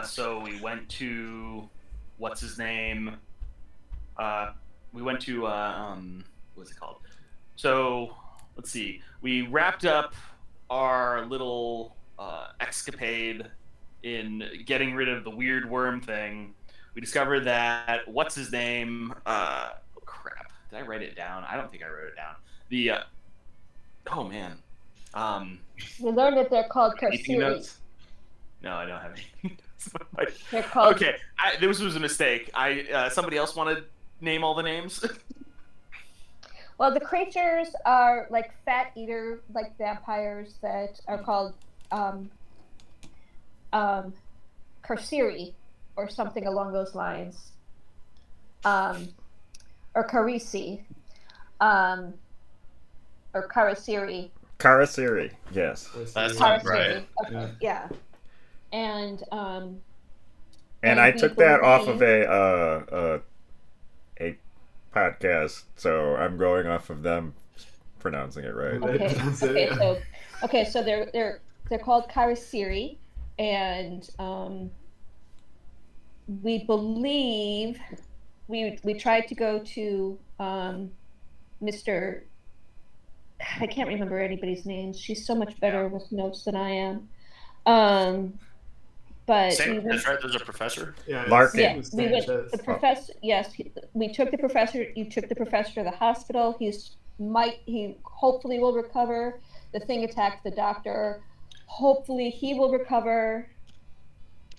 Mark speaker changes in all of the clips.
Speaker 1: So we went to what's his name? We went to what's it called? So let's see. We wrapped up our little escapade in getting rid of the weird worm thing. We discovered that what's his name? Crap. Did I write it down? I don't think I wrote it down. The oh man.
Speaker 2: We learned that they're called
Speaker 1: anything
Speaker 2: Carceri.
Speaker 1: notes? No, I don't have any.
Speaker 2: They're called.
Speaker 1: Okay, this was a mistake. Somebody else want to name all the names?
Speaker 2: Well, the creatures are like fat eater, like vampires that are called Carceri, or something along those lines, or Carisi, or Caraceri.
Speaker 3: Karasiri, yes.
Speaker 4: That's not right.
Speaker 2: Okay, yeah. And
Speaker 3: I took that off of a podcast, so I'm going off of them pronouncing it right.
Speaker 2: So they're called Karasiri, and we believe we tried to go to Mr. I can't remember anybody's names. She's so much better with notes than I am. But
Speaker 4: that's right. There's a professor.
Speaker 3: Yeah, Larkin.
Speaker 2: Yeah, we went. The professor. Yes, we took the professor. You took the professor to the hospital. He hopefully will recover. The thing attacked the doctor. Hopefully he will recover.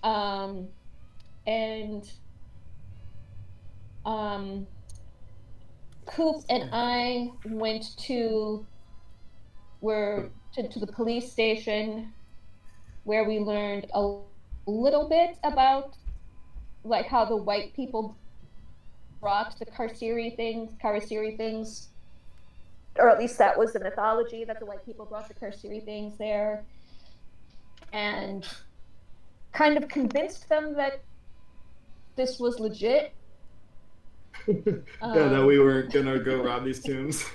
Speaker 2: And Coop and I went to the police station, where we learned a little bit about like how the white people brought the Carceri things, or at least that was the mythology, that the white people brought the Carceri things there, and kind of convinced them that this was legit.
Speaker 5: That we weren't gonna go rob these tombs,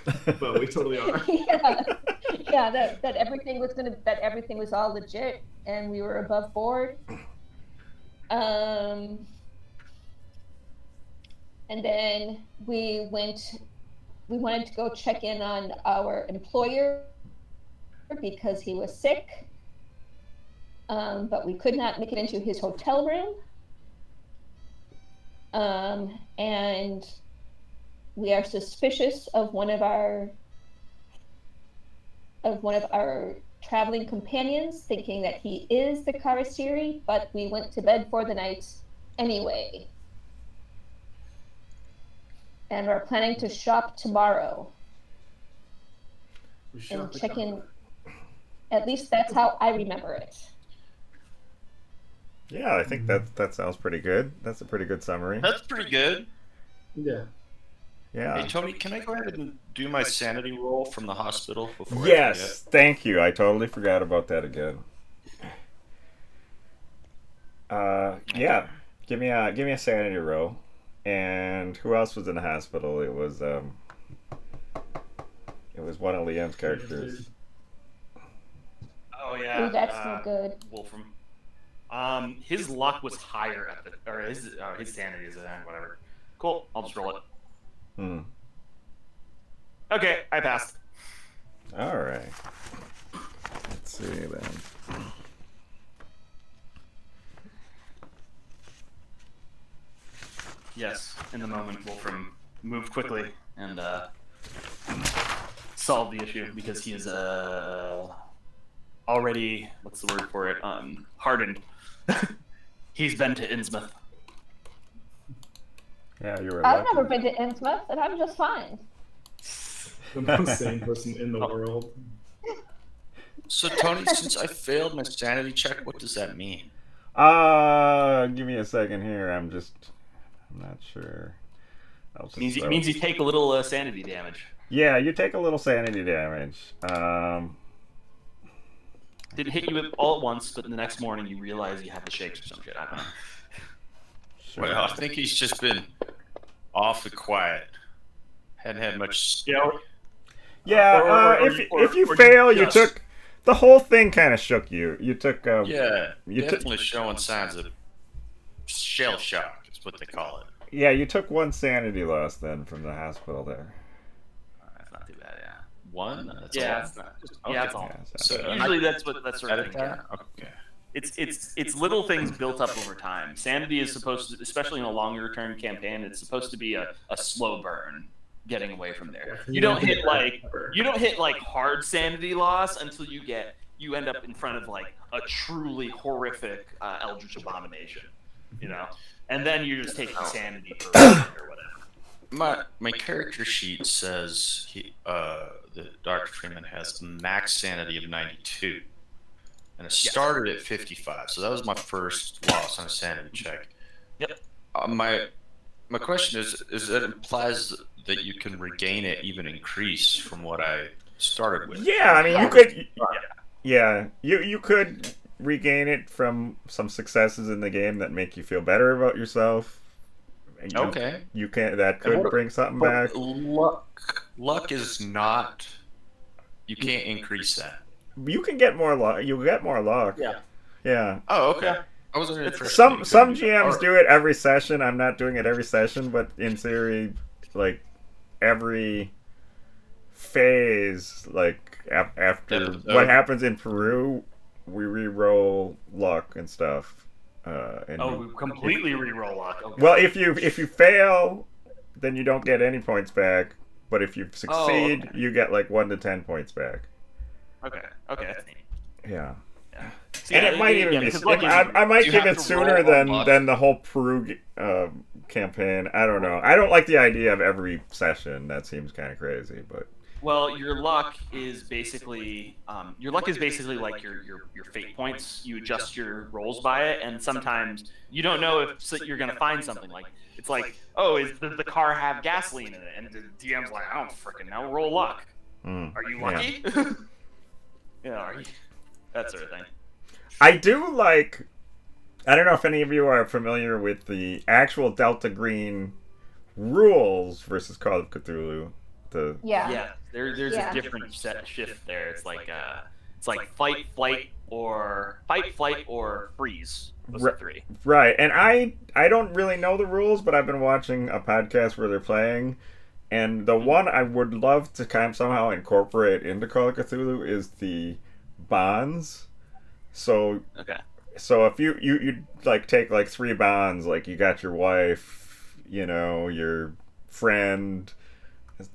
Speaker 5: but we totally are.
Speaker 2: That everything was all legit, and we were above board. And then we wanted to go check in on our employer because he was sick, but we could not make it into his hotel room. And we are suspicious of one of our traveling companions, thinking that he is the Karasiri, but we went to bed for the night anyway. And we're planning to shop tomorrow. And check in. At least that's how I remember it.
Speaker 3: Yeah, I think that sounds pretty good. That's a pretty good summary.
Speaker 4: That's pretty good.
Speaker 5: Yeah.
Speaker 3: Yeah.
Speaker 4: Hey, Tony, can I go ahead and do my sanity roll from the hospital before
Speaker 3: Yes,
Speaker 4: I forget?
Speaker 3: thank you. I totally forgot about that again. Yeah. Give me a sanity roll. And who else was in the hospital? It was one of Liam's characters.
Speaker 1: Oh yeah.
Speaker 2: Ooh, that's no good.
Speaker 1: Wolfram. His luck was higher his sanity is whatever. Cool. I'll just roll it. Okay, I passed.
Speaker 3: All right. Let's see then.
Speaker 1: Yes, in the moment, Wolfram moved quickly and solved the issue because he is already, what's the word for it? Hardened. He's been to Innsmouth.
Speaker 3: Yeah, you were.
Speaker 2: I've never been to Innsmouth, and I'm just fine.
Speaker 5: The most sane person in the world.
Speaker 4: So, Tony, since I failed my sanity check, what does that mean?
Speaker 3: Give me a second here. I'm not sure.
Speaker 1: Means you take a little sanity damage.
Speaker 3: Yeah, you take a little sanity damage.
Speaker 1: Didn't hit you all at once, but the next morning you realize you have the shakes or some shit. I don't know.
Speaker 3: Sure.
Speaker 4: Well, I think he's just been awfully quiet. Hadn't had much.
Speaker 3: Yeah, if you fail, you took the whole thing. Kind of shook you. You took.
Speaker 4: Definitely showing signs of shell shock. Is what they call it.
Speaker 3: Yeah, you took 1 sanity loss then from the hospital there.
Speaker 1: That's not too bad. Yeah.
Speaker 4: One. That's
Speaker 1: Yeah,
Speaker 4: all?
Speaker 1: it's not.
Speaker 4: Okay.
Speaker 1: Yeah, that's all.
Speaker 3: Yeah,
Speaker 4: So
Speaker 1: Usually that's what that's sort of
Speaker 4: edit
Speaker 1: thing. Yeah.
Speaker 4: that. Okay.
Speaker 1: It's little things built up over time. Sanity is supposed to, especially in a longer term campaign, it's supposed to be a slow burn getting away from there. You don't hit like hard sanity loss until you end up in front of like a truly horrific eldritch abomination, and then you're just taking sanity for or whatever.
Speaker 4: My character sheet says that Dr. Freeman has a max sanity of 92. And it started at 55, so that was my first loss on a sanity check.
Speaker 1: Yep.
Speaker 4: My question is that implies that you can regain it, even increase from what I started with.
Speaker 3: Yeah, I mean, you could. Yeah, you could regain it from some successes in the game that make you feel better about yourself.
Speaker 4: Okay.
Speaker 3: You can. That could bring something back.
Speaker 4: Luck is not. You can't increase that.
Speaker 3: You can get more luck. You get more luck.
Speaker 1: Yeah.
Speaker 3: Yeah.
Speaker 4: Oh, okay. I wasn't interested.
Speaker 3: Some GMs do it every session. I'm not doing it every session, but in theory, like every phase, like after what happens in Peru, we re-roll luck and stuff.
Speaker 1: We completely re-roll luck. Okay.
Speaker 3: Well, if you fail, then you don't get any points back. But if you succeed, you get like 1 to 10 points back.
Speaker 1: Okay. That's neat.
Speaker 3: Yeah.
Speaker 1: See,
Speaker 3: And it might even be. I might give it sooner than the whole Peru campaign. I don't know. I don't like the idea of every session. That seems kind of crazy, but.
Speaker 1: Well, your luck is basically like your fate points. You adjust your rolls by it, and sometimes you don't know if you're gonna find something. Like it's like, oh, does the car have gasoline in it? And the DM's like, I don't freaking know. Roll luck. Are you lucky? Are you? That sort of thing.
Speaker 3: I do like. I don't know if any of you are familiar with the actual Delta Green rules versus Call of Cthulhu.
Speaker 2: Yeah.
Speaker 1: There's a different shift there. It's like fight, flight, or freeze. Those are 3.
Speaker 3: Right, and I don't really know the rules, but I've been watching a podcast where they're playing, and the one I would love to kind of somehow incorporate into Call of Cthulhu is the bonds. So if you like take like 3 bonds, like you got your wife, your friend,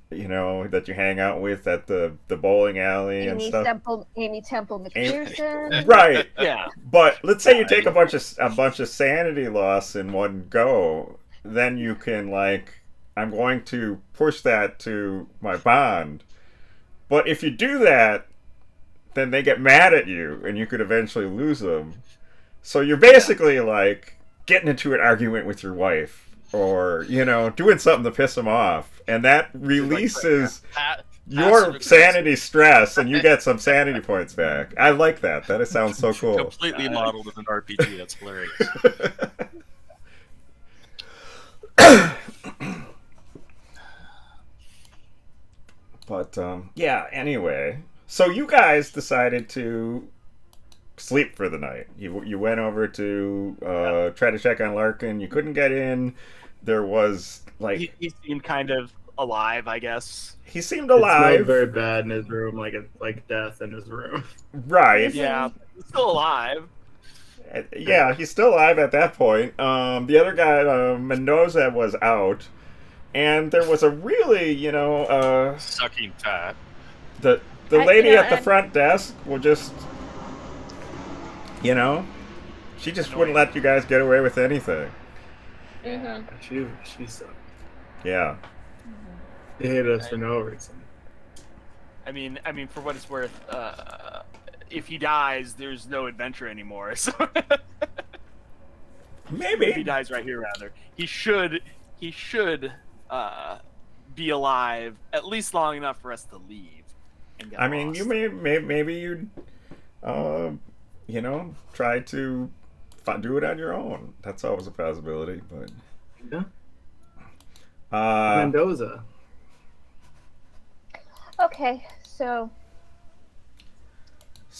Speaker 3: that you hang out with at the bowling alley and stuff.
Speaker 2: Amy Temple McPherson.
Speaker 3: Right.
Speaker 1: Yeah.
Speaker 3: But let's say you take a bunch of sanity loss in one go, then you can I'm going to push that to my bond. But if you do that, then they get mad at you, and you could eventually lose them. So you're basically getting into an argument with your wife, or doing something to piss them off, and that releases your sanity stress, and you get some sanity points back. I like that. That sounds so cool.
Speaker 4: Completely modeled in an RPG. That's hilarious.
Speaker 3: But yeah. Anyway, so you guys decided to sleep for the night. You went over to try to check on Larkin. You couldn't get in. There was
Speaker 1: he seemed kind of alive, I guess.
Speaker 3: He seemed alive.
Speaker 5: It smelled very bad in his room, like death in his room.
Speaker 3: Right.
Speaker 1: Yeah, he's still alive.
Speaker 3: Yeah, he's still alive at that point. The other guy, Mendoza, was out, and there was a really,
Speaker 4: sucking fat.
Speaker 3: The lady at the front desk will just, she just wouldn't let you guys get away with anything.
Speaker 2: Mm-hmm.
Speaker 5: She sucked.
Speaker 3: Yeah.
Speaker 5: They hated us for no reason.
Speaker 1: I mean, for what it's worth, if he dies, there's no adventure anymore. So
Speaker 3: maybe
Speaker 1: if he dies right here, rather, he should be alive at least long enough for us to leave. And get lost.
Speaker 3: You maybe you'd, try to do it on your own. That's always a possibility, but.
Speaker 5: Yeah. Mendoza.
Speaker 2: Okay, so.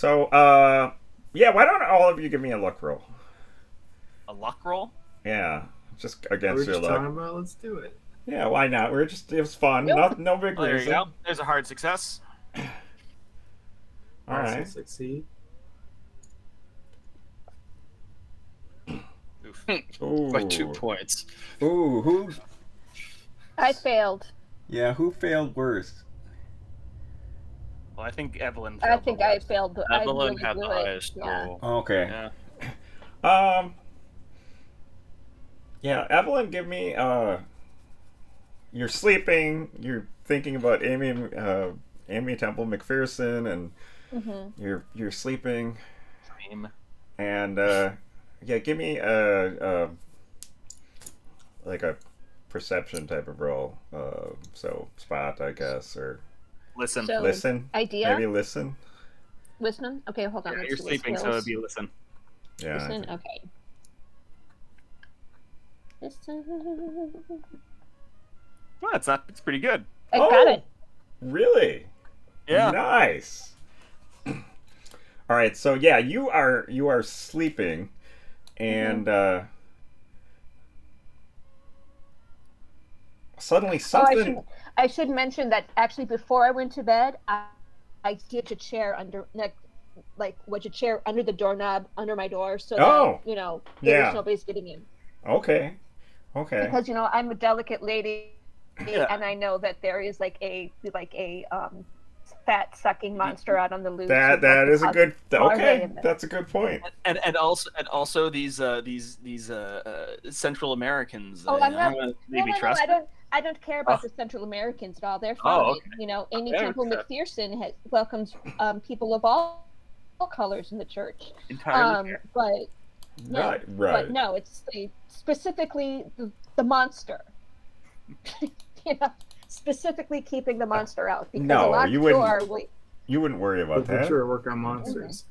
Speaker 3: Yeah, why don't all of you give me a luck roll?
Speaker 1: A luck roll?
Speaker 3: Yeah, just
Speaker 5: We're
Speaker 3: against your
Speaker 5: just
Speaker 3: luck.
Speaker 5: talking about. Let's do it.
Speaker 3: Yeah, why not? It was fun.
Speaker 2: Nope.
Speaker 3: No big
Speaker 1: Well, there you
Speaker 3: reason.
Speaker 1: go. There's a hard success.
Speaker 3: All
Speaker 5: Also
Speaker 3: right.
Speaker 5: succeed.
Speaker 1: Oof.
Speaker 4: By 2
Speaker 3: Ooh.
Speaker 4: points.
Speaker 3: Ooh, who?
Speaker 2: I failed.
Speaker 3: Yeah, who failed worse?
Speaker 1: Well, I think Evelyn.
Speaker 2: I
Speaker 1: failed
Speaker 2: think
Speaker 1: the
Speaker 2: I
Speaker 1: worst.
Speaker 2: failed. I
Speaker 4: Evelyn
Speaker 2: really
Speaker 4: had the
Speaker 2: blew it.
Speaker 4: highest
Speaker 2: Yeah.
Speaker 4: roll.
Speaker 3: Okay.
Speaker 1: Yeah.
Speaker 3: Yeah, Evelyn, give me you're sleeping, you're thinking about Amy Temple McPherson, and
Speaker 2: Mm-hmm.
Speaker 3: you're sleeping,
Speaker 1: Dream.
Speaker 3: and yeah, give me like a perception type of roll. So spot, I guess, or
Speaker 1: Listen.
Speaker 2: So
Speaker 3: listen.
Speaker 2: idea.
Speaker 3: Maybe listen.
Speaker 2: Wisdom. Okay, hold on.
Speaker 1: Yeah,
Speaker 2: let's
Speaker 1: you're
Speaker 2: see the
Speaker 1: sleeping, so it'd
Speaker 2: skills.
Speaker 1: be listen.
Speaker 3: Yeah. I
Speaker 2: Listen.
Speaker 3: think-
Speaker 2: Okay. Listen.
Speaker 1: Well, it's not. It's pretty good.
Speaker 2: I got it.
Speaker 3: Really?
Speaker 1: Yeah.
Speaker 3: Nice. All right, so yeah, you are sleeping, and suddenly
Speaker 2: Oh,
Speaker 3: something.
Speaker 2: I should mention that actually before I went to bed, I did a chair under like wedge a chair under the doorknob under my door so
Speaker 3: Oh,
Speaker 2: that
Speaker 3: yeah.
Speaker 2: nobody's getting in.
Speaker 3: Okay.
Speaker 2: Because I'm a delicate lady,
Speaker 1: Yeah.
Speaker 2: and I know that there is like a fat sucking monster out on the loose.
Speaker 3: That
Speaker 2: who'd like
Speaker 3: that
Speaker 2: to
Speaker 3: is a
Speaker 2: cause
Speaker 3: good.
Speaker 2: larvae
Speaker 3: Okay,
Speaker 2: in them.
Speaker 3: that's a good point.
Speaker 1: And also these Central Americans.
Speaker 2: Oh, I'm not.
Speaker 1: Maybe
Speaker 2: No,
Speaker 1: trust.
Speaker 2: I don't care about
Speaker 1: Oh.
Speaker 2: the Central Americans at all. They're
Speaker 1: Oh,
Speaker 2: fine.
Speaker 1: okay.
Speaker 2: Amy
Speaker 1: Yeah,
Speaker 2: Temple
Speaker 1: yeah.
Speaker 2: McPherson has welcomes people of all colors in the church.
Speaker 1: Entirely fair.
Speaker 2: But no,
Speaker 3: Right.
Speaker 2: but no, it's specifically the monster. Specifically keeping the monster out because
Speaker 3: No,
Speaker 2: a locked
Speaker 3: you wouldn't.
Speaker 2: door.
Speaker 3: You wouldn't worry about
Speaker 5: For
Speaker 3: that.
Speaker 5: sure, work on monsters.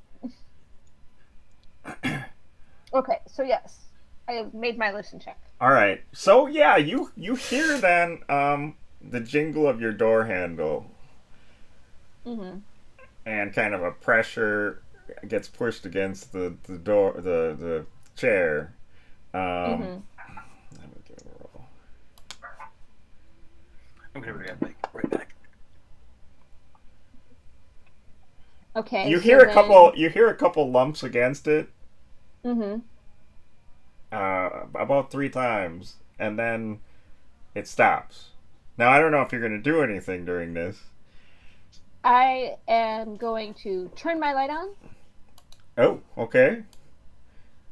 Speaker 2: Okay, so yes, I have made my listen check.
Speaker 3: All right. So yeah, you hear then the jingle of your door handle,
Speaker 2: Mm-hmm.
Speaker 3: and kind of a pressure gets pushed against the door, the chair. Let me give it a roll.
Speaker 1: I'm gonna be right back.
Speaker 2: Okay.
Speaker 3: You
Speaker 2: so
Speaker 3: hear a
Speaker 2: then-
Speaker 3: couple. You hear a couple lumps against it.
Speaker 2: Mm-hmm.
Speaker 3: About 3 times, and then it stops. Now I don't know if you're going to do anything during this.
Speaker 2: I am going to turn my light on,
Speaker 3: Oh, okay.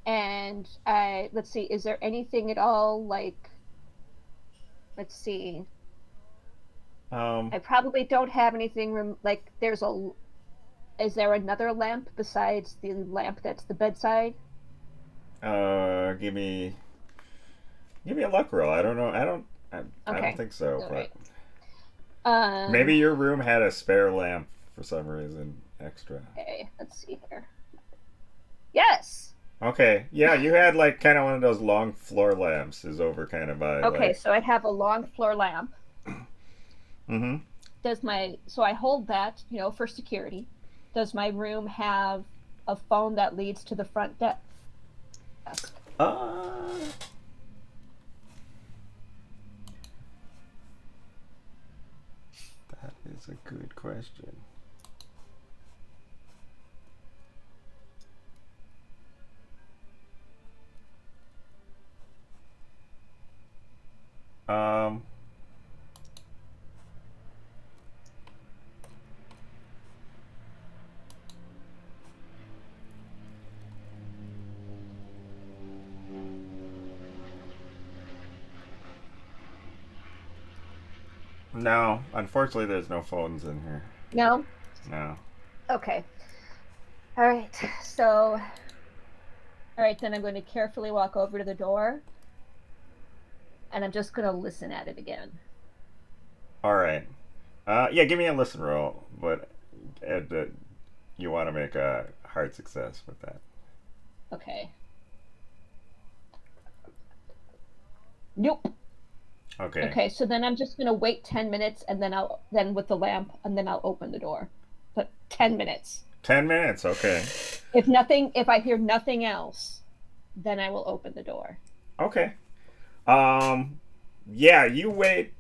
Speaker 2: and let's see. Is there anything at all like? Let's see. I probably don't have anything like. Is there another lamp besides the lamp that's the bedside?
Speaker 3: Give me a luck roll. I don't know. I don't
Speaker 2: Okay.
Speaker 3: think so.
Speaker 2: All
Speaker 3: But
Speaker 2: right.
Speaker 3: maybe your room had a spare lamp for some reason extra.
Speaker 2: Okay, let's see here. Yes.
Speaker 3: Okay. Yeah, you had like kind of one of those long floor lamps is over kind of by.
Speaker 2: Okay,
Speaker 3: Like,
Speaker 2: so I have a long floor lamp.
Speaker 3: mm-hmm.
Speaker 2: So I hold that, for security. Does my room have a phone that leads to the front desk?
Speaker 3: That is a good question. Um. No, unfortunately, there's no phones in here.
Speaker 2: No?
Speaker 3: No.
Speaker 2: Okay. All right. So, then I'm going to carefully walk over to the door, and I'm just going to listen at it again.
Speaker 3: All right. Yeah, give me a listen roll, but you want to make a hard success with that.
Speaker 2: Okay. Nope.
Speaker 3: Okay.
Speaker 2: Okay, so then I'm just going to wait 10 minutes, and then with the lamp, and then I'll open the door. But 10 minutes.
Speaker 3: 10 minutes. Okay.
Speaker 2: If I hear nothing else, then I will open the door.
Speaker 3: Okay. Yeah, you wait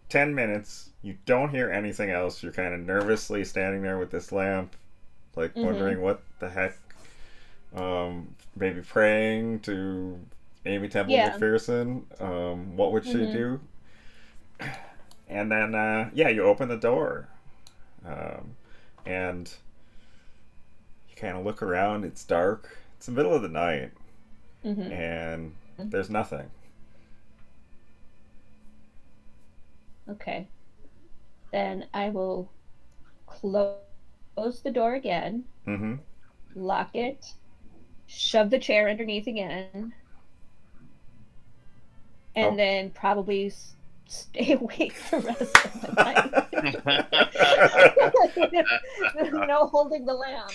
Speaker 3: 10 minutes. You don't hear anything else. You're kind of nervously standing there with this lamp, like wondering what the heck. Maybe praying to Amy Temple
Speaker 2: Yeah.
Speaker 3: McPherson. What would she do? And then, yeah, you open the door. And you kind of look around. It's dark. It's the middle of the night. And there's nothing.
Speaker 2: Okay. Then I will close the door again, lock it, shove the chair underneath again, and then probably stay awake the rest of the night. No holding the lamp.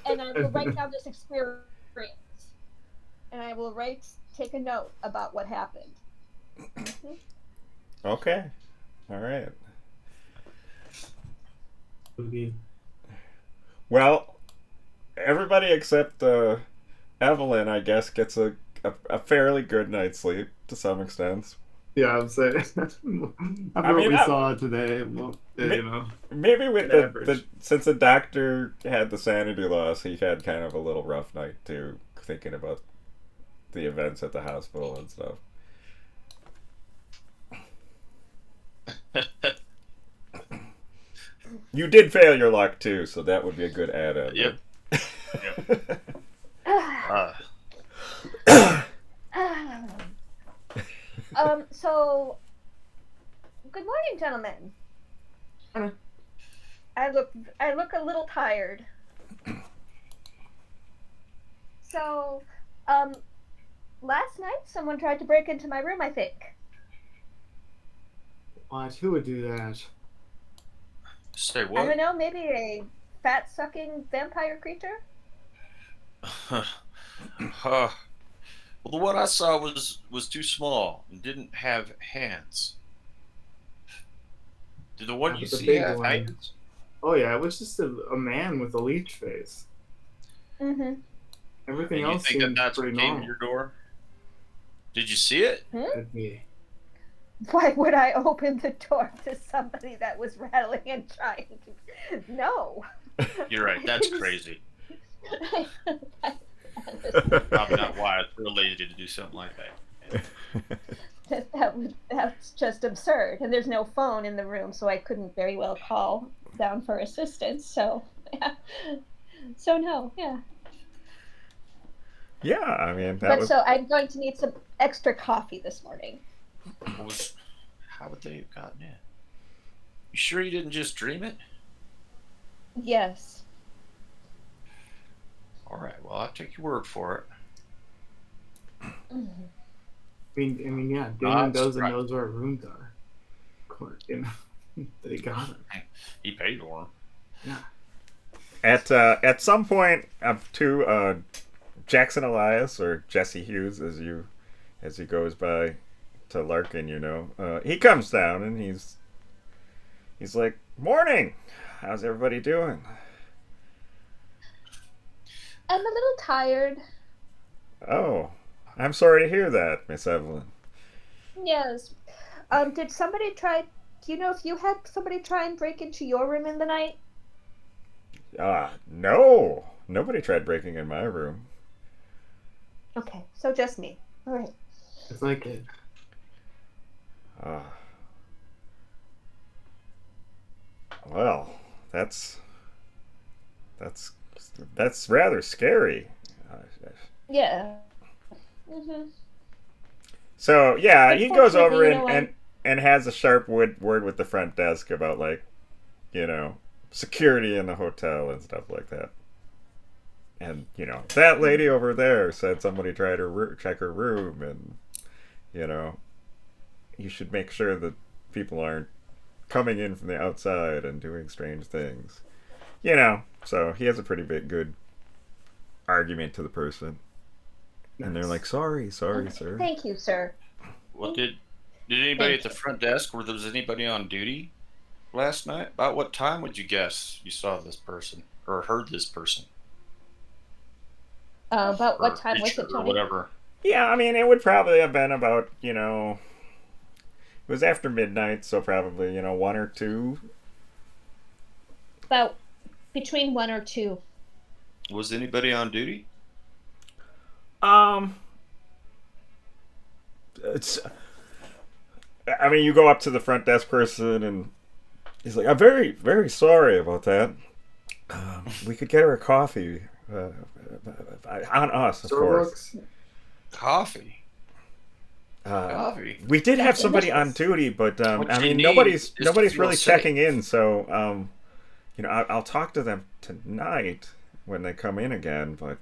Speaker 2: And I will write down this experience. And I will take a note about what happened.
Speaker 3: Okay. All right. Well, everybody except Evelyn, I guess, gets a fairly good night's sleep to some extent.
Speaker 5: Yeah, I'm saying. After what we saw today, well, you know.
Speaker 3: Maybe with since the doctor had the sanity loss, he had kind of a little rough night too, thinking about the events at the hospital and stuff. You did fail your luck too, so that would be a good add-on.
Speaker 4: Yep.
Speaker 2: So, good morning, gentlemen. I look a little tired. So, last night someone tried to break into my room, I think.
Speaker 5: What? Who would do that?
Speaker 4: Say what?
Speaker 2: I don't know, maybe a fat-sucking vampire creature?
Speaker 4: Well, the one I saw was too small and didn't have hands. Did the one you see have hands?
Speaker 5: Oh yeah, it was just a man with a leech face. Everything else
Speaker 4: seemed
Speaker 5: seemed
Speaker 4: that's
Speaker 5: pretty
Speaker 4: what came
Speaker 5: normal.
Speaker 4: to your door? Did you see it?
Speaker 5: Could be.
Speaker 2: Why would I open the door to somebody that was rattling and trying to... No.
Speaker 4: You're right. That's crazy. Probably not why it's real lazy to do something like that.
Speaker 2: That's just absurd. And there's no phone in the room, so I couldn't very well call down for assistance. So, yeah. So, no, yeah.
Speaker 3: Yeah, I mean,
Speaker 2: So I'm going to need some extra coffee this morning.
Speaker 4: How would they have gotten in? You sure you didn't just dream it?
Speaker 2: Yes.
Speaker 4: All right. Well, I'll take your word for it.
Speaker 5: I mean, yeah. Damon knows where our rooms are. Of course, you know, they got him.
Speaker 4: He paid for them.
Speaker 5: Yeah.
Speaker 3: At some point, Jackson Elias, or Jesse Hughes, as he goes by to Larkin, you know, he comes down and he's like, "Morning, how's everybody doing?"
Speaker 2: I'm a little tired.
Speaker 3: Oh, I'm sorry to hear that, Miss Evelyn.
Speaker 2: Yes. Did somebody try? Do you know if you had somebody try and break into your room in the night?
Speaker 3: No, nobody tried breaking in my room.
Speaker 2: Okay, so just me. All right.
Speaker 5: It's like it.
Speaker 3: Well, that's rather scary.
Speaker 2: Yeah.
Speaker 3: So yeah, he goes over
Speaker 2: Unfortunately,
Speaker 3: and has a sharp word with the front desk about, like, you know, security in the hotel and stuff like that. And, you know, that lady over there said somebody tried to check her room, and, you know, you should make sure that people aren't coming in from the outside and doing strange things. You know, so he has a pretty good argument to the person. Nice. And they're like, sorry, sir.
Speaker 2: Thank you, sir.
Speaker 4: Well, did anybody at the front desk, or was anybody on duty last night? About what time would you guess you saw this person or heard this person?
Speaker 2: About what time was it,
Speaker 4: or
Speaker 2: Tony?
Speaker 4: whatever.
Speaker 3: Yeah, I mean, it would probably have been about, it was after midnight, so probably, 1 or 2.
Speaker 2: About between 1 or 2.
Speaker 4: Was anybody on duty?
Speaker 3: Um, it's, I mean, you go up to the front desk person, and he's like, I'm very, very sorry about that. We could get her a coffee. On us, of course.
Speaker 5: Starbucks.
Speaker 4: Coffee.
Speaker 3: Uh,
Speaker 4: Coffee.
Speaker 3: we did have
Speaker 2: That's
Speaker 3: somebody on
Speaker 2: delicious.
Speaker 3: duty, but
Speaker 4: What
Speaker 3: I
Speaker 4: you
Speaker 3: mean,
Speaker 4: need
Speaker 3: nobody's
Speaker 4: is to
Speaker 3: nobody's
Speaker 4: feel
Speaker 3: really
Speaker 4: safe.
Speaker 3: checking in. So, I'll talk to them tonight when they come in again. But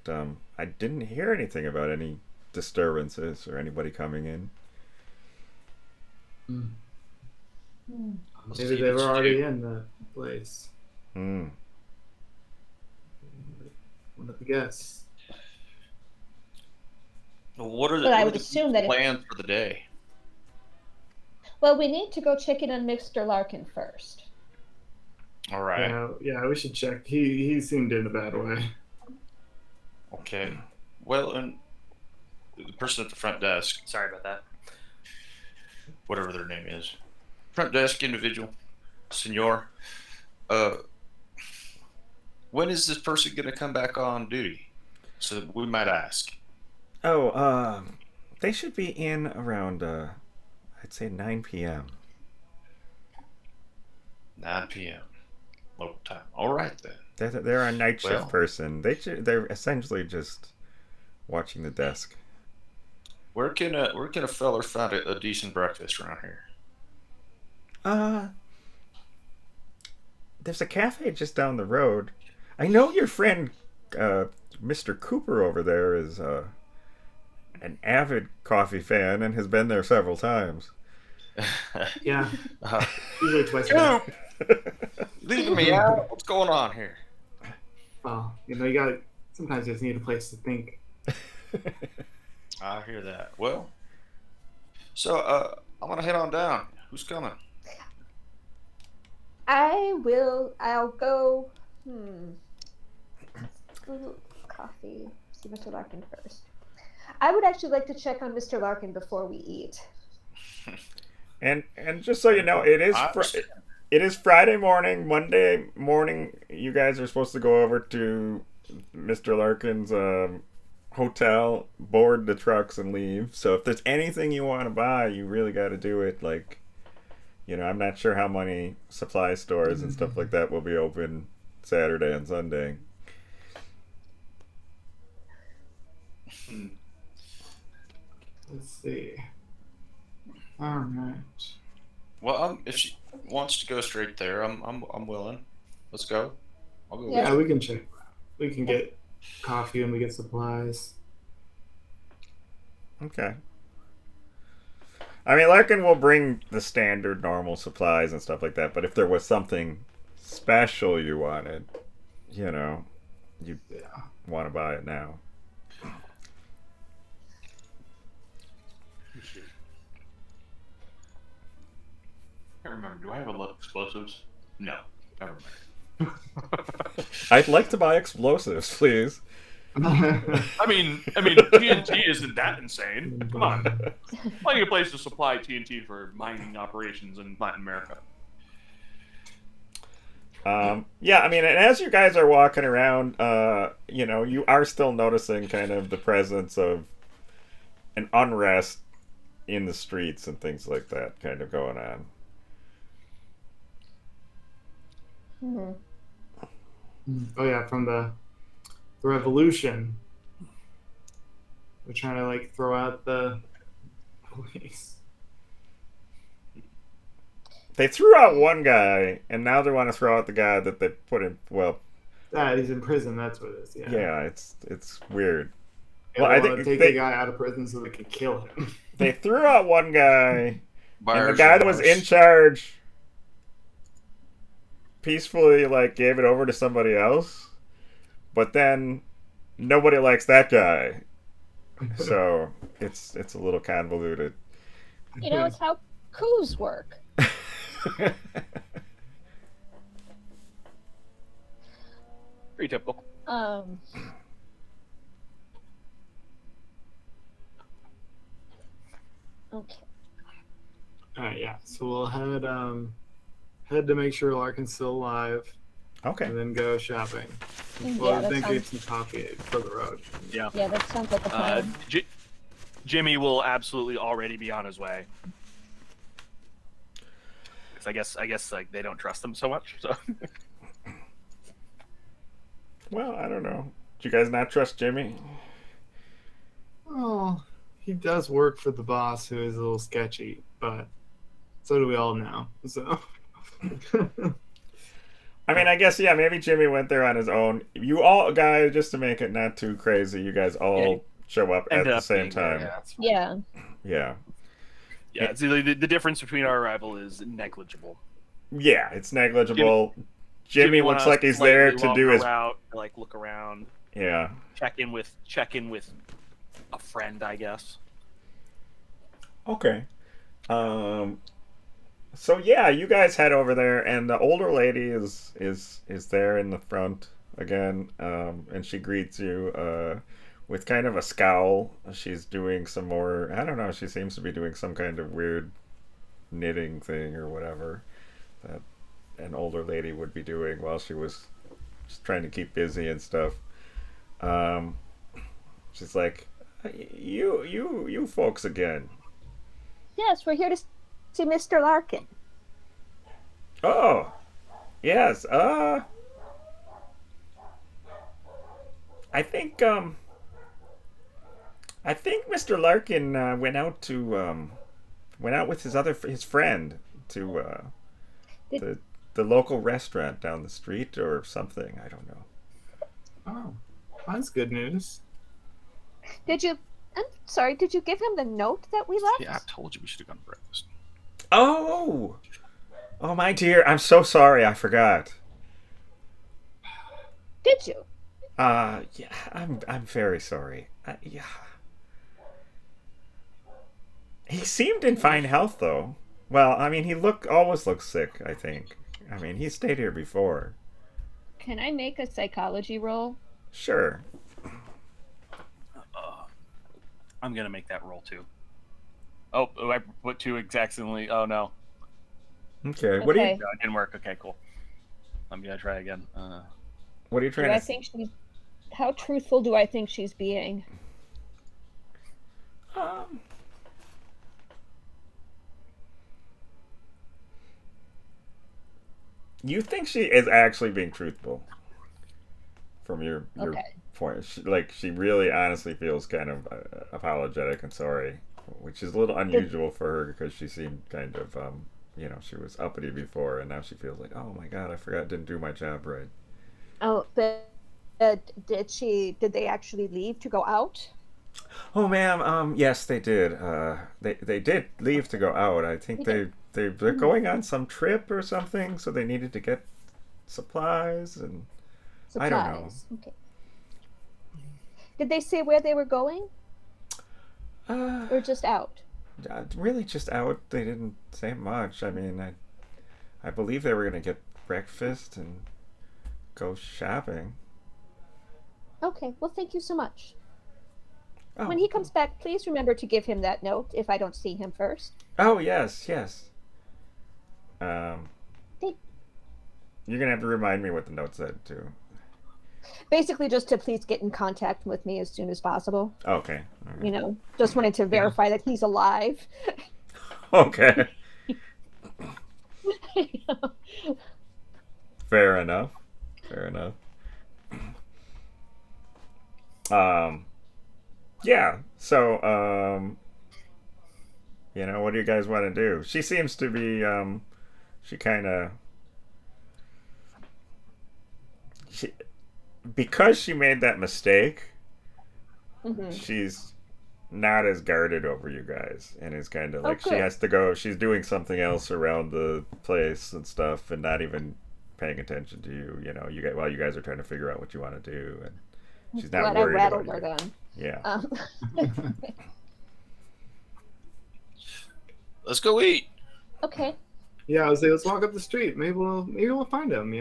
Speaker 3: I didn't hear anything about any disturbances or anybody coming in.
Speaker 5: Maybe they were already in the place.
Speaker 3: Hmm.
Speaker 5: One of the guests.
Speaker 4: What are the,
Speaker 2: But I
Speaker 4: what are
Speaker 2: would
Speaker 4: the
Speaker 2: assume that if-
Speaker 4: plans for the day?
Speaker 2: Well, we need to go check in on Mr. Larkin first.
Speaker 4: All right.
Speaker 5: Yeah, we should check. He seemed in a bad way.
Speaker 4: Okay. Well, and the person at the front desk,
Speaker 1: Sorry about that.
Speaker 4: whatever their name is, front desk individual, senor. When is this person going to come back on duty? So we might ask.
Speaker 3: Oh, they should be in around I'd say 9 p.m.
Speaker 4: 9 p.m. local time. All right then.
Speaker 3: They're a night shift
Speaker 4: Well.
Speaker 3: person. They're essentially just watching the desk.
Speaker 4: Where can a feller find a decent breakfast around here?
Speaker 3: There's a cafe just down the road. I know your friend, Mr. Cooper over there is an avid coffee fan and has been there several times.
Speaker 5: Yeah,
Speaker 4: Uh,
Speaker 5: usually twice a day.
Speaker 4: leaving me out? What's going on here?
Speaker 5: Well, you got sometimes you just need a place to think.
Speaker 4: I hear that. Well, so I'm gonna head on down. Who's coming?
Speaker 2: I'll go. Coffee. See Mr. Larkin first. I would actually like to check on Mr. Larkin before we eat.
Speaker 3: And just so you know, it is Friday morning. Monday morning, you guys are supposed to go over to Mr. Larkin's hotel, board the trucks, and leave. So if there's anything you want to buy, you really got to do it. Like, I'm not sure how many supply stores and stuff like that will be open Saturday and Sunday.
Speaker 5: Let's see. All right.
Speaker 4: Well, if she wants to go straight there, I'm willing. Let's go. I'll go.
Speaker 5: Yeah, we can check. We can get coffee and we get supplies.
Speaker 3: Okay. I mean, Larkin will bring the standard normal supplies and stuff like that, but if there was something special you wanted, you'd want to buy it now.
Speaker 1: I can't remember. Do I have a lot of explosives? No. Never mind.
Speaker 3: I'd like to buy explosives, please.
Speaker 1: I mean, TNT isn't that insane. Come on. Plenty of places to supply TNT for mining operations in Latin America.
Speaker 3: Yeah, I mean, and as you guys are walking around, you are still noticing kind of the presence of an unrest in the streets and things like that kind of going on.
Speaker 5: Oh yeah, from the revolution. We're trying to throw out the police.
Speaker 3: They threw out one guy, and now they want to throw out the guy that they put in. Well,
Speaker 5: he's in prison. That's what it is.
Speaker 3: Yeah, it's weird.
Speaker 5: Well, I think take the guy out of prison so they can kill him.
Speaker 3: They threw out one guy, and the guy that was in
Speaker 4: Buyers.
Speaker 3: charge peacefully gave it over to somebody else, but then nobody likes that guy, so it's a little convoluted.
Speaker 2: It's how coups work.
Speaker 1: Pretty typical.
Speaker 2: Okay.
Speaker 5: All right, yeah. So we'll head to make sure Larkin's still alive,
Speaker 3: Okay.
Speaker 5: and then go shopping.
Speaker 2: Yeah,
Speaker 5: Well,
Speaker 2: that
Speaker 5: then get
Speaker 2: sounds.
Speaker 5: some coffee for the road.
Speaker 1: Yeah.
Speaker 2: Yeah, that sounds like a plan.
Speaker 1: Jimmy will absolutely already be on his way. Because I guess like they don't trust him so much. So.
Speaker 3: Well, I don't know. Do you guys not trust Jimmy?
Speaker 5: Well, he does work for the boss, who is a little sketchy, but so do we all now. So.
Speaker 3: I mean, I guess, yeah, maybe Jimmy went there on his own. You all, guys, just to make it not too crazy, you guys all show up at the same time.
Speaker 2: Yeah.
Speaker 3: Yeah.
Speaker 1: Yeah, it's the difference between our arrival is negligible.
Speaker 3: Yeah, it's negligible. Jimmy looks like he's there to do his
Speaker 1: route, like look around.
Speaker 3: Yeah.
Speaker 1: Check in with a friend, I guess.
Speaker 3: Okay. So yeah, you guys head over there, and the older lady is there in the front again, and she greets you with kind of a scowl. She's doing some more. I don't know. She seems to be doing some kind of weird knitting thing or whatever that an older lady would be doing while she was just trying to keep busy and stuff. She's like, you folks again.
Speaker 2: Yes, we're here to see Mr. Larkin.
Speaker 3: Oh, yes. I think Mr. Larkin went out with his friend to the local restaurant down the street or something. I don't know.
Speaker 5: Oh, that's good news.
Speaker 2: I'm sorry, did you give him the note that we left?
Speaker 4: Yeah, I told you we should have gone to breakfast.
Speaker 3: Oh, my dear, I'm so sorry. I forgot.
Speaker 2: Did you?
Speaker 3: Yeah, I'm very sorry. Yeah. He seemed in fine health, though. Well, I mean, he always looks sick, I think. I mean, he stayed here before.
Speaker 2: Can I make a psychology roll?
Speaker 3: Sure.
Speaker 1: I'm gonna make that roll too. Oh, I put two exactly. Oh no.
Speaker 3: Okay. What do you?
Speaker 1: No, it didn't work. Okay, cool. I'm gonna try again.
Speaker 3: What are you trying to?
Speaker 2: How truthful do I think she's being?
Speaker 3: You think she is actually being truthful? From your
Speaker 2: Okay.
Speaker 3: point, she really honestly feels kind of apologetic and sorry, which is a little unusual for her because she seemed kind of she was uppity before, and now she feels like, oh my god, I forgot, didn't do my job right.
Speaker 2: Oh, but did they actually leave to go out?
Speaker 3: Oh, ma'am, yes, they did. They did leave to go out. I think they're going on some trip or something, so they needed to get supplies and I don't know.
Speaker 2: Okay. Did they say where they were going? Or just out?
Speaker 3: Really just out. They didn't say much. I mean, I believe they were going to get breakfast and go shopping.
Speaker 2: Okay, well, thank you so much.
Speaker 3: Oh.
Speaker 2: When he comes back, please remember to give him that note if I don't see him first.
Speaker 3: Oh, yes. You're going to have to remind me what the note said, too.
Speaker 2: Basically, just to please get in contact with me as soon as possible.
Speaker 3: Okay.
Speaker 2: Right. Just wanted to verify that he's alive.
Speaker 3: Okay. Fair enough. Yeah. So, what do you guys want to do? She seems to be, because she made that mistake, she's not as guarded over you guys, and is kind of like she has to go. She's doing something else around the place and stuff, and not even paying attention to you. While you guys are trying to figure out what you want to do, and she's not worried about you.
Speaker 2: Then.
Speaker 3: Yeah.
Speaker 4: Let's go eat.
Speaker 2: Okay.
Speaker 5: Yeah, I was like, let's walk up the street. Maybe we'll find him.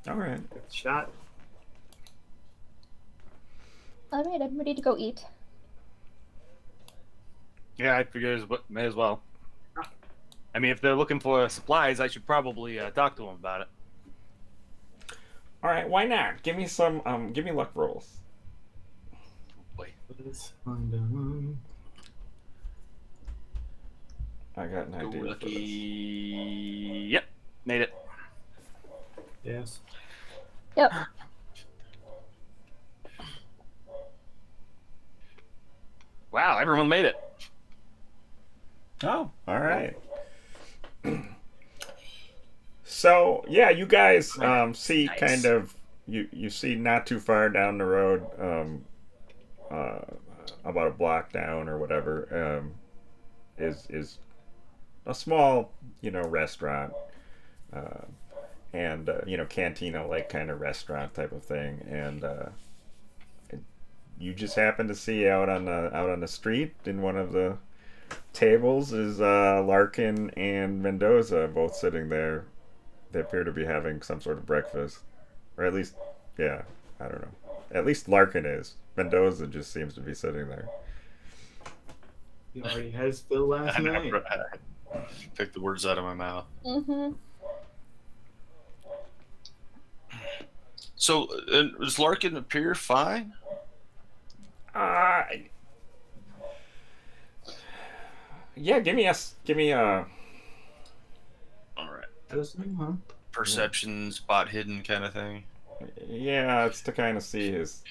Speaker 3: All right.
Speaker 5: Shot.
Speaker 2: All right, I'm ready to go eat.
Speaker 1: Yeah, I figure may as well. I mean, if they're looking for supplies, I should probably talk to them about it.
Speaker 3: All right, why not? Give me some. Give me luck rolls.
Speaker 1: Boy.
Speaker 5: Let's find out.
Speaker 3: I got an
Speaker 1: Go
Speaker 3: idea for
Speaker 1: lucky.
Speaker 3: this.
Speaker 1: Yep, made it.
Speaker 5: Yes.
Speaker 2: Yep.
Speaker 1: Wow, everyone made it.
Speaker 3: Oh, all right. So yeah, you guys see
Speaker 1: Nice.
Speaker 3: kind of you see not too far down the road, about a block down or whatever, is a small restaurant, and cantina like kind of restaurant type of thing, and you just happen to see out on the street in one of the tables is Larkin and Mendoza both sitting there. They appear to be having some sort of breakfast, or at least, yeah, I don't know. At least Larkin is. Mendoza just seems to be sitting there.
Speaker 5: He already had his fill last night.
Speaker 4: Took the words out of my mouth.
Speaker 2: Mm-hmm.
Speaker 4: So, does Larkin appear fine?
Speaker 3: Yeah, give me a
Speaker 4: All right.
Speaker 5: Huh?
Speaker 4: Perception, spot hidden kind of thing.
Speaker 3: yeah, it's to kind of see his.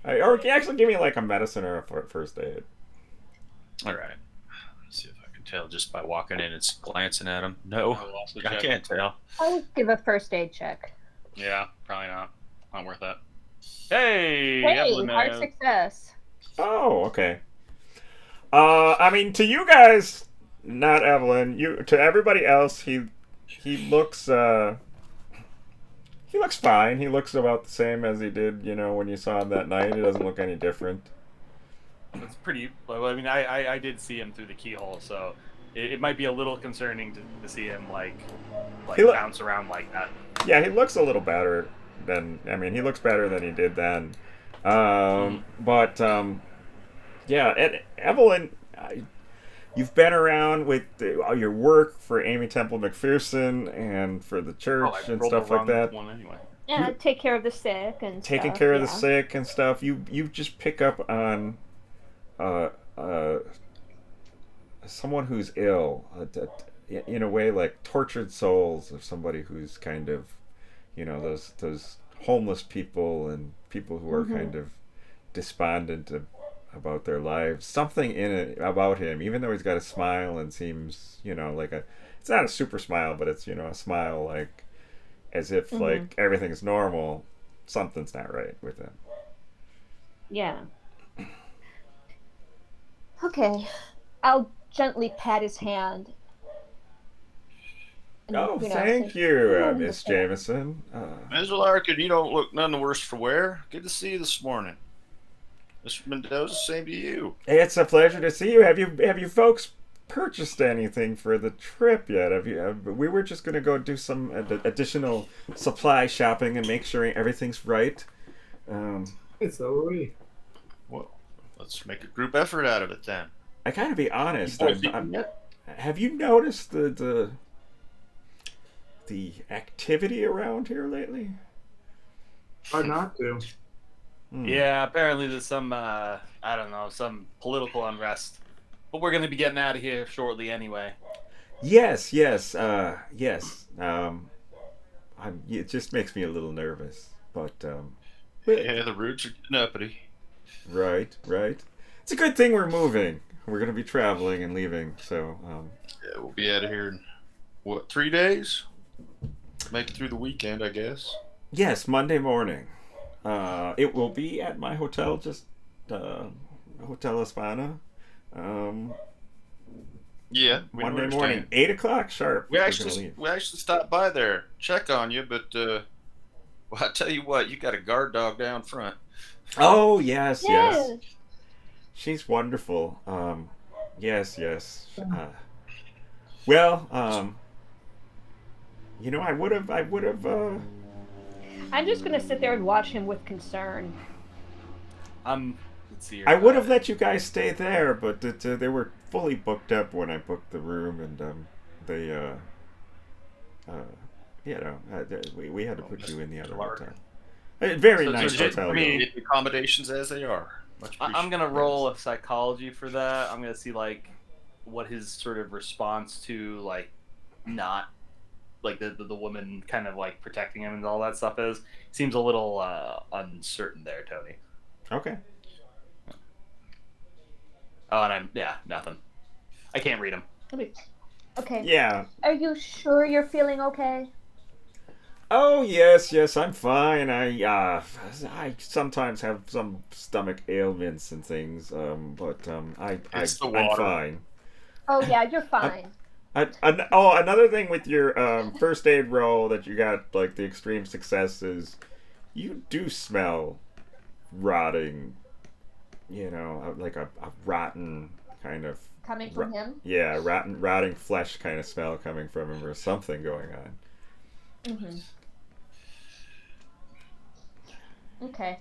Speaker 3: Or actually, give me like a medicine or a first aid.
Speaker 4: All right. Let's see if I can tell just by walking in and glancing at him. No, I can't tell.
Speaker 2: I would give a first aid check.
Speaker 6: Yeah, probably not. Not worth it. Hey,
Speaker 2: Hey,
Speaker 6: Evelyn,
Speaker 2: hard success.
Speaker 3: Oh, okay. I mean, to you guys, not Evelyn. To everybody else, he looks fine. He looks about the same as he did, when you saw him that night. He doesn't look any different.
Speaker 1: It's pretty. Well, I mean, I did see him through the keyhole, so it might be a little concerning to see him like bounce around like that.
Speaker 3: Yeah, he looks a little better than. I mean, he looks better than he did then. But yeah, Evelyn, you've been around with all your work for Amy Temple McPherson and for the church and stuff like that.
Speaker 1: One anyway.
Speaker 2: Yeah, take care of the sick and
Speaker 3: Taking
Speaker 2: stuff,
Speaker 3: care of the
Speaker 2: yeah.
Speaker 3: sick and stuff. You just pick up on someone who's ill, in a way like tortured souls of somebody who's kind of, those homeless people and people who are kind of despondent about their lives. Something in it about him, even though he's got a smile and seems, like it's not a super smile, but it's, a smile like as if like everything's normal. Something's not right with him.
Speaker 2: Yeah. Okay. I'll gently pat his hand. And,
Speaker 3: Oh,
Speaker 2: say,
Speaker 3: thank you,
Speaker 2: "Oh,
Speaker 3: Miss
Speaker 2: okay."
Speaker 3: Jameson.
Speaker 4: Mr. Larkin, you don't look none the worse for wear. Good to see you this morning. Mr. Mendoza, same to you.
Speaker 3: It's a pleasure to see you. Have you folks purchased anything for the trip yet? We were just going to go do some additional supply shopping and make sure everything's right.
Speaker 5: It's already.
Speaker 4: Well, let's make a group effort out of it then.
Speaker 3: I gotta be honest.
Speaker 4: Yep.
Speaker 3: Have you noticed the activity around here lately?
Speaker 5: Hard not to.
Speaker 1: Yeah, apparently there's some I don't know, some political unrest. But we're gonna be getting out of here shortly anyway.
Speaker 3: Yes. It just makes me a little nervous, but
Speaker 4: Yeah, the roots are getting uppity.
Speaker 3: right. It's a good thing we're moving. We're gonna be traveling and leaving, so
Speaker 4: Yeah, we'll be out of here in, 3 days? Make it through the weekend, I guess.
Speaker 3: yes, Monday morning. It will be at my hotel, just Hotel Espana.
Speaker 4: Yeah,
Speaker 3: Monday morning, 8:00 sharp.
Speaker 4: We
Speaker 3: we're
Speaker 4: actually
Speaker 3: gonna leave.
Speaker 4: we actually stopped by there, check on you, but well, I tell you what, you got a guard dog down front.
Speaker 3: Oh yes.
Speaker 2: Yes.
Speaker 3: She's wonderful. Yes. Well, I would have.
Speaker 2: I'm just gonna sit there and watch him with concern.
Speaker 1: I'm let's see.
Speaker 3: I would have let you guys stay there, but they were fully booked up when I booked the room, and they we had to put you in the other
Speaker 4: Lark.
Speaker 3: hotel. Very
Speaker 1: So
Speaker 3: nice
Speaker 1: legit-
Speaker 3: hotel.
Speaker 1: I mean,
Speaker 3: though.
Speaker 4: The accommodations as they are. Much
Speaker 1: I'm gonna
Speaker 4: appreciated.
Speaker 1: roll a psychology for that. I'm gonna see like what his sort of response to like not like the woman kind of like protecting him and all that stuff is. Seems a little uncertain there, Tony.
Speaker 3: Okay.
Speaker 1: Oh, and nothing. I can't read him.
Speaker 2: Okay.
Speaker 3: Yeah.
Speaker 2: Are you sure you're feeling okay?
Speaker 3: Oh yes, I'm fine. I sometimes have some stomach ailments and things, but
Speaker 4: It's the
Speaker 3: I'm
Speaker 4: water.
Speaker 3: fine.
Speaker 2: Oh yeah, you're fine.
Speaker 3: Another thing with your first aid roll that you got like the extreme success is you do smell rotting, like a rotten kind of
Speaker 2: Coming from him.
Speaker 3: yeah, rotting flesh kind of smell coming from him or something going on.
Speaker 2: Mm-hmm. Okay.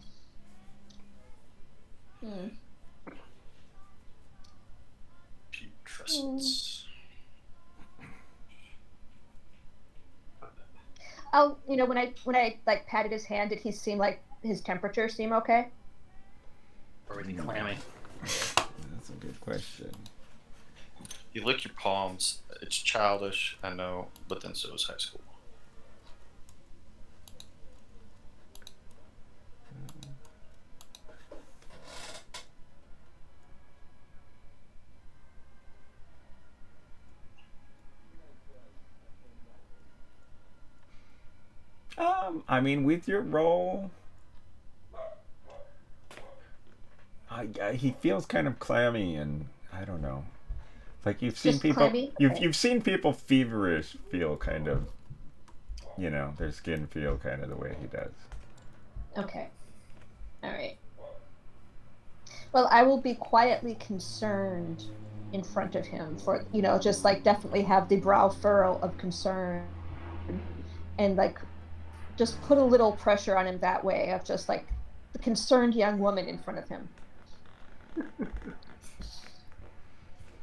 Speaker 4: Putrescence.
Speaker 2: When I like patted his hand, did he seem like his temperature seem okay?
Speaker 1: Or was he clammy?
Speaker 3: That's a good question.
Speaker 4: You lick your palms. It's childish, I know, but then so is high school.
Speaker 3: I mean, with your roll, he feels kind of clammy, and I don't know. Like you've seen
Speaker 2: Just
Speaker 3: people,
Speaker 2: clammy?
Speaker 3: you've
Speaker 2: Okay.
Speaker 3: you've seen people feverish feel kind of, their skin feel kind of the way he does.
Speaker 2: Okay. All right. Well, I will be quietly concerned in front of him for, just like definitely have the brow furrow of concern and like just put a little pressure on him that way of just like the concerned young woman in front of him.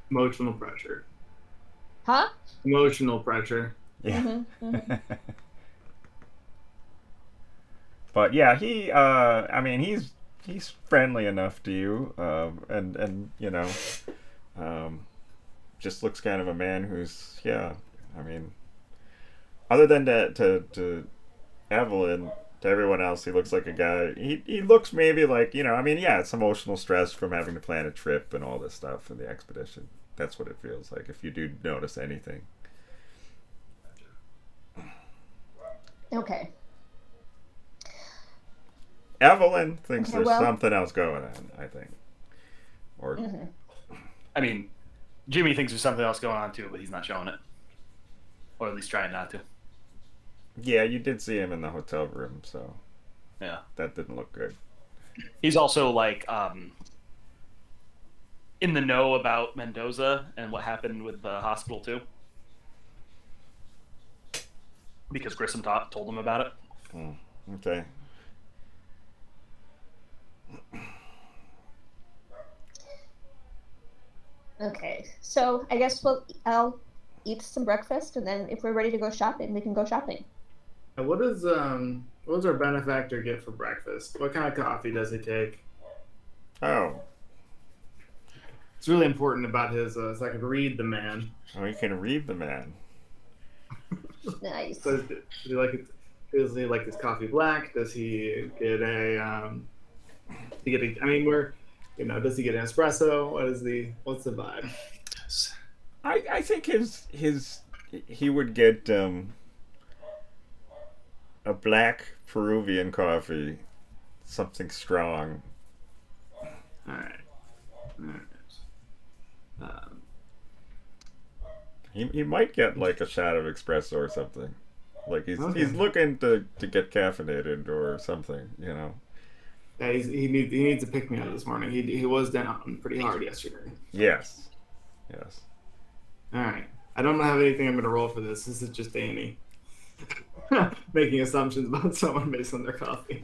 Speaker 5: Emotional pressure.
Speaker 2: Huh?
Speaker 5: Emotional pressure.
Speaker 3: Yeah.
Speaker 2: Mm-hmm.
Speaker 3: But yeah, I mean, he's friendly enough to you, and just looks kind of a man who's I mean, other than to Evelyn, to everyone else, he looks like a guy. He looks maybe like I mean, yeah, it's emotional stress from having to plan a trip and all this stuff and the expedition. That's what it feels like if you do notice anything.
Speaker 2: Okay.
Speaker 3: Evelyn thinks
Speaker 2: Okay,
Speaker 3: there's
Speaker 2: well-
Speaker 3: something else going on. I think, or
Speaker 1: I mean, Jimmy thinks there's something else going on too, but he's not showing it, or at least trying not to.
Speaker 3: yeah, you did see him in the hotel room, so
Speaker 1: Yeah.
Speaker 3: that didn't look good.
Speaker 1: He's also like in the know about Mendoza and what happened with the hospital too, because Grissom told him about it.
Speaker 3: Okay.
Speaker 2: Okay. So I guess I'll eat some breakfast, and then if we're ready to go shopping, we can go shopping.
Speaker 5: And what does our benefactor get for breakfast? What kind of coffee does he take?
Speaker 3: Oh,
Speaker 5: It's really important about his so I could read the man.
Speaker 3: you can read the man.
Speaker 2: Nice.
Speaker 5: So does he like it? Does he like his coffee black? Does he get a I mean, does he get an espresso? What's the vibe?
Speaker 3: I think he would get a black Peruvian coffee, something strong.
Speaker 5: All right.
Speaker 3: He might get like a shot of espresso or something. Like he's looking to get caffeinated or something.
Speaker 5: Yeah, he needs to pick me up this morning. He was down pretty hard yesterday.
Speaker 3: Yes.
Speaker 5: All right. I don't have anything I'm going to roll for this. This is just Danny making assumptions about someone based on their coffee.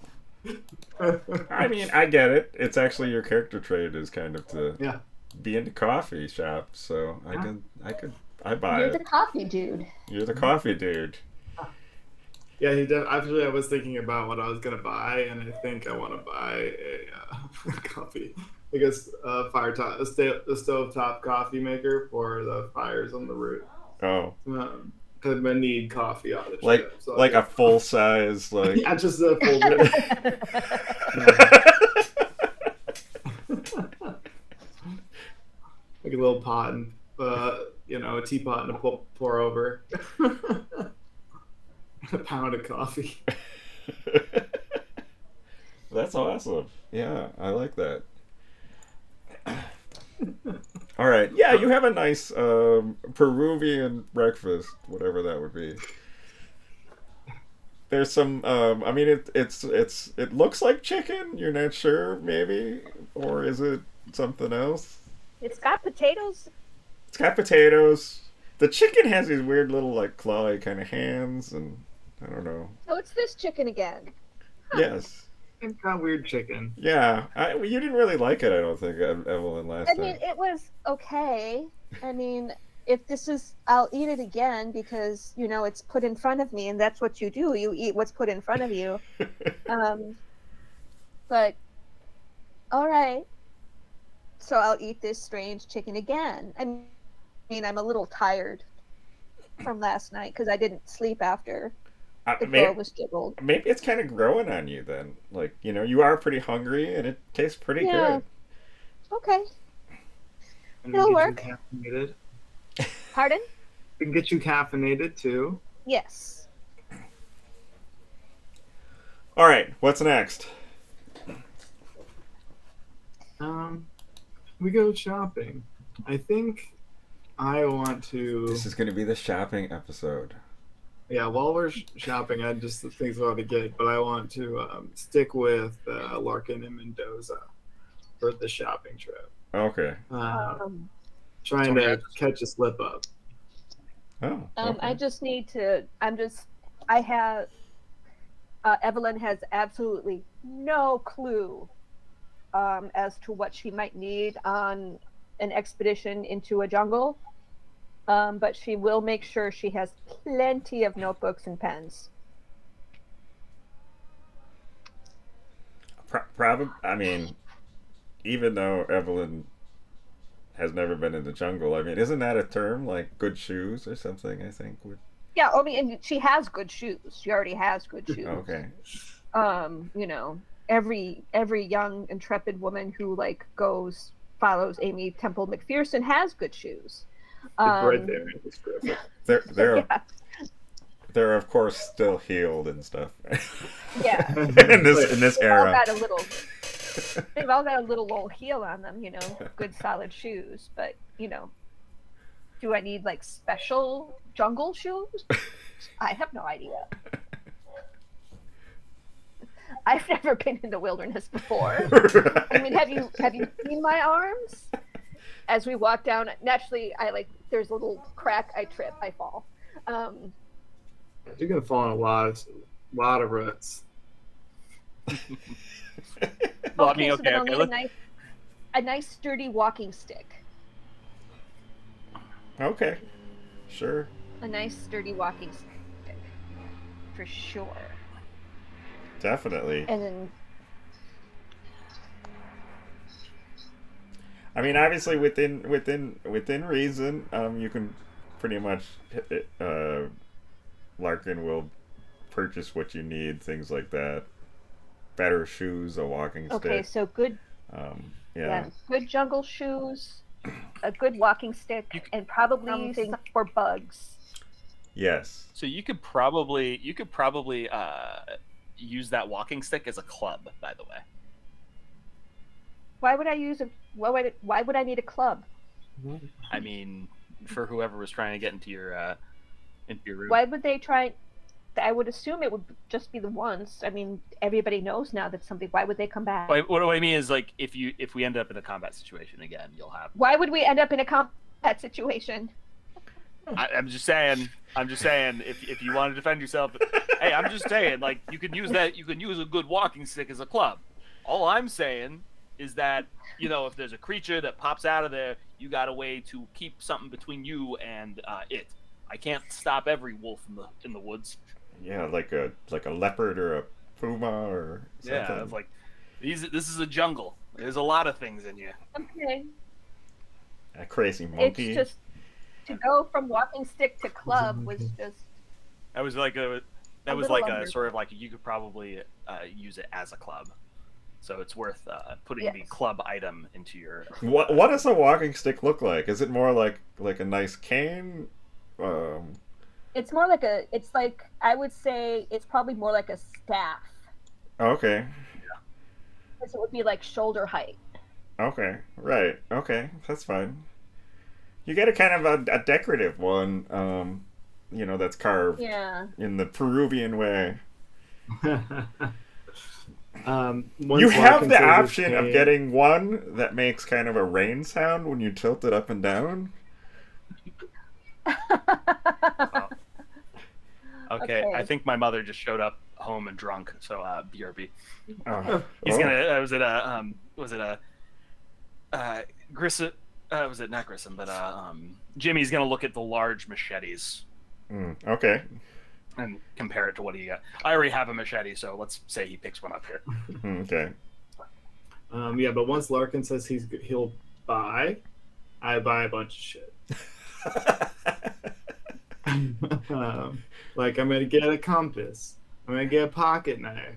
Speaker 3: I mean, I get it. It's actually your character trait is kind of to
Speaker 5: Yeah.
Speaker 3: be into coffee shops, so I buy
Speaker 2: You're
Speaker 3: it.
Speaker 2: the coffee dude.
Speaker 3: You're the coffee dude.
Speaker 5: Yeah, actually, I was thinking about what I was gonna buy, and I think I want to buy a coffee, I guess, a stovetop coffee maker for the fires on the roof.
Speaker 3: Oh,
Speaker 5: Because I need coffee on the
Speaker 3: like
Speaker 5: ship. So
Speaker 3: like a full size like.
Speaker 5: yeah, just a full. Like a little pot and a teapot and a pour over. A pound of coffee.
Speaker 3: That's awesome. Yeah, I like that. All right. Yeah, you have a nice Peruvian breakfast, whatever that would be. There's some. I mean, it looks like chicken. You're not sure, maybe, or is it something else?
Speaker 7: It's got potatoes.
Speaker 3: It's got potatoes. The chicken has these weird little like clawy kind of hands, and I don't know.
Speaker 7: Oh, it's this chicken again.
Speaker 3: Yes.
Speaker 5: It's got weird chicken.
Speaker 3: Yeah. You didn't really like it, I don't think, Evelyn, last
Speaker 7: I
Speaker 3: time.
Speaker 7: mean, it was okay. I mean, if this is, I'll eat it again because, it's put in front of me and that's what you do. You eat what's put in front of you. But, all right. So I'll eat this strange chicken again. I mean, I'm a little tired from last night because I didn't sleep after the door was jiggled.
Speaker 3: Maybe it's kind of growing on you then. Like, you are pretty hungry and it tastes pretty good.
Speaker 7: Okay.
Speaker 5: And
Speaker 7: It'll
Speaker 5: we
Speaker 7: work.
Speaker 5: get you caffeinated.
Speaker 7: Pardon?
Speaker 5: We can get you caffeinated too.
Speaker 7: Yes.
Speaker 3: All right, what's next?
Speaker 5: We go shopping. I think I want to.
Speaker 3: This is going to be the shopping episode.
Speaker 5: Yeah, while we're shopping, I just think what to get, but I want to stick with Larkin and Mendoza for the shopping trip.
Speaker 3: Okay.
Speaker 5: Trying to catch a slip up.
Speaker 3: Oh. Okay.
Speaker 7: I just need to. I have. Evelyn has absolutely no clue as to what she might need on an expedition into a jungle. But she will make sure she has plenty of notebooks and pens.
Speaker 3: Probably. I mean, even though Evelyn has never been in the jungle, I mean, isn't that a term like good shoes or something? I think.
Speaker 7: Yeah, I mean, and she has good shoes. She already has good shoes.
Speaker 3: Okay.
Speaker 7: Every young intrepid woman who follows Amy Temple McPherson has good shoes.
Speaker 5: Right there in the script.
Speaker 3: They're of course still healed and stuff.
Speaker 7: Yeah.
Speaker 3: in this era.
Speaker 7: They've all got a little old heel on them, good solid shoes. But do I need special jungle shoes? I have no idea. I've never been in the wilderness before. I mean, have you seen my arms? As we walk down, naturally, there's a little crack. I trip. I fall.
Speaker 5: You're gonna fall in a lot of ruts.
Speaker 6: Well, I mean,
Speaker 7: so then I'll
Speaker 6: okay.
Speaker 7: need a nice sturdy walking stick.
Speaker 3: Okay. Sure.
Speaker 7: A nice sturdy walking stick, for sure.
Speaker 3: Definitely.
Speaker 7: And then.
Speaker 3: I mean, obviously, within reason, you can pretty much Larkin will purchase what you need, things like that. Better shoes, a walking stick.
Speaker 7: Okay, so good.
Speaker 3: Yeah.
Speaker 7: Good jungle shoes, a good walking stick, and probably things for bugs.
Speaker 3: Yes.
Speaker 6: So you could probably use that walking stick as a club, by the way.
Speaker 7: Why would I why would I need a club?
Speaker 6: I mean, for whoever was trying to get into your room.
Speaker 7: Why would they try? I would assume it would just be the once. I mean, everybody knows now that something. Why would they come back?
Speaker 6: What I mean is, if we end up in a combat situation again, you'll have.
Speaker 7: Why would we end up in a combat situation?
Speaker 6: I'm just saying. If you want to defend yourself, hey, I'm just saying. Like you can use that. You can use a good walking stick as a club. All I'm saying is that if there's a creature that pops out of there, you got a way to keep something between you and it. I can't stop every wolf in the woods.
Speaker 3: Yeah, like a leopard or a puma or something.
Speaker 6: Yeah, it's like this is a jungle. There's a lot of things in here.
Speaker 7: Okay.
Speaker 3: A crazy monkey.
Speaker 7: It's just to go from walking stick to club was just.
Speaker 6: That was like a sort of like you could probably use it as a club. So it's worth putting the
Speaker 7: Yes.
Speaker 6: club item into your.
Speaker 3: What does a walking stick look like? Is it more like a nice cane?
Speaker 7: It's more like it's like, I would say it's probably more like a staff.
Speaker 3: Okay.
Speaker 7: Because it would be like shoulder height.
Speaker 3: Okay. Right. Okay. That's fine. You get a kind of a decorative one, that's carved
Speaker 7: Yeah.
Speaker 3: in the Peruvian way.
Speaker 5: Once
Speaker 3: You have
Speaker 5: Larkin
Speaker 3: the
Speaker 5: says it's
Speaker 3: option of
Speaker 5: cane-
Speaker 3: getting one that makes kind of a rain sound when you tilt it up and down.
Speaker 6: Okay, I
Speaker 7: Okay.
Speaker 6: think my mother just showed up home and drunk. So BRB.
Speaker 3: Oh.
Speaker 6: He's
Speaker 3: Oh.
Speaker 6: gonna. Was it Grissom? Was it not Grissom? But Jimmy's gonna look at the large machetes
Speaker 3: Okay.
Speaker 6: and compare it to what he got. I already have a machete, so let's say he picks one up here.
Speaker 3: Okay.
Speaker 5: Yeah, but once Larkin says he'll buy, I buy a bunch of shit. Like I'm gonna get a compass. I'm gonna get a pocket knife.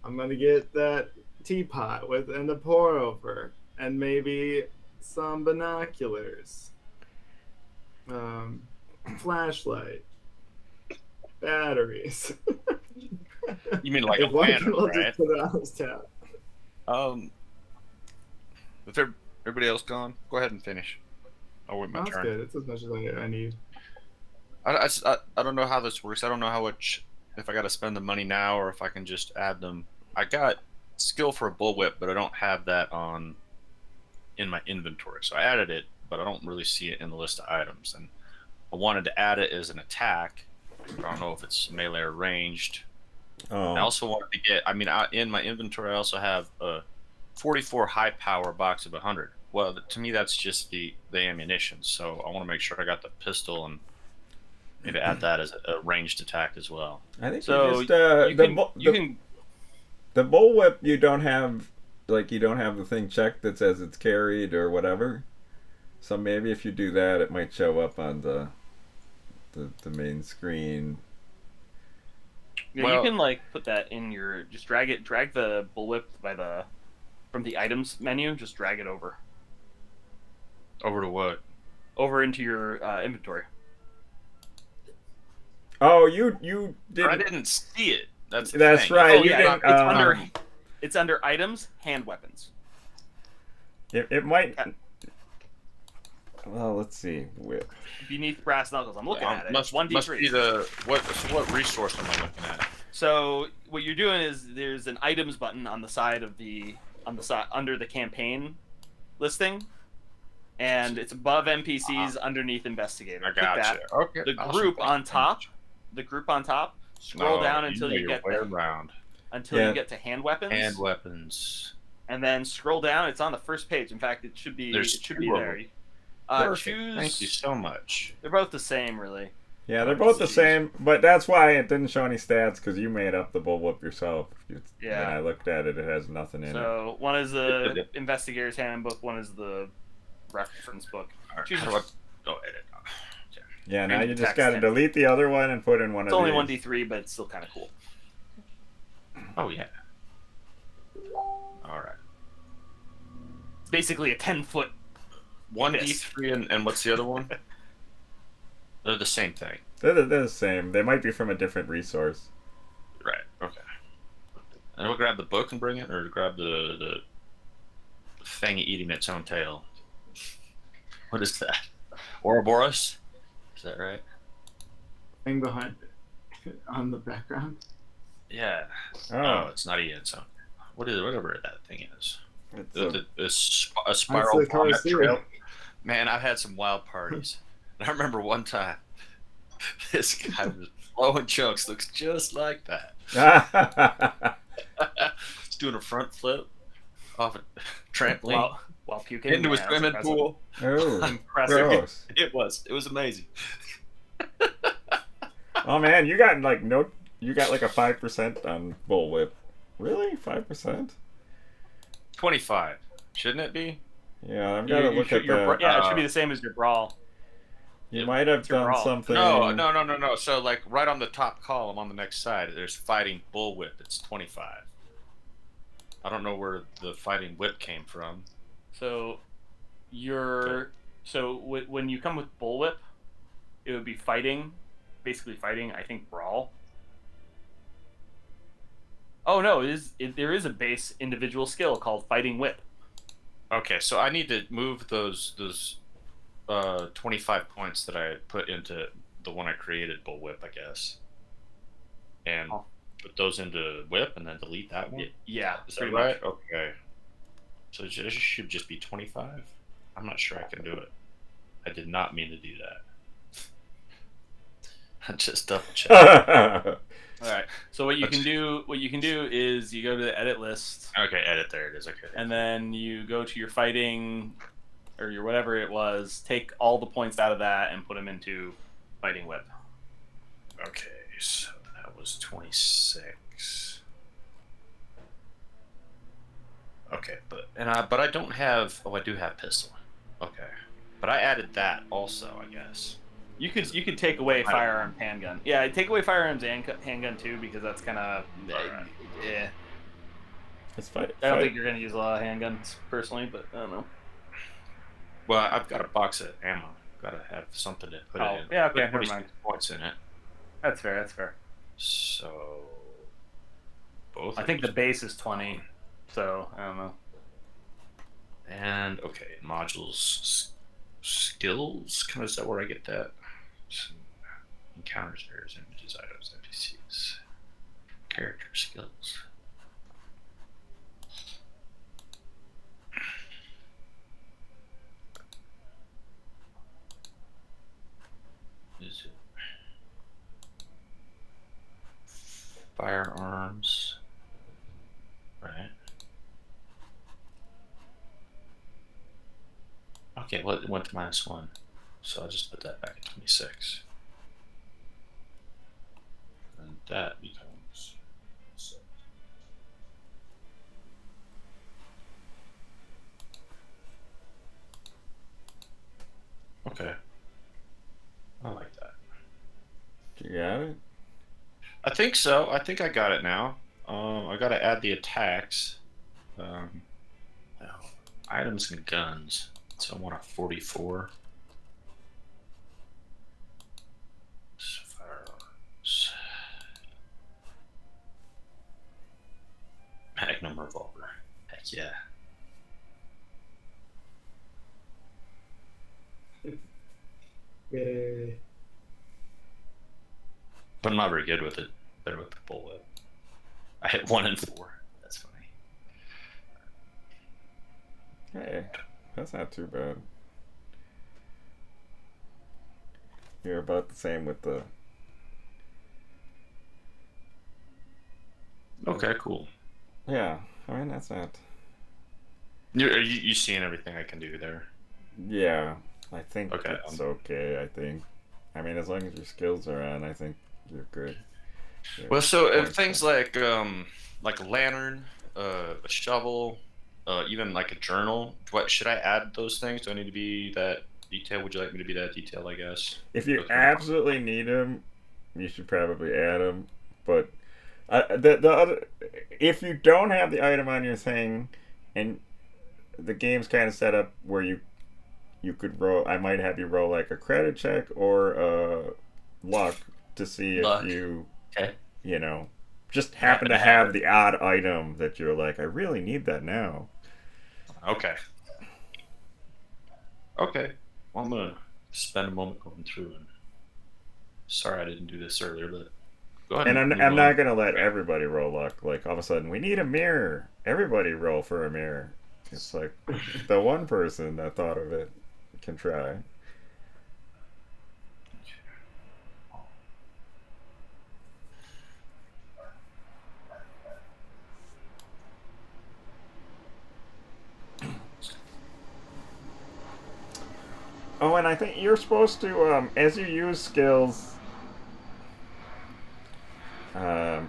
Speaker 5: I'm gonna get that teapot and the pour over, and maybe some binoculars, flashlight, batteries.
Speaker 4: You mean like a
Speaker 5: If Larkin
Speaker 4: lantern,
Speaker 5: will
Speaker 4: right?
Speaker 5: just put it on his tab.
Speaker 4: If everybody else gone, go ahead and finish. I'll wait my
Speaker 5: That's
Speaker 4: turn.
Speaker 5: good. It's as much as I need.
Speaker 4: I don't know how this works. I don't know how much, if I got to spend the money now or if I can just add them. I got skill for a bullwhip, but I don't have that in my inventory. So I added it, but I don't really see it in the list of items. And I wanted to add it as an attack. I don't know if it's melee or ranged.
Speaker 3: Oh.
Speaker 4: I also wanted to get. In my inventory, I also have a 44 high power box of 100. Well, to me, that's just the ammunition. So I want to make sure I got the pistol and maybe add that as a ranged attack as well.
Speaker 3: I think
Speaker 6: So
Speaker 3: you just
Speaker 6: you can.
Speaker 3: the bullwhip you don't have the thing checked that says it's carried or whatever. So maybe if you do that, it might show up on the main screen.
Speaker 6: Yeah,
Speaker 4: Well-
Speaker 6: you can put that in your. Just drag the bullwhip from the items menu. Just drag it over
Speaker 4: Over to what?
Speaker 6: into your inventory.
Speaker 3: Oh, you
Speaker 4: I
Speaker 3: didn't.
Speaker 4: didn't see it. That's the
Speaker 3: That's
Speaker 4: thing.
Speaker 3: right.
Speaker 6: Oh
Speaker 3: you
Speaker 6: yeah,
Speaker 3: didn't,
Speaker 6: it's under items, hand weapons.
Speaker 3: It might. Well, let's see. Whip.
Speaker 6: Beneath brass knuckles. I'm looking at it.
Speaker 4: Must
Speaker 6: One
Speaker 4: be
Speaker 6: D3.
Speaker 4: the what resource am I looking at?
Speaker 6: So what you're doing is there's an items button on the side of under the campaign listing, and it's above NPCs underneath investigator.
Speaker 4: I
Speaker 6: Click
Speaker 4: got
Speaker 6: that.
Speaker 4: you. Okay.
Speaker 6: The
Speaker 4: awesome.
Speaker 6: group on top. The group on top. Scroll
Speaker 4: No,
Speaker 6: down until you
Speaker 4: your
Speaker 6: get
Speaker 4: way around.
Speaker 6: you get to hand weapons.
Speaker 4: Hand weapons.
Speaker 6: And then scroll down. It's on the first page. In fact, it should be
Speaker 4: There's
Speaker 6: it should be
Speaker 4: two of
Speaker 6: there.
Speaker 4: them. Perfect.
Speaker 6: Choose.
Speaker 4: Thank you so much.
Speaker 6: They're both the same, really.
Speaker 3: Yeah, they're both the same, but that's why it didn't show any stats because you made up the bullwhip yourself.
Speaker 6: Yeah.
Speaker 3: When I looked at it, it has nothing in it.
Speaker 6: So one is the investigator's handbook. One is the reference book.
Speaker 4: All right,
Speaker 6: Choose
Speaker 4: how do I go edit?
Speaker 3: Yeah, now
Speaker 6: Change
Speaker 3: you
Speaker 6: the
Speaker 3: just
Speaker 6: text
Speaker 3: got to
Speaker 6: in.
Speaker 3: delete the other one and put in one
Speaker 6: It's
Speaker 3: of
Speaker 6: only
Speaker 3: these.
Speaker 6: 1d3, but it's still kind of cool.
Speaker 4: Oh yeah. All right.
Speaker 6: It's basically a 10-foot.
Speaker 4: 1d3 and what's the other one? They're the same thing.
Speaker 3: They're the same. They might be from a different resource.
Speaker 4: Right. Okay. And we'll grab the book and bring it, or grab the thing eating its own tail. What is that? Ouroboros? Is that right?
Speaker 5: Thing behind it on the background.
Speaker 4: Yeah.
Speaker 3: Oh,
Speaker 4: It's not eating its own. What is whatever that thing is?
Speaker 3: it's
Speaker 4: A spiral
Speaker 5: That's the
Speaker 4: vomit
Speaker 5: Carcery.
Speaker 4: trail. Man, I've had some wild parties. And I remember one time, this guy was blowing chunks, looks just like that. He's doing a front flip off a trampoline
Speaker 6: while puking
Speaker 4: into a
Speaker 6: yeah, that's
Speaker 4: swimming
Speaker 6: impressive.
Speaker 4: pool.
Speaker 3: Oh,
Speaker 6: Impressive.
Speaker 3: gross.
Speaker 4: It was amazing.
Speaker 3: Oh man, you got like a 5% on bullwhip. Really, 5%?
Speaker 4: 25, shouldn't it be?
Speaker 3: Yeah, I've got to look at that.
Speaker 6: Yeah, it should be the same as your brawl.
Speaker 3: You might have done
Speaker 6: brawl.
Speaker 3: something.
Speaker 4: No. So like right on the top column on the next side, there's fighting bullwhip. It's 25. I don't know where the fighting whip came from.
Speaker 6: So when you come with bullwhip, it would be fighting, basically fighting. I think brawl. Oh no, there is a base individual skill called fighting whip.
Speaker 4: Okay, so I need to move those 25 points that I put into the one I created, bullwhip, I guess, and put those into whip, and then delete that one.
Speaker 6: Yeah,
Speaker 4: is that right? Okay. So it should just be 25. I'm not sure I can do it. I did not mean to do that. I just double check.
Speaker 6: All right. So what you can do is you go to the edit list.
Speaker 4: Okay, edit. There it is. Okay.
Speaker 6: And then you go to your fighting, or your whatever it was. Take all the points out of that and put them into fighting whip.
Speaker 4: Okay, so that was 26. Okay, but I don't have. Oh, I do have pistol. Okay, but I added that also, I guess.
Speaker 6: You could take away firearm handgun. Yeah, take away firearms and handgun too, because that's kind of yeah.
Speaker 3: It's fine.
Speaker 6: I don't think you're gonna use a lot of handguns personally, but I don't know.
Speaker 4: Well, I've got a box of ammo. Gotta have something to put it in.
Speaker 6: Yeah, okay, never mind.
Speaker 4: Points in it.
Speaker 6: That's fair. That's fair.
Speaker 4: So both.
Speaker 6: I think the base is 20. So I don't know.
Speaker 4: And okay, modules, skills. Kind of is that where I get that? Encounters, errors, images, items, NPCs, character skills. Is it firearms? Right. Okay, well, it went to -1, so I'll just put that back at 26. And that becomes 6. Okay. I like that.
Speaker 3: You got it?
Speaker 4: I think so. I think I got it now. I got to add the attacks. Items and guns. So I want a 44. Firearms. Magnum revolver. Heck yeah.
Speaker 5: Yay.
Speaker 4: But I'm not very good with it. Better with the bullwhip. I hit 1 and 4. That's funny.
Speaker 3: Hey, that's not too bad. You're about the same with the.
Speaker 4: Okay, cool.
Speaker 3: Yeah, I mean that's not.
Speaker 4: Are you seeing everything I can do there?
Speaker 3: Yeah, I think
Speaker 4: Okay,
Speaker 3: it's okay. I think. I mean, as long as your skills are on, I think you're good.
Speaker 4: Well, so
Speaker 3: points
Speaker 4: things like a lantern, a shovel, even like a journal. What should I add those things? Do I need to be that detailed? Would you like me to be that detailed? I guess.
Speaker 3: If you absolutely need them, you should probably add them. But the other, if you don't have the item on your thing, and the game's kind of set up where you could roll, I might have you roll like a credit check or luck to see if you, you know, just happen to have the odd item that you're like, I really need that now.
Speaker 4: Okay. Okay. Well, I'm gonna spend a moment going through and. Sorry, I didn't do this earlier, but go ahead.
Speaker 3: And I'm not gonna let everybody roll luck. Like all of a sudden, we need a mirror. Everybody roll for a mirror. It's like the one person that thought of it can try. Oh, and I think you're supposed to, as you use skills, I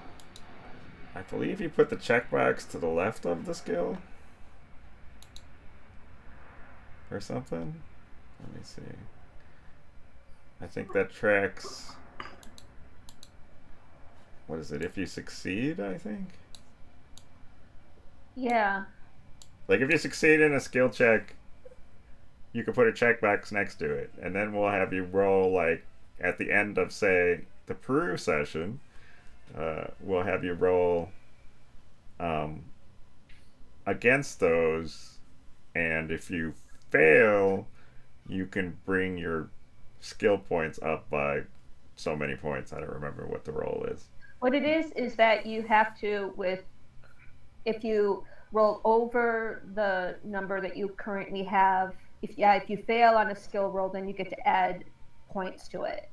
Speaker 3: believe you put the checkbox to the left of the skill. Or something? Let me see. I think that tracks... What is it? If you succeed, I think?
Speaker 2: Yeah.
Speaker 3: Like, if you succeed in a skill check, you can put a checkbox next to it. And then we'll have you roll, like, at the end of, say, the Peru session, we'll have you roll against those. And if you fail, you can bring your skill points up by so many points. I don't remember what the roll is.
Speaker 2: What it is that you have to, if you roll over the number that you currently have, if you fail on a skill roll, then you get to add points to it.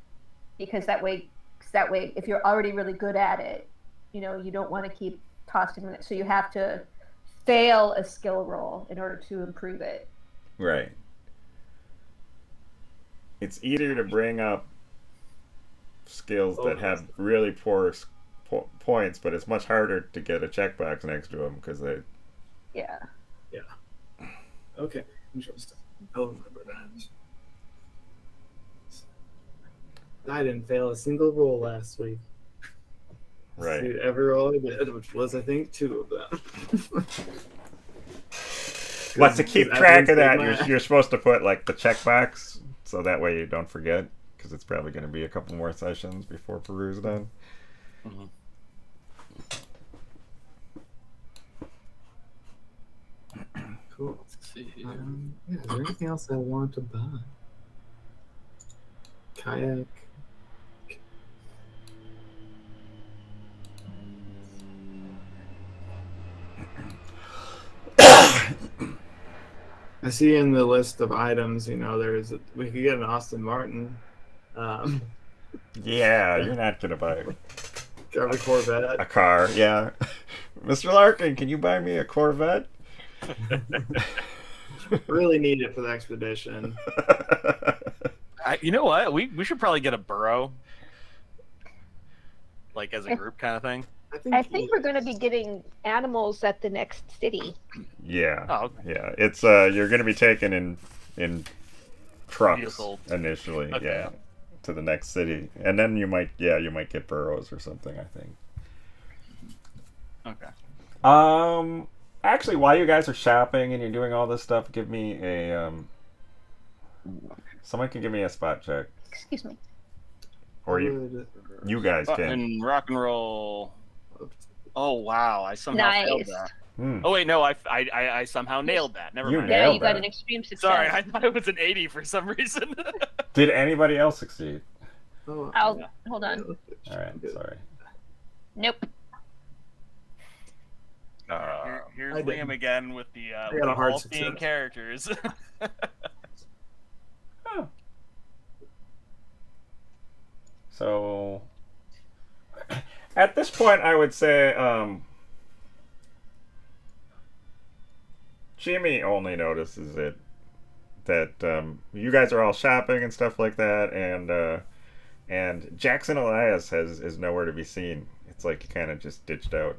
Speaker 2: Because that way, if you're already really good at it, you don't want to keep tossing it. So you have to fail a skill roll in order to improve it.
Speaker 3: Right. It's easier to bring up skills that have really poor points, but it's much harder to get a checkbox next to them because they...
Speaker 2: Yeah.
Speaker 5: Okay, interesting. I'll remember that. I didn't fail a single roll last week.
Speaker 3: Right.
Speaker 5: See, every roll I did, which was, I think, 2 of them.
Speaker 3: But to keep track of that, you're supposed to put, like, the checkbox, so that way you don't forget, because it's probably going to be a couple more sessions before Peru's done.
Speaker 1: Mm-hmm.
Speaker 5: Cool.
Speaker 1: Let's see.
Speaker 5: Yeah, is there anything else I want to buy? Kayak. I see in the list of items, we could get an Aston Martin.
Speaker 3: Yeah, you're not going to buy
Speaker 5: Got a Corvette.
Speaker 3: a car. Yeah. Mr. Larkin, can you buy me a Corvette?
Speaker 5: Really need it for the expedition.
Speaker 6: You know what? We should probably get a burrow, like as a group kind of thing.
Speaker 7: I think we're going to be getting animals at the next city.
Speaker 3: Yeah.
Speaker 6: Oh, okay.
Speaker 3: Yeah. It's you're going to be taken in trucks
Speaker 6: Vehicle.
Speaker 3: initially,
Speaker 6: Okay.
Speaker 3: yeah, to the next city, and then you might get burros or something. I think.
Speaker 6: Okay.
Speaker 3: Actually, while you guys are shopping and you're doing all this stuff, give me a someone can give me a spot check,
Speaker 2: Excuse me.
Speaker 3: or you guys can.
Speaker 6: And rock and roll. Oh wow! I somehow failed
Speaker 2: Nice.
Speaker 6: that.
Speaker 3: Hmm.
Speaker 6: Oh wait, no, I somehow nailed that. Never
Speaker 3: You
Speaker 6: mind.
Speaker 3: nailed
Speaker 2: Yeah, you got
Speaker 3: that.
Speaker 2: an extreme success.
Speaker 6: Sorry, I thought it was an 80 for some reason.
Speaker 3: Did anybody else succeed?
Speaker 2: Hold on.
Speaker 3: All right, sorry.
Speaker 2: Nope.
Speaker 6: Here's
Speaker 5: I
Speaker 6: Liam
Speaker 5: didn't.
Speaker 6: again with the
Speaker 5: got a hard
Speaker 6: all seeing
Speaker 5: success.
Speaker 6: characters.
Speaker 3: Oh. So, at this point, I would say Jimmy only notices it that you guys are all shopping and stuff like that, and Jackson Elias is nowhere to be seen. It's like he kind of just ditched out.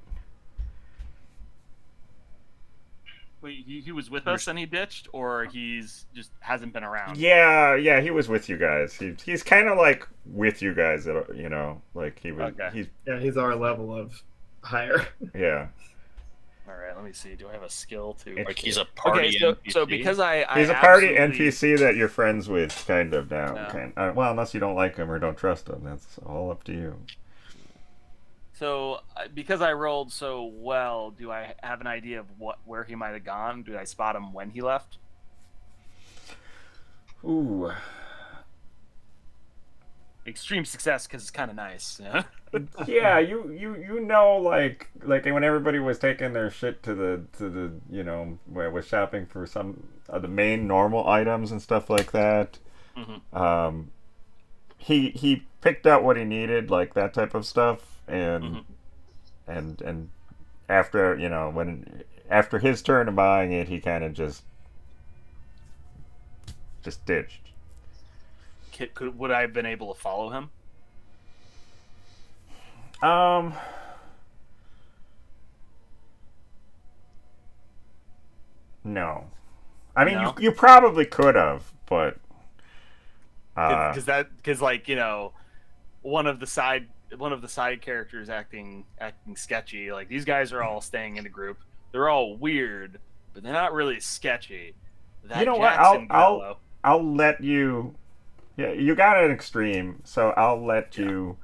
Speaker 6: Wait, he was with us and he ditched, or he's just hasn't been around?
Speaker 3: Yeah, he was with you guys. He's kind of like with you guys, like he was.
Speaker 6: Okay.
Speaker 5: He's our level of higher.
Speaker 3: Yeah.
Speaker 6: All right, let me see. Do I have a skill to?
Speaker 4: Like he's a party
Speaker 6: Okay, so
Speaker 4: NPC?
Speaker 6: because I
Speaker 3: He's a party
Speaker 6: absolutely-
Speaker 3: NPC that you're friends with, kind of now.
Speaker 6: Yeah.
Speaker 3: Well, unless you don't like him or don't trust him, that's all up to you.
Speaker 6: So because I rolled so well, do I have an idea of where he might have gone? Do I spot him when he left?
Speaker 3: Ooh.
Speaker 6: Extreme success because it's kind of nice. Yeah.
Speaker 3: Yeah, you know, like when everybody was taking their shit to the where was shopping for some of the main normal items and stuff like that.
Speaker 6: Mm-hmm.
Speaker 3: He picked out what he needed, like that type of stuff, and and after after his turn of buying it, he kind of just ditched.
Speaker 6: would I have been able to follow him?
Speaker 3: No. I mean,
Speaker 6: No?
Speaker 3: you probably could have, but
Speaker 6: Because like, you know, one of the side characters acting sketchy. Like, these guys are all staying in a group. They're all weird, but they're not really sketchy. That
Speaker 3: you know what?
Speaker 6: Jackson fellow.
Speaker 3: I'll let you. Yeah, you got an extreme, so I'll let you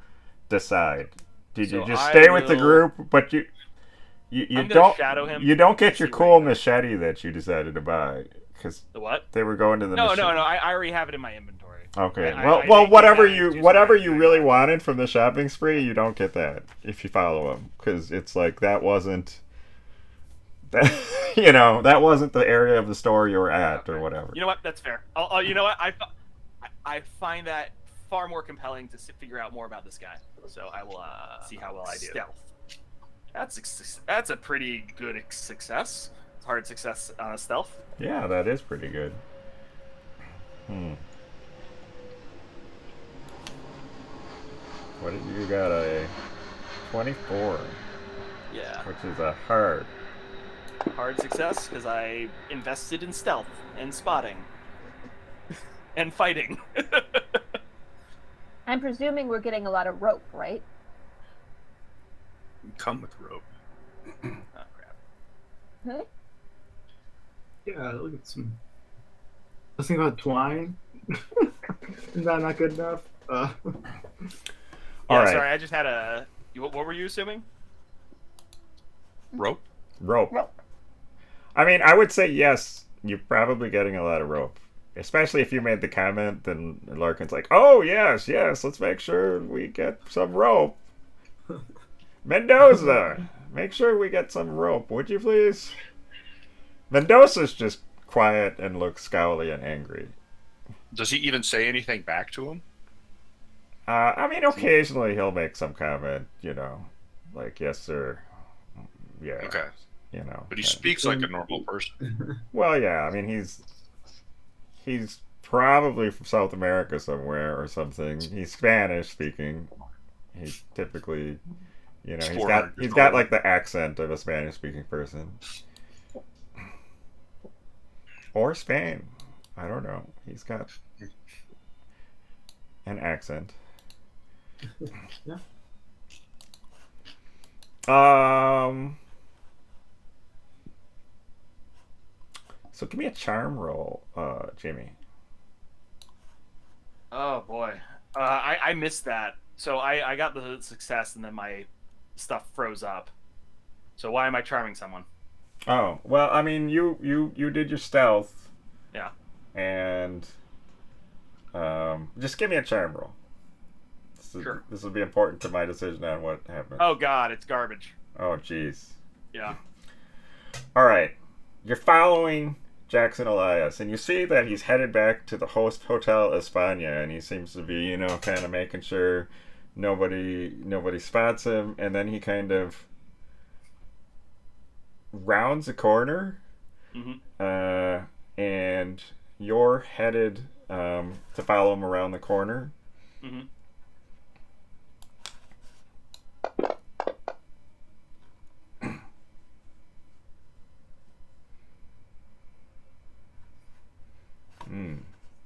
Speaker 3: decide. Did you
Speaker 6: So
Speaker 3: just
Speaker 6: I
Speaker 3: stay with the
Speaker 6: will-
Speaker 3: group, but you
Speaker 6: I'm gonna
Speaker 3: don't
Speaker 6: shadow him
Speaker 3: you don't
Speaker 6: and
Speaker 3: get your
Speaker 6: see where
Speaker 3: cool
Speaker 6: he goes.
Speaker 3: machete that you decided to buy because
Speaker 6: The what?
Speaker 3: they were going to the
Speaker 6: No,
Speaker 3: machete.
Speaker 6: I already have it in my inventory.
Speaker 3: Okay.
Speaker 6: I
Speaker 3: Well,
Speaker 6: didn't
Speaker 3: whatever
Speaker 6: get that
Speaker 3: you
Speaker 6: juice
Speaker 3: whatever
Speaker 6: back
Speaker 3: you
Speaker 6: in
Speaker 3: really
Speaker 6: my-
Speaker 3: wanted from the shopping spree, you don't get that if you follow him, because it's like that wasn't that that wasn't the area of the store you were at or
Speaker 6: Okay.
Speaker 3: whatever.
Speaker 6: You know what? That's fair. You know what? I find that far more compelling to figure out more about this guy. So I will see how well I do. Stealth. That's a pretty good success. It's hard success on a stealth.
Speaker 3: Yeah, that is pretty good. What did you got? A 24,
Speaker 6: Yeah.
Speaker 3: which is a hard.
Speaker 6: Hard success because I invested in stealth and spotting and fighting.
Speaker 7: I'm presuming we're getting a lot of rope, right?
Speaker 4: Come with rope.
Speaker 6: Oh crap.
Speaker 7: Huh?
Speaker 5: Yeah, look at some. Let's think about twine. Is that not good enough?
Speaker 6: Yeah,
Speaker 3: All right.
Speaker 6: sorry, I just had a. What were you assuming?
Speaker 4: Rope?
Speaker 3: Rope.
Speaker 7: Rope.
Speaker 3: I mean, I would say yes. You're probably getting a lot of rope, especially if you made the comment. Then Larkin's like, "Oh yes, let's make sure we get some rope." Mendoza, make sure we get some rope, would you please? Mendoza's just quiet and looks scowly and angry.
Speaker 4: Does he even say anything back to him?
Speaker 3: I mean, occasionally he'll make some comment, like "Yes, sir." Yeah.
Speaker 4: Okay. But he
Speaker 3: kinda.
Speaker 4: speaks like a normal person.
Speaker 3: Well, yeah. I mean, he's probably from South America somewhere or something. He's Spanish speaking. He typically, he's got like the accent of a Spanish speaking person. Or Spain. I don't know. He's got an accent.
Speaker 5: Yeah.
Speaker 3: So give me a charm roll, Jimmy.
Speaker 6: Oh boy, I missed that. So I got the success and then my stuff froze up. So why am I charming someone?
Speaker 3: Oh, well, I mean, you did your stealth.
Speaker 6: Yeah.
Speaker 3: And just give me a charm roll.
Speaker 6: Sure.
Speaker 3: This will be important to my decision on what happens.
Speaker 6: Oh god, it's garbage.
Speaker 3: Oh, jeez.
Speaker 6: Yeah.
Speaker 3: All right. You're following Jackson Elias, and you see that he's headed back to the host Hotel España, and he seems to be, kind of making sure nobody spots him, and then he kind of rounds a corner, and you're headed to follow him around the corner.
Speaker 6: Mm-hmm.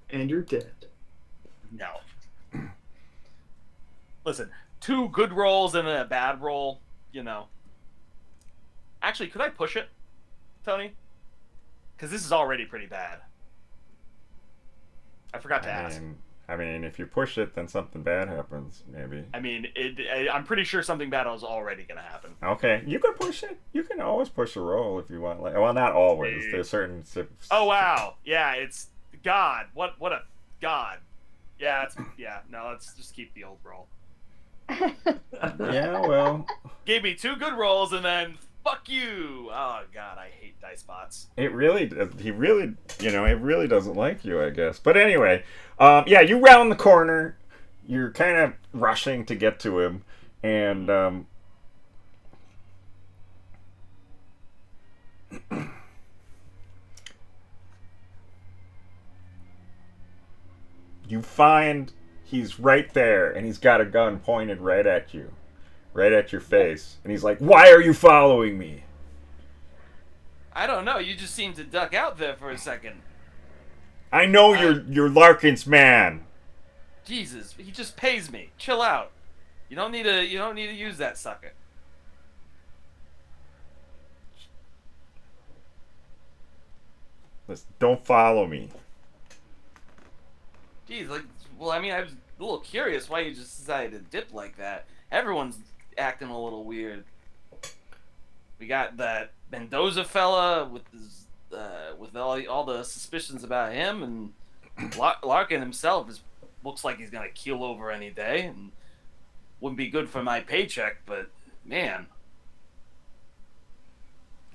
Speaker 5: And you're dead.
Speaker 6: No. Listen, 2 good rolls and a bad roll, Actually, could I push it, Tony? Because this is already pretty bad. I forgot to ask.
Speaker 3: I mean, if you push it, then something bad happens, maybe.
Speaker 6: I mean, I'm pretty sure something bad is already going to happen.
Speaker 3: Okay, you can push it. You can always push a roll if you want. Well, not always. There's certain...
Speaker 6: Oh, wow. Yeah, it's... God. What a... God. Yeah, let's just keep the old roll.
Speaker 3: Yeah, well...
Speaker 6: Gave me 2 good rolls and then... Fuck you! Oh, God, I hate dice bots.
Speaker 3: He really, it really doesn't like you, I guess. But anyway, yeah, you round the corner. You're kind of rushing to get to him, and you find he's right there, and he's got a gun pointed right at you, right at your face, and he's like, "Why are you following me?"
Speaker 6: I don't know. You just seemed to duck out there for a second.
Speaker 3: I know you're Larkin's man.
Speaker 6: Jesus, he just pays me. Chill out. You don't need to use that sucker.
Speaker 3: Listen, don't follow me.
Speaker 6: Jeez, like, well, I mean, I was a little curious why you just decided to dip like that. Everyone's acting a little weird. We got that Mendoza fella with his, with all the suspicions about him, and Larkin himself looks like he's gonna keel over any day, and wouldn't be good for my paycheck. But man,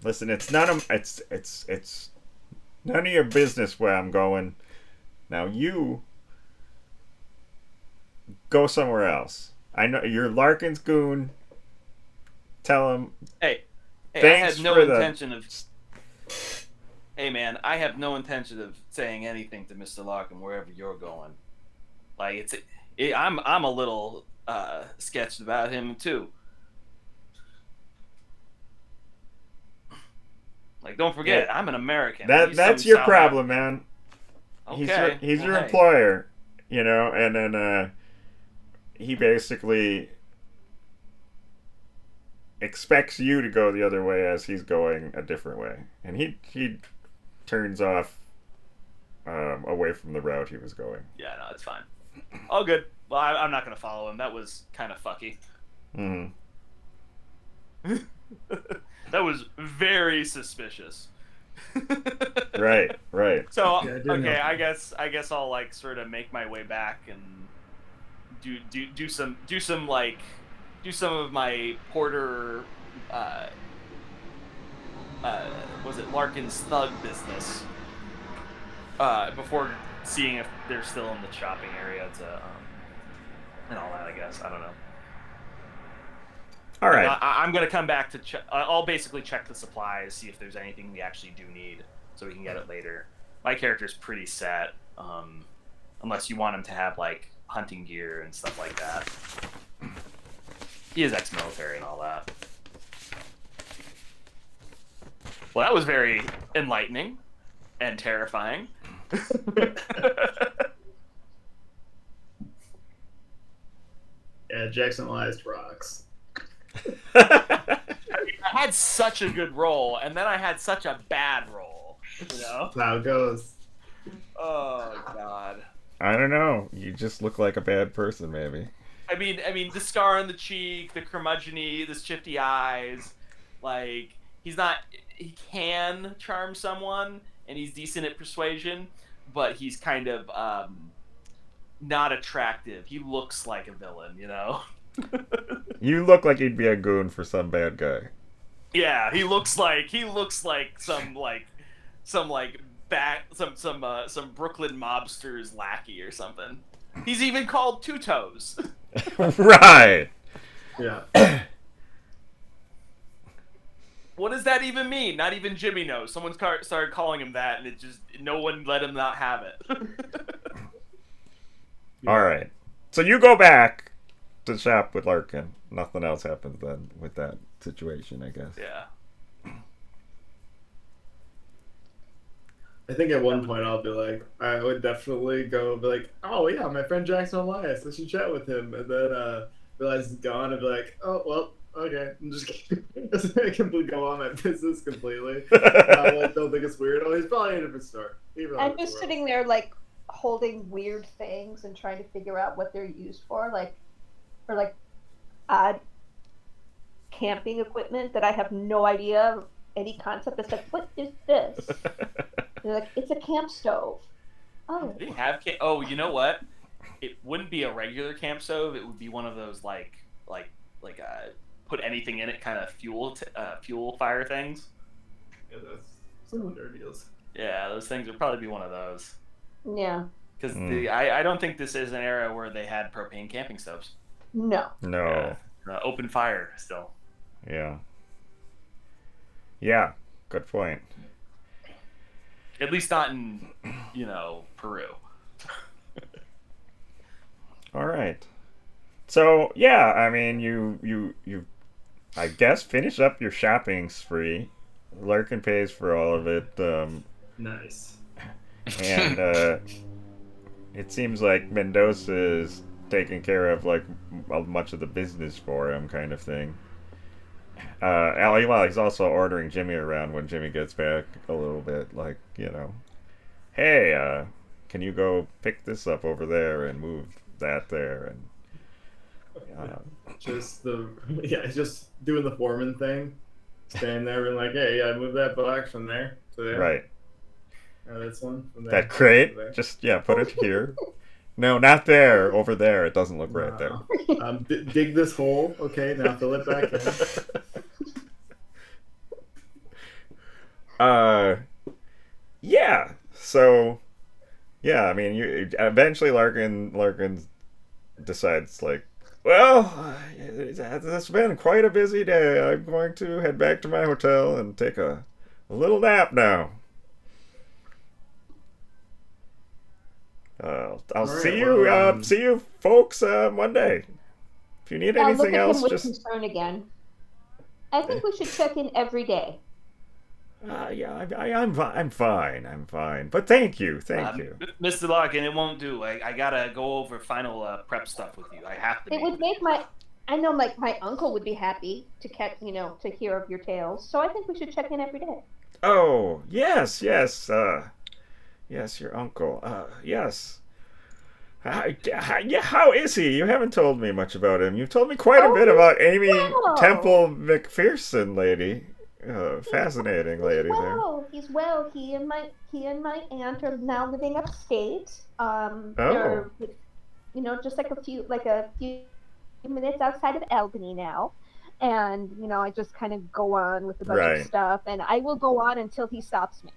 Speaker 3: Listen, it's none of it's none of your business where I'm going. Now you go somewhere else. I know you're Larkin's goon. Tell him.
Speaker 6: hey, I
Speaker 3: Thanks
Speaker 6: had no
Speaker 3: for the-
Speaker 6: intention of. Hey man, I have no intention of saying anything to Mr. Larkin wherever you're going. Like I'm a little sketched about him too. Like, don't forget,
Speaker 3: Yeah.
Speaker 6: I'm an American.
Speaker 3: That's
Speaker 6: He's
Speaker 3: your
Speaker 6: some
Speaker 3: problem,
Speaker 6: South
Speaker 3: man.
Speaker 6: Okay.
Speaker 3: He's your
Speaker 6: well, hey.
Speaker 3: employer, you know, and then he basically expects you to go the other way as he's going a different way, and he turns off away from the route he was going.
Speaker 6: Yeah, no, it's fine. All good. Well, I'm not gonna follow him. That was kind of fucky.
Speaker 3: Hmm.
Speaker 6: That was very suspicious.
Speaker 3: Right.
Speaker 6: So
Speaker 5: Yeah, I didn't
Speaker 6: okay,
Speaker 5: know.
Speaker 6: I guess I'll like sort of make my way back and do some of my Porter was it Larkin's thug business before seeing if they're still in the shopping area to and all that. I guess I don't know.
Speaker 3: All right.
Speaker 6: I'm gonna come back to check. I'll basically check the supplies, see if there's anything we actually do need, so we can get it later. My character's pretty set, unless you want him to have like hunting gear and stuff like that. He is ex-military and all that. Well, that was very enlightening and terrifying.
Speaker 5: Yeah, Jackson Elias rocks.
Speaker 6: I had such a good roll, and then I had such a bad roll. You know?
Speaker 5: That's how it goes.
Speaker 6: Oh God.
Speaker 3: I don't know. You just look like a bad person, maybe.
Speaker 6: I mean, the scar on the cheek, the curmudgeon-y, the shifty eyes. Like, he can charm someone, and he's decent at persuasion, but he's kind of not attractive. He looks like a villain, you know.
Speaker 3: You look like you'd be a goon for some bad guy.
Speaker 6: Yeah, he looks like some Brooklyn mobster's lackey or something. He's even called Two Toes.
Speaker 3: Right.
Speaker 5: Yeah.
Speaker 6: What does that even mean? Not even Jimmy knows. Someone started calling him that, and no one let him not have it.
Speaker 3: All right. So you go back to shop with Larkin. Nothing else happens then with that situation, I guess.
Speaker 6: Yeah.
Speaker 5: I think at one point I'll be like, I would definitely go be like, oh yeah, my friend Jackson Elias, I should chat with him, and then realize he's gone and be like, oh well, okay, I'm just I completely go on my business completely. I like, don't think it's weird. Oh, he's probably in a different store.
Speaker 7: I'm just sitting there like holding weird things and trying to figure out what they're used for, like odd camping equipment that I have no idea any concept. It's like, what is this? They're like, it's a camp stove. Oh.
Speaker 6: They have oh, you know what? It wouldn't be a regular camp stove. It would be one of those like put anything in it kind of fuel fire things.
Speaker 5: Yeah, that's cylinder deals.
Speaker 6: Yeah, those things would probably be one of those.
Speaker 7: Yeah.
Speaker 6: Because I don't think this is an era where they had propane camping stoves.
Speaker 7: No.
Speaker 3: No.
Speaker 6: Open fire still.
Speaker 3: Yeah. Yeah. Good point.
Speaker 6: At least not in, Peru.
Speaker 3: All right. So yeah, I mean, you I guess finish up your shopping spree. Larkin pays for all of it,
Speaker 5: Nice.
Speaker 3: and it seems like Mendoza is taking care of like much of the business for him, kind of thing. Well, he's also ordering Jimmy around when Jimmy gets back a little bit, like hey, can you go pick this up over there and move that there and
Speaker 5: Just just doing the foreman thing, standing there and like, hey, yeah, move that box from there to there.
Speaker 3: right.
Speaker 5: This one from there.
Speaker 3: That crate,
Speaker 5: to there.
Speaker 3: just put it here. No, not there. Over there. It doesn't look right there.
Speaker 5: Dig this hole. Okay, now fill it back in.
Speaker 3: Yeah. So, yeah. I mean, eventually Larkin decides like, well, it's been quite a busy day. I'm going to head back to my hotel and take a little nap now. I'll
Speaker 5: right,
Speaker 3: see you.
Speaker 5: well,
Speaker 3: See you, folks, Monday. If you need
Speaker 2: I'll look
Speaker 3: anything
Speaker 2: at him
Speaker 3: else,
Speaker 2: with
Speaker 3: just
Speaker 2: concern again. I think we should check in every day.
Speaker 3: yeah. I'm fine. I'm fine. But thank you.
Speaker 1: Mr. Larkin, it won't do. I gotta go over final prep stuff with you. I have to.
Speaker 2: It would make I know, like, my uncle would be happy to to hear of your tales. So I think we should check in every day.
Speaker 3: Oh yes. Yes, your uncle. Yes. Yeah, how is he? You haven't told me much about him. You've told me quite a bit about Amy
Speaker 2: well.
Speaker 3: Temple McPherson, lady. Fascinating lady
Speaker 2: He's well. He and my aunt are now living upstate.
Speaker 3: Oh.
Speaker 2: They're, just like a few minutes outside of Albany now. And I just kind of go on with a bunch of stuff, and I will go on until he stops me.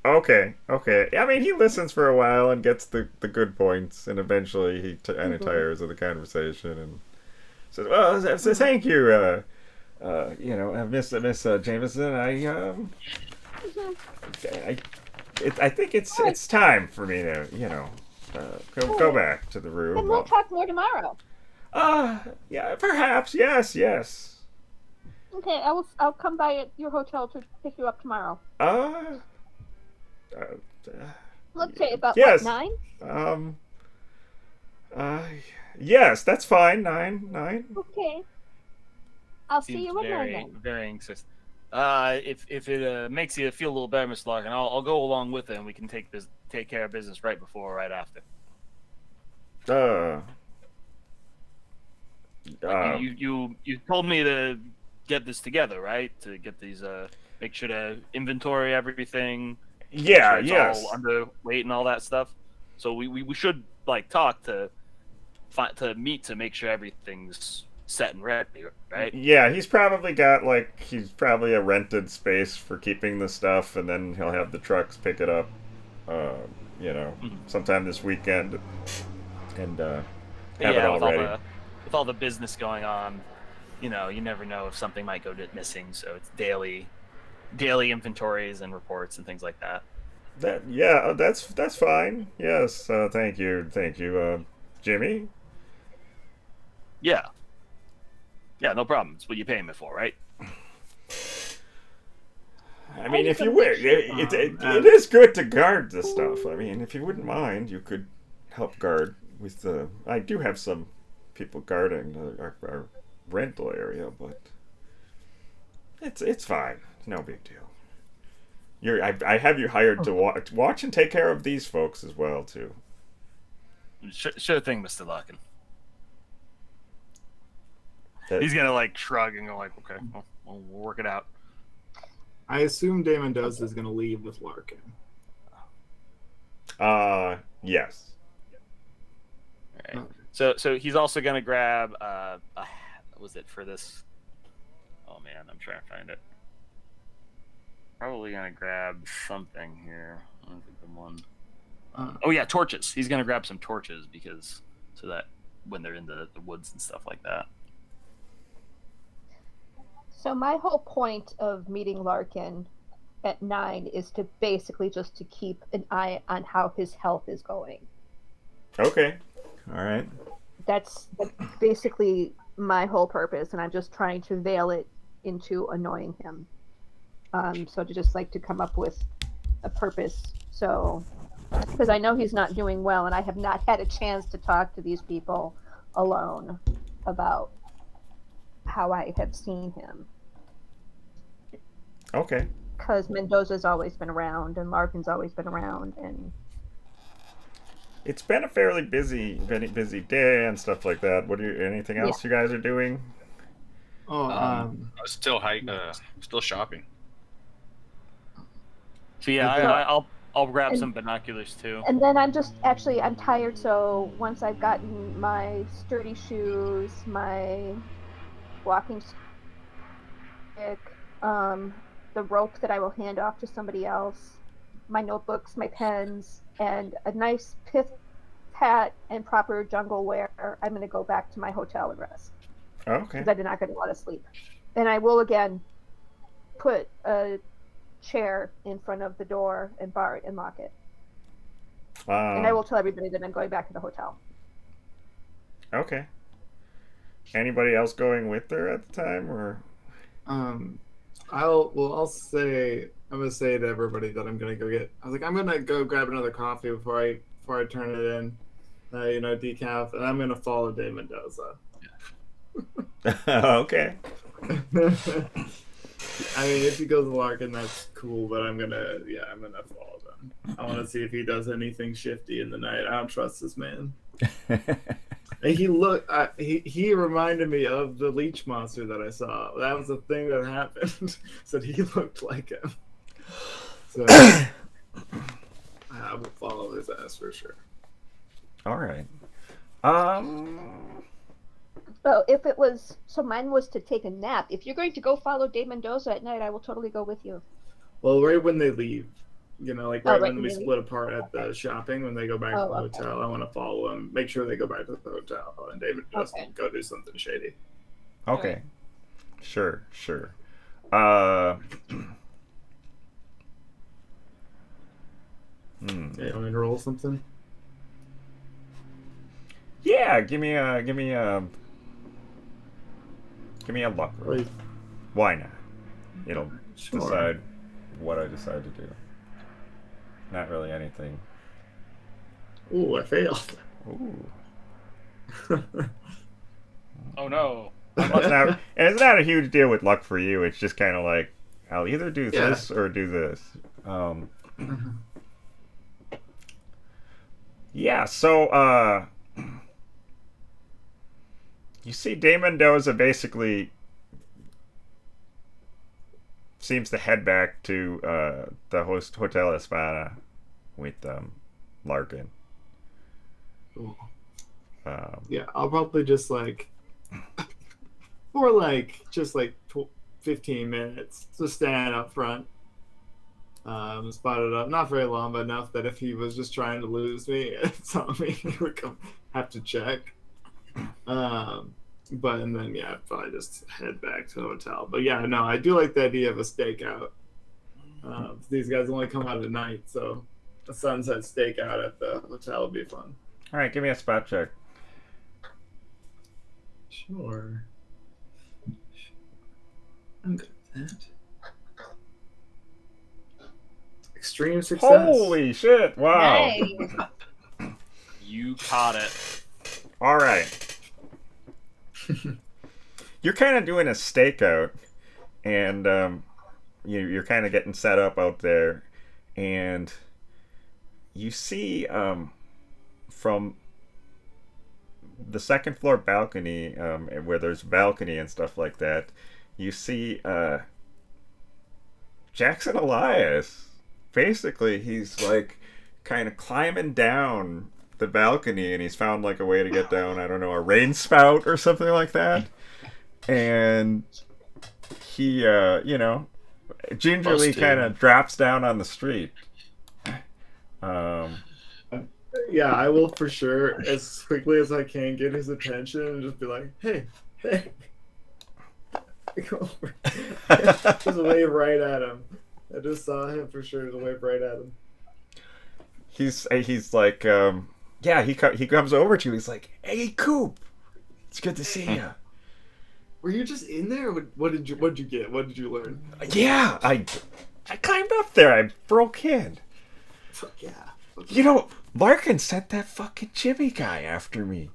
Speaker 3: Okay. I mean, he listens for a while and gets the good points, and eventually he tires of the conversation and says, "Well, thank you, Miss Jameson. I think it's time for me to go back to the room."
Speaker 2: And we'll talk more tomorrow.
Speaker 3: Yeah, perhaps. Yes.
Speaker 2: Okay, I'll come by at your hotel to pick you up tomorrow. Let's say about
Speaker 3: yes.
Speaker 2: 9?
Speaker 3: Yes, that's fine. 9.
Speaker 2: Okay. I'll see you at 9
Speaker 6: very,
Speaker 2: then.
Speaker 6: very anxious. If it makes you feel a little better, Mr. Larkin, I'll go along with it, and we can take care of business right before or right after. You told me to get this together, right? To get these, make sure to inventory everything.
Speaker 3: Yeah,
Speaker 6: it's
Speaker 3: yes.
Speaker 6: all underweight and all that stuff. So we should talk to meet to make sure everything's set and ready, right?
Speaker 3: Yeah, he's probably got a rented space for keeping the stuff, and then he'll have the trucks pick it up, sometime this weekend, and have it all ready.
Speaker 6: With all the business going on, you never know if something might go mismissing. So it's daily inventories and reports and things like that.
Speaker 3: That's fine. Yes, thank you, Jimmy.
Speaker 6: Yeah, no problem. It's what you pay me for, right?
Speaker 3: I mean, if you wish, it is good to guard the stuff. I mean, if you wouldn't mind, you could help guard with the. I do have some people guarding our rental area, but it's fine. It's no big deal. I have you hired to watch and take care of these folks as well too.
Speaker 6: Sure thing, Mr. Larkin. He's gonna shrug and go okay, well, we'll work it out.
Speaker 5: I assume Damon Mendoza is gonna leave with Larkin.
Speaker 3: Yes.
Speaker 6: All right. So he's also gonna grab what was it for this? Oh man, I'm trying to find it. Probably gonna grab something here. I don't think the one. Oh yeah, torches. He's gonna grab some torches so that when they're in the woods and stuff like that.
Speaker 2: So my whole point of meeting Larkin at 9 is to basically just to keep an eye on how his health is going.
Speaker 3: Okay. All right.
Speaker 7: That's basically my whole purpose, and I'm just trying to veil it into annoying him. So to just like to come up with a purpose. So because I know he's not doing well, and I have not had a chance to talk to these people alone about how I have seen him.
Speaker 3: Okay.
Speaker 7: Because Mendoza's always been around, and Larkin's always been around, and
Speaker 3: It's been a fairly busy day and stuff like that. Anything else you guys are doing?
Speaker 5: Oh,
Speaker 8: Still still shopping.
Speaker 6: So yeah, I'll grab some binoculars too.
Speaker 7: And then I'm tired, so once I've gotten my sturdy shoes, my walking stick, the rope that I will hand off to somebody else, my notebooks, my pens, and a nice pith hat and proper jungle wear, I'm going to go back to my hotel and rest.
Speaker 3: Okay.
Speaker 7: Because I did not get a lot of sleep. And I will again put a chair in front of the door and bar it and lock it. And I will tell everybody that I'm going back to the hotel.
Speaker 3: Okay. Anybody else going with her at the time, or?
Speaker 5: I'm gonna say to everybody that I'm gonna go get. I was like, I'm gonna go grab another coffee before I turn it in, decaf, and I'm gonna follow Dave Mendoza.
Speaker 3: Okay.
Speaker 5: I mean, if he goes to Larkin, that's cool, but I'm gonna follow them. I want to see if he does anything shifty in the night. I don't trust this man. He reminded me of the leech monster that I saw. That was the thing that happened. So he looked like him. So I will follow his ass for sure.
Speaker 3: All right.
Speaker 7: Well, mine was to take a nap. If you're going to go follow Dave Mendoza at night, I will totally go with you.
Speaker 5: Well, right when they leave, right when we
Speaker 7: leave.
Speaker 5: split apart at the shopping, when they go back to the hotel, I want to follow them, make sure they go back to the hotel, and David just go do something shady.
Speaker 3: Okay. Sure.
Speaker 5: Yeah, you want me to roll something?
Speaker 3: Yeah, give me a luck roll.
Speaker 5: Right.
Speaker 3: Why not? It'll
Speaker 5: Sure.
Speaker 3: decide what I decide to do. Not really anything.
Speaker 5: Ooh, I failed.
Speaker 3: Ooh.
Speaker 6: Oh no.
Speaker 3: It's not a huge deal with luck for you. It's just kind of like, I'll either do this or do this. Yeah, so you see Dave Mendoza basically seems to head back to the Hotel Espada with Larkin.
Speaker 5: Ooh. Yeah, I'll probably just for 15 minutes, just stand up front, spotted up, not very long, but enough that if he was just trying to lose me and saw me, he would have to check. And then I'd probably just head back to the hotel. But yeah, no, I do like the idea of a stakeout. These guys only come out at night, so a sunset stakeout at the hotel would be fun.
Speaker 3: All right, give me a spot check.
Speaker 5: Sure. I'm good at that. Extreme success.
Speaker 3: Holy shit! Wow.
Speaker 2: Nice.
Speaker 6: You caught it.
Speaker 3: All right. You're kind of doing a stakeout, and you're kind of getting set up out there, and you see from the second floor balcony, where there's balcony and stuff like that, you see Jackson Elias. Basically, he's like kind of climbing down the balcony, and he's found like a way to get down, I don't know, a rain spout or something like that. And he, gingerly kind of drops down on the street.
Speaker 5: Yeah, I will for sure, as quickly as I can, get his attention and just be like, hey. Go over. Just wave right at him. I just saw him for sure, just wave right at him.
Speaker 3: He's like, Yeah, he comes over to you. He's like, "Hey, Coop, it's good to see you."
Speaker 5: Were you just in there? What did you get? What did you learn?
Speaker 3: Yeah, I climbed up there. I broke in.
Speaker 5: Fuck yeah.
Speaker 3: You know, Larkin sent that fucking Jimmy guy after me.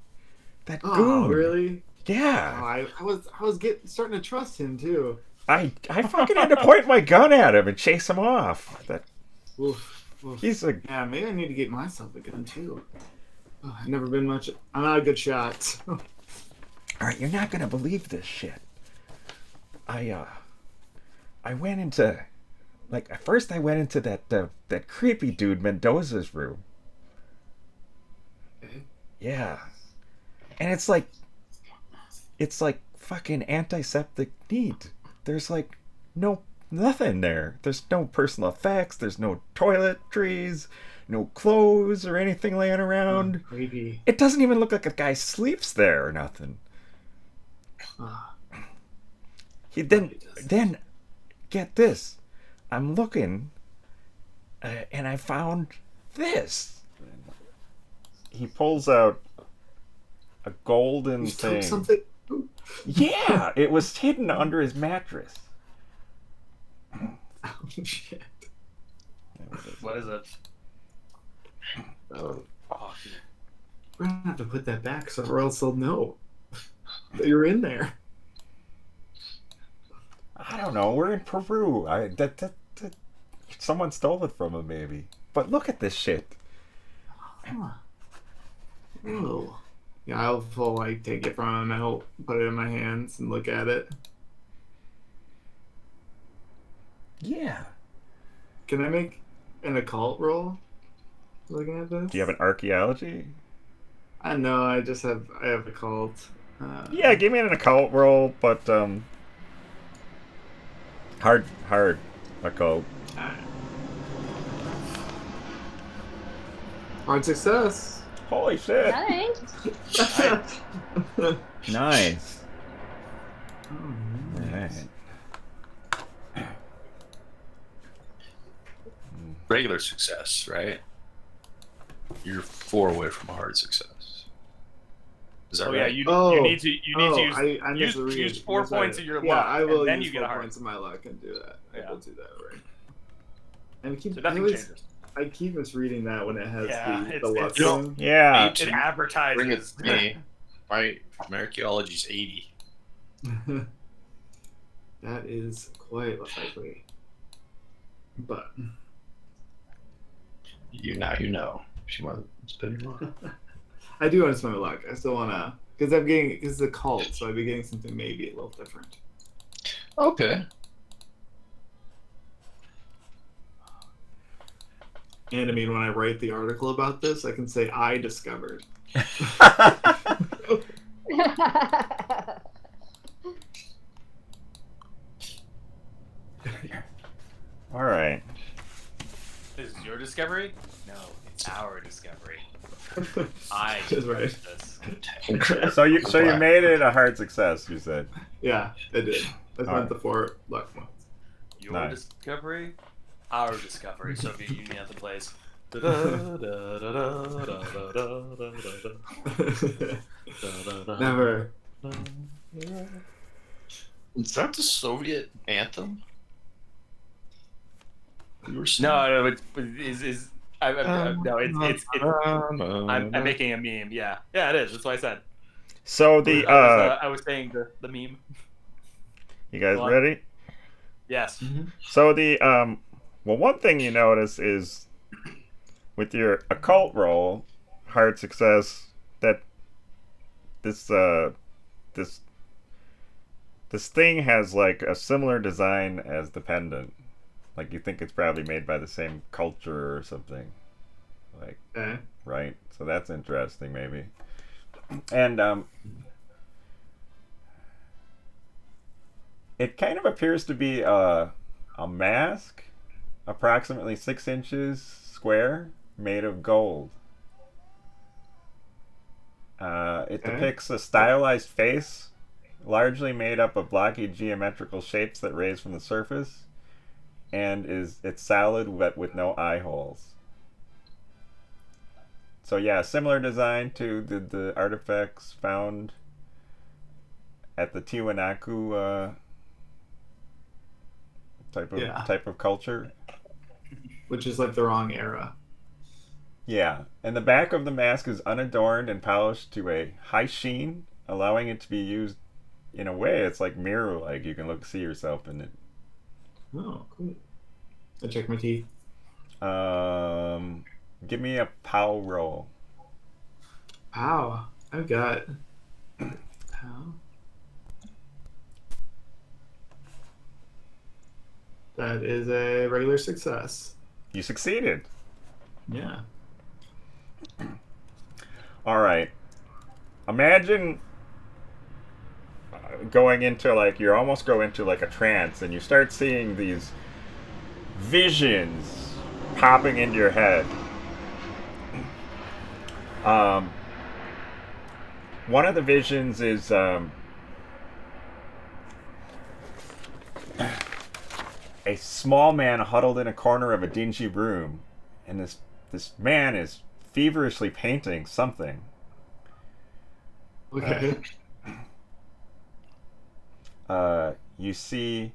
Speaker 3: That
Speaker 5: Oh,
Speaker 3: goon.
Speaker 5: really? Oh,
Speaker 3: Yeah.
Speaker 5: I was starting to trust him too.
Speaker 3: I fucking had to point my gun at him and chase him off.
Speaker 5: Oof, oof.
Speaker 3: He's a
Speaker 5: Yeah, maybe I need to get myself a gun too. Oh, I've never been much. I'm not a good shot.
Speaker 3: All right. You're not gonna believe this shit. I went into at first I went into that creepy dude Mendoza's room.
Speaker 5: Okay.
Speaker 3: Yeah. And it's like fucking antiseptic neat. There's like nothing there. There's no personal effects, there's no toiletries, no clothes or anything laying around.
Speaker 5: Creepy.
Speaker 3: It doesn't even look like a guy sleeps there or nothing.
Speaker 5: Ah,
Speaker 3: He then get this. I'm looking and I found this. He pulls out a golden
Speaker 5: you
Speaker 3: thing.
Speaker 5: took something.
Speaker 3: Yeah, it was hidden under his mattress.
Speaker 5: Oh shit.
Speaker 1: What is it?
Speaker 5: Oh, we're gonna have to put that back, so or else they'll know that you're in there.
Speaker 3: I don't know. We're in Peru. Someone stole it from him, maybe. But look at this shit.
Speaker 5: Huh. Whoa. Yeah, I'll take it from him and I'll put it in my hands and look at it.
Speaker 3: Yeah.
Speaker 5: Can I make an occult roll? Looking at this.
Speaker 3: Do you have an archaeology?
Speaker 5: I know. I have occult.
Speaker 3: Yeah, give me an occult roll, but hard occult.
Speaker 5: Hard success.
Speaker 3: Holy shit!
Speaker 2: Nice.
Speaker 3: Nice.
Speaker 5: Oh,
Speaker 3: Alright.
Speaker 4: Regular success, right? You're 4 away from a hard success. Is that
Speaker 6: Oh
Speaker 4: right?
Speaker 6: yeah, you
Speaker 5: Oh.
Speaker 6: need to use
Speaker 5: I misread.
Speaker 6: use 4 points of your
Speaker 5: Yeah,
Speaker 6: luck,
Speaker 5: I will
Speaker 6: and then
Speaker 5: use
Speaker 6: you get
Speaker 5: 4
Speaker 6: a heart.
Speaker 5: points of my luck and do that.
Speaker 6: Yeah.
Speaker 5: I will do that, right? And
Speaker 6: So nothing changes.
Speaker 5: I keep misreading that when it has
Speaker 6: Yeah,
Speaker 5: the
Speaker 6: it's-
Speaker 5: luck
Speaker 6: it's-
Speaker 5: thing.
Speaker 3: Yeah.
Speaker 6: It advertises.
Speaker 4: Bring it to me. My archaeology's 80.
Speaker 5: That is quite likely. But
Speaker 4: You know. She wants to spend your luck.
Speaker 5: I do want to spend my luck. I still want to, because it's a cult, so I'd be getting something maybe a little different.
Speaker 4: Okay.
Speaker 5: And I mean, when I write the article about this, I can say I discovered.
Speaker 3: All right.
Speaker 1: This is your discovery? No, it's our discovery. I
Speaker 5: That's right.
Speaker 1: this.
Speaker 3: So you made it a hard success. You said.
Speaker 5: Yeah, I did. I
Speaker 3: All
Speaker 5: spent
Speaker 3: right.
Speaker 5: the 4 luck points.
Speaker 1: Your
Speaker 3: Nice.
Speaker 1: discovery? Our discovery. Soviet Union at the place.
Speaker 5: Never.
Speaker 4: Is that the Soviet anthem? You were saying?
Speaker 1: No, it's I'm making a meme. Yeah, it is. That's what I said.
Speaker 3: So the
Speaker 1: I was saying the meme.
Speaker 3: you guys
Speaker 1: Go on.
Speaker 3: ready?
Speaker 1: Yes.
Speaker 3: So the well, one thing you notice is with your occult roll, hard success, that this thing has like a similar design as the pendant. Like you think it's probably made by the same culture or something. Like
Speaker 5: Okay.
Speaker 3: right? So that's interesting, maybe. And it kind of appears to be a mask, approximately 6 inches square, made of gold. It
Speaker 5: Okay.
Speaker 3: depicts a stylized face, largely made up of blocky geometrical shapes that raise from the surface, and it's solid but with no eye holes. So yeah, similar design to the artifacts found at the Tiwanaku type of culture.
Speaker 5: Which is like the wrong era.
Speaker 3: Yeah, and the back of the mask is unadorned and polished to a high sheen, allowing it to be used in a way it's like mirror-like. You can see yourself in it.
Speaker 5: Oh, cool. I check my teeth.
Speaker 3: Give me a POW roll.
Speaker 5: Pow. I've got pow. That is a regular success.
Speaker 3: You succeeded.
Speaker 5: Yeah.
Speaker 3: All right. Imagine going into you almost go into like a trance, and you start seeing these visions popping into your head. One of the visions is a small man huddled in a corner of a dingy room, and this man is feverishly painting something.
Speaker 5: Okay.
Speaker 3: You see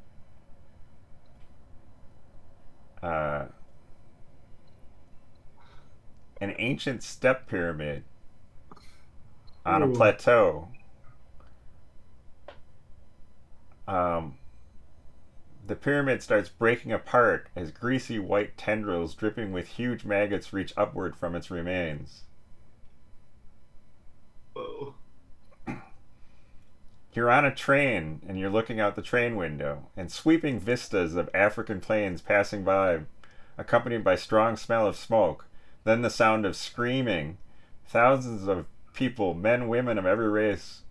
Speaker 3: an ancient step pyramid on a plateau. The pyramid starts breaking apart as greasy white tendrils dripping with huge maggots reach upward from its remains.
Speaker 5: Whoa.
Speaker 3: You're on a train, and you're looking out the train window, and sweeping vistas of African plains passing by, accompanied by strong smell of smoke, then the sound of screaming, thousands of people, men, women of every race,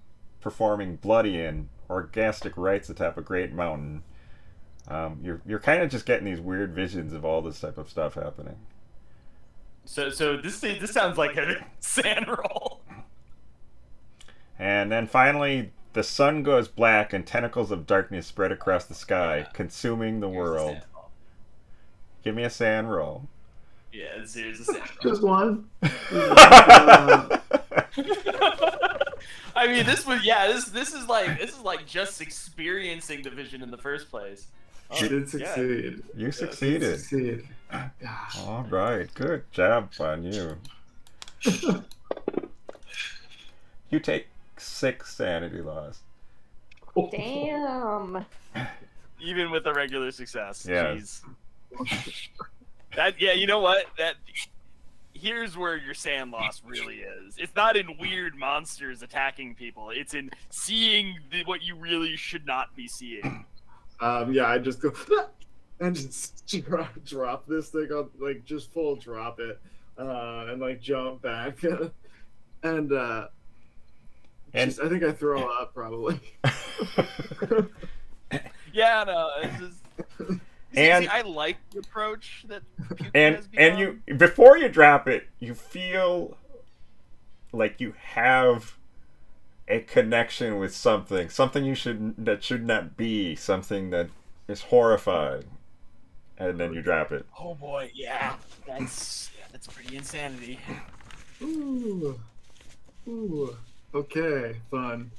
Speaker 3: performing bloody and orgastic rites atop a great mountain. You're kind of just getting these weird visions of all this type of stuff happening.
Speaker 1: So this sounds like a sand roll.
Speaker 3: And then finally, the sun goes black and tentacles of darkness spread across the sky, consuming the world. Give me a sand roll.
Speaker 1: Yeah, here's a sand roll.
Speaker 5: Just one.
Speaker 1: I mean, this is like just experiencing the vision in the first place.
Speaker 5: You did succeed.
Speaker 3: You succeeded. All right, good job on you. You take 6 sanity loss.
Speaker 2: Damn.
Speaker 6: Even with a regular success.
Speaker 3: Yeah.
Speaker 6: Jeez. You know what? Here's where your sand loss really is. It's not in weird monsters attacking people. It's in seeing what you really should not be seeing.
Speaker 5: I just go and just drop this thing on, just full drop it, and jump back, and I think I throw up probably.
Speaker 3: And
Speaker 6: I like the approach that puking
Speaker 3: and
Speaker 6: has become.
Speaker 3: you before you drop it, you feel like you have a connection with something that should not be, something that is horrifying, and then you drop it.
Speaker 6: Oh boy, yeah, that's pretty insanity.
Speaker 5: Ooh, okay, fun.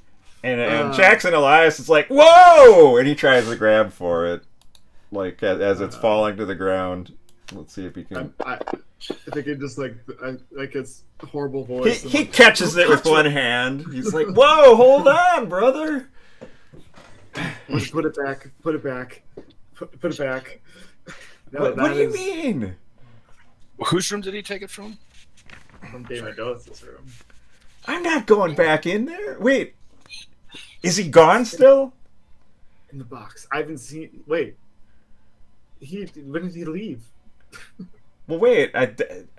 Speaker 3: And Jackson Elias is like, whoa! And he tries to grab for it, as it's falling to the ground. Let's see if he can.
Speaker 5: I think it just it's horrible voice.
Speaker 3: He catches it with one hand. He's like, "Whoa, hold on, brother!
Speaker 5: Put it back. Put it back. Put it back." No,
Speaker 3: What do you mean?
Speaker 8: Whose room did he take it from?
Speaker 5: From David Dos's room.
Speaker 3: I'm not going back in there. Wait, is he gone still?
Speaker 5: In the box. I haven't seen. Wait. When did he leave?
Speaker 3: Well, wait.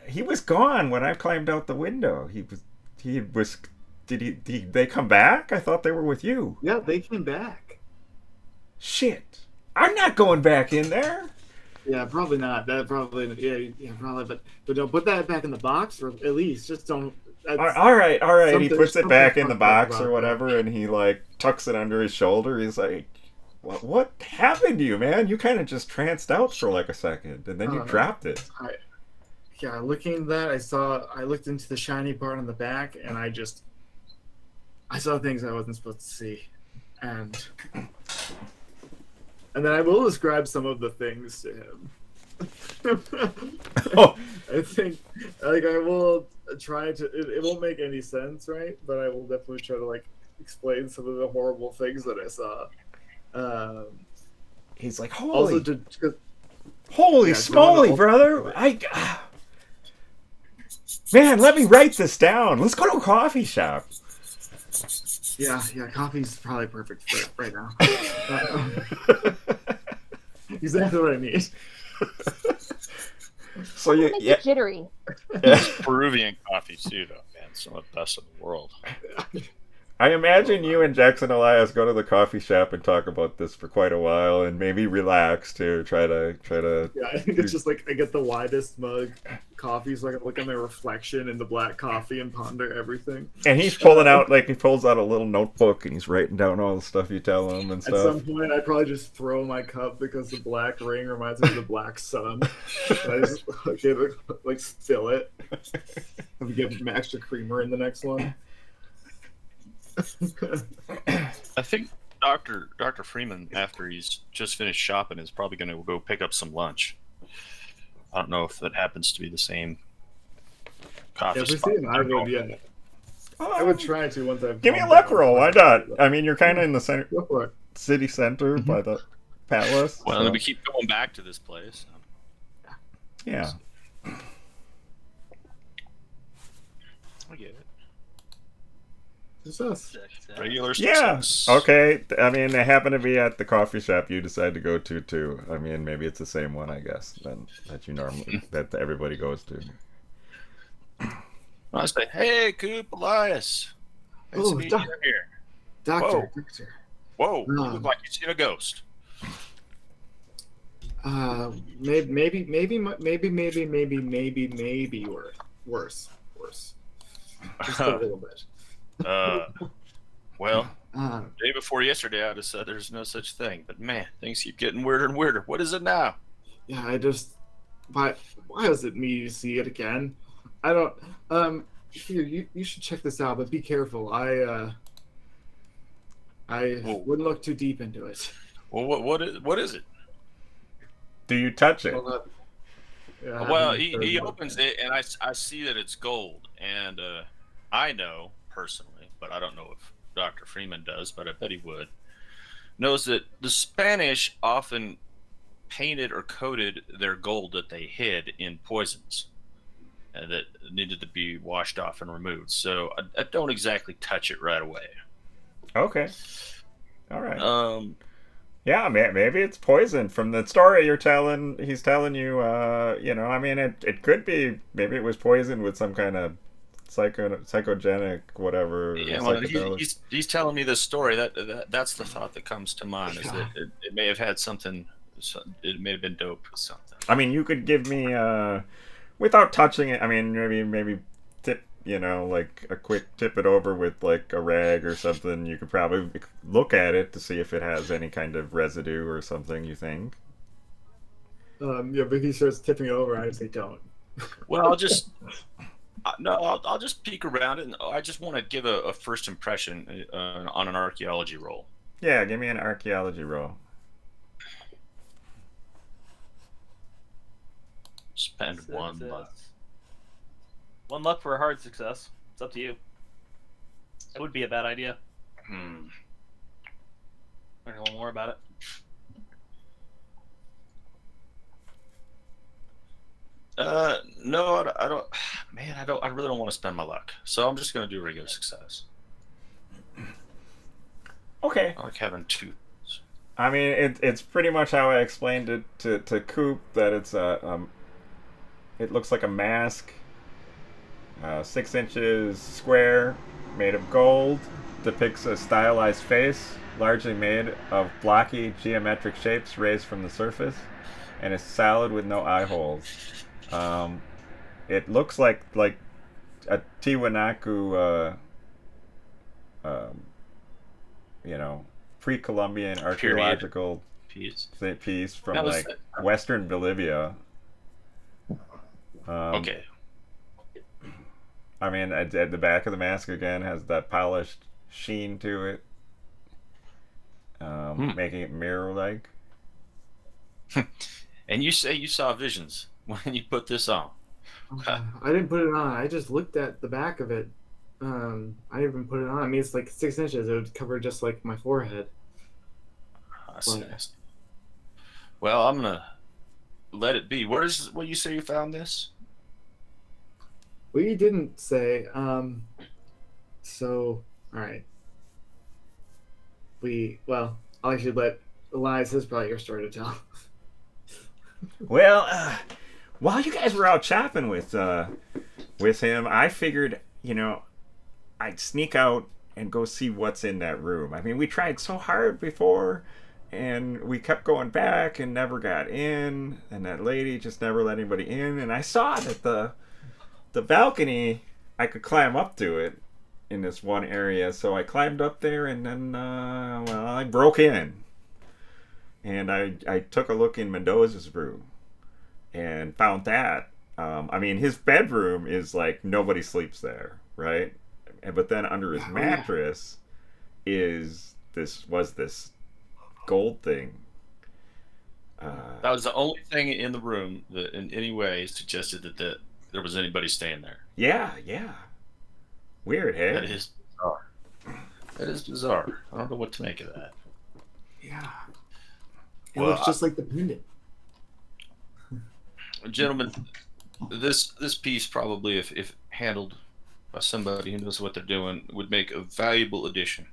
Speaker 3: He was gone when I climbed out the window. He was. Did they come back? I thought they were with you.
Speaker 5: Yeah, they came back.
Speaker 3: Shit. I'm not going back in there.
Speaker 5: Yeah, probably not. Probably. But don't put that back in the box, or at least just don't.
Speaker 3: All right. He puts it back in the box
Speaker 5: about
Speaker 3: or whatever, and he tucks it under his shoulder. He's like, "What happened to you, man? You kind of just tranced out for a second, and then you dropped it."
Speaker 5: yeah, looking at that, I looked into the shiny part on the back, and I saw things I wasn't supposed to see, and then I will describe some of the things to him.
Speaker 3: Oh.
Speaker 5: I think, like, I will try to. It won't make any sense, right? But I will definitely try to like explain some of the horrible things that I saw.
Speaker 3: He's like,
Speaker 5: Also,
Speaker 3: holy
Speaker 5: yeah,
Speaker 3: smoly,
Speaker 5: John-
Speaker 3: brother! Man, let me write this down. Let's go to a coffee shop.
Speaker 5: yeah, coffee's probably perfect for it right now. Exactly what I need.
Speaker 3: So you,
Speaker 2: Make
Speaker 3: yeah,
Speaker 2: it jittery.
Speaker 8: Peruvian coffee too, though, man. Some of the best in the world.
Speaker 3: I imagine you and Jackson Elias go to the coffee shop and talk about this for quite a while, and maybe relax to try to.
Speaker 5: Yeah, I think it's just like I get the widest mug coffee so I can look at my reflection in the black coffee and ponder everything.
Speaker 3: And he's pulling out he pulls out a little notebook and he's writing down all the stuff you tell him and
Speaker 5: At
Speaker 3: stuff.
Speaker 5: some point, I'd probably just throw my cup because the black ring reminds me of the black sun. And I just like spill it. And get some extra creamer in the next one.
Speaker 8: I think Dr. Freeman, after he's just finished shopping, is probably going to go pick up some lunch. I don't know if that happens to be the same coffee
Speaker 5: If we
Speaker 8: spot.
Speaker 5: see an Ivory, yeah. I would try to once I've.
Speaker 3: Give me a
Speaker 5: calmed
Speaker 3: luck
Speaker 5: down.
Speaker 3: roll. Why not? I mean, you're kind of in the center,
Speaker 5: Go for it.
Speaker 3: city center by the palace.
Speaker 8: Well,
Speaker 3: so-
Speaker 8: we keep going back to this place.
Speaker 3: yeah.
Speaker 8: I get it.
Speaker 5: Success.
Speaker 8: Regular
Speaker 3: Yeah.
Speaker 8: success.
Speaker 3: Okay. I mean, they happen to be at the coffee shop you decide to go to too. I mean, maybe it's the same one, I guess, that you normally that everybody goes to.
Speaker 8: I say, hey, Coop, Elias. Nice
Speaker 5: Oh,
Speaker 8: to meet
Speaker 5: Doc-
Speaker 8: you here.
Speaker 5: Doctor.
Speaker 8: Whoa, you
Speaker 5: Um,
Speaker 8: look like you've seen a ghost.
Speaker 5: Maybe worse. Just a little bit.
Speaker 8: Well,
Speaker 5: Uh,
Speaker 8: day before yesterday, I'd have said there's no such thing. But man, things keep getting weirder and weirder. What is it now?
Speaker 5: yeah, why is it me to see it again? I don't. Here, you should check this out, but be careful. I
Speaker 8: Whoa.
Speaker 5: wouldn't look too deep into it.
Speaker 8: Well, what is it?
Speaker 3: Do you touch it?
Speaker 8: Well, he opens it, and I see that it's gold. And I know, personally, but I don't know if Dr. Freeman does, but I bet he would, knows that the Spanish often painted or coated their gold that they hid in poisons that needed to be washed off and removed. So I don't exactly touch it right away.
Speaker 3: Okay. All right.
Speaker 8: Yeah,
Speaker 3: maybe it's poison from the story you're telling. He's telling you, I mean, it could be, maybe it was poisoned with some kind of psychogenic, whatever.
Speaker 8: Yeah, well,
Speaker 3: psychedelic.
Speaker 8: he's telling me this story. That's the thought that comes to mind. Is that it may have had something. It may have been dope or something.
Speaker 3: I mean, you could give me, without touching it, I mean, maybe tip, like a quick tip it over with like a rag or something. You could probably look at it to see if it has any kind of residue or something, you think?
Speaker 5: Yeah, but if he starts tipping it over, I say don't.
Speaker 8: Well, I'll just peek around it. And I just want to give a first impression on an archaeology roll.
Speaker 3: Yeah, give me an archaeology roll.
Speaker 8: Spend one
Speaker 6: Success.
Speaker 8: luck.
Speaker 6: One luck for a hard success. It's up to you. It would be a bad idea. Learn a little more about it.
Speaker 8: No, I don't. Man, I really don't want to spend my luck. So I'm just going to do regular success.
Speaker 3: Okay.
Speaker 8: I like having two.
Speaker 3: I mean, it's pretty much how I explained it to Coop, that it's it looks like a mask, 6 inches square, made of gold, depicts a stylized face, largely made of blocky geometric shapes raised from the surface, and is solid with no eye holes. It looks like a Tiwanaku, pre-Columbian archaeological
Speaker 8: Piece.
Speaker 3: piece from
Speaker 8: Now,
Speaker 3: like Western Bolivia.
Speaker 4: Okay.
Speaker 3: I mean, at the back of the mask again has that polished sheen to it, making it mirror-like.
Speaker 4: And you say you saw visions when you put this on.
Speaker 5: I didn't put it on. I just looked at the back of it. I didn't even put it on. I mean, it's like 6 inches. It would cover just like my forehead.
Speaker 4: That's nasty. Well, I'm gonna let it be. Where you say you found this?
Speaker 5: We didn't say. So, all right. I'll actually let Elias. This is probably your story to tell.
Speaker 3: Well, while you guys were out shopping with him, I figured, I'd sneak out and go see what's in that room. I mean, we tried so hard before, and we kept going back and never got in, and that lady just never let anybody in. And I saw that the balcony, I could climb up to it in this one area, so I climbed up there, and then, I broke in. And I took a look in Mendoza's room and found that. I mean, his bedroom is like nobody sleeps there, right? But then under his mattress was this gold thing.
Speaker 4: That was the only thing in the room that in any way suggested that there was anybody staying there.
Speaker 3: Yeah. Weird, hey?
Speaker 4: That is bizarre. That is bizarre. I don't know what to make of that.
Speaker 5: Yeah. It looks just like the pendant.
Speaker 4: Gentlemen, this piece probably, if handled by somebody who knows what they're doing, would make a valuable addition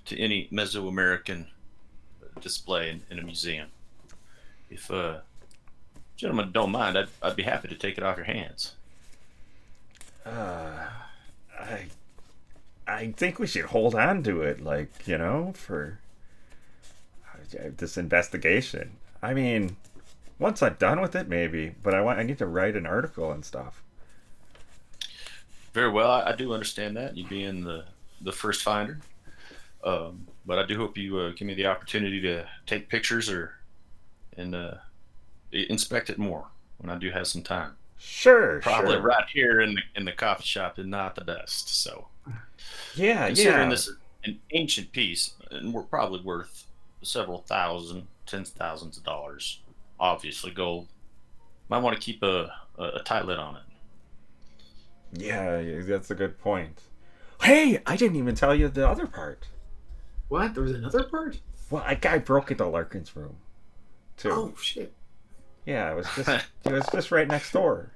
Speaker 4: to any Mesoamerican display in a museum. If gentlemen don't mind, I'd be happy to take it off your hands.
Speaker 3: I think we should hold on to it, for this investigation. I mean, once I'm done with it, maybe, but I need to write an article and stuff.
Speaker 4: Very well, I do understand that, you being the first finder. But I do hope you give me the opportunity to take pictures and inspect it more when I do have some time.
Speaker 3: Sure.
Speaker 4: Probably right here in the coffee shop is not the best. So considering this is an ancient piece, and we're probably worth several thousand, tens of thousands of dollars, obviously gold, might want to keep a tight lid on it.
Speaker 3: Yeah, that's a good point. Hey, I didn't even tell you the other part.
Speaker 5: What? There was another part?
Speaker 3: Well, a guy broke into Larkin's room, too.
Speaker 5: Oh, shit.
Speaker 3: Yeah, it was just right next door.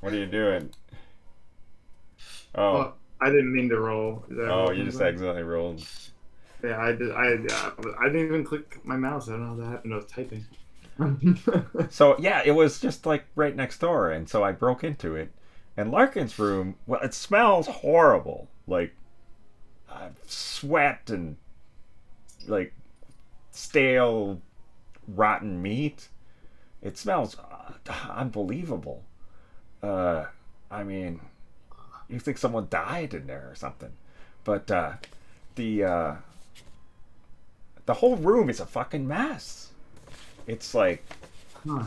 Speaker 3: What are you doing? Oh.
Speaker 5: Well, I didn't mean to roll.
Speaker 3: You just accidentally rolled.
Speaker 5: Yeah, I did. I didn't even click my mouse. I don't know how that happened. I was typing.
Speaker 3: So, yeah, it was just like right next door, and so I broke into it. And Larkin's room, well, it smells horrible. Like sweat and like stale, rotten meat. It smells unbelievable. I mean, you think someone died in there or something. But the whole room is a fucking mess. It's like,
Speaker 5: Huh.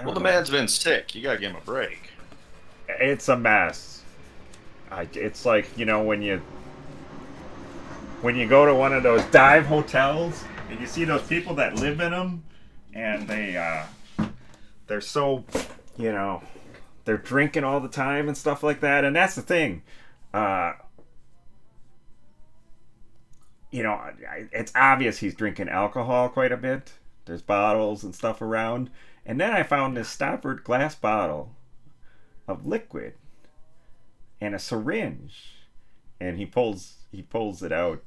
Speaker 4: Well, the man's been sick. You gotta give him a break.
Speaker 3: It's a mess. It's like, when you go to one of those dive hotels and you see those people that live in them, and they're so, they're drinking all the time and stuff like that. And that's the thing. It's obvious he's drinking alcohol quite a bit. There's bottles and stuff around. And then I found this stoppered glass bottle of liquid and a syringe, and he pulls it out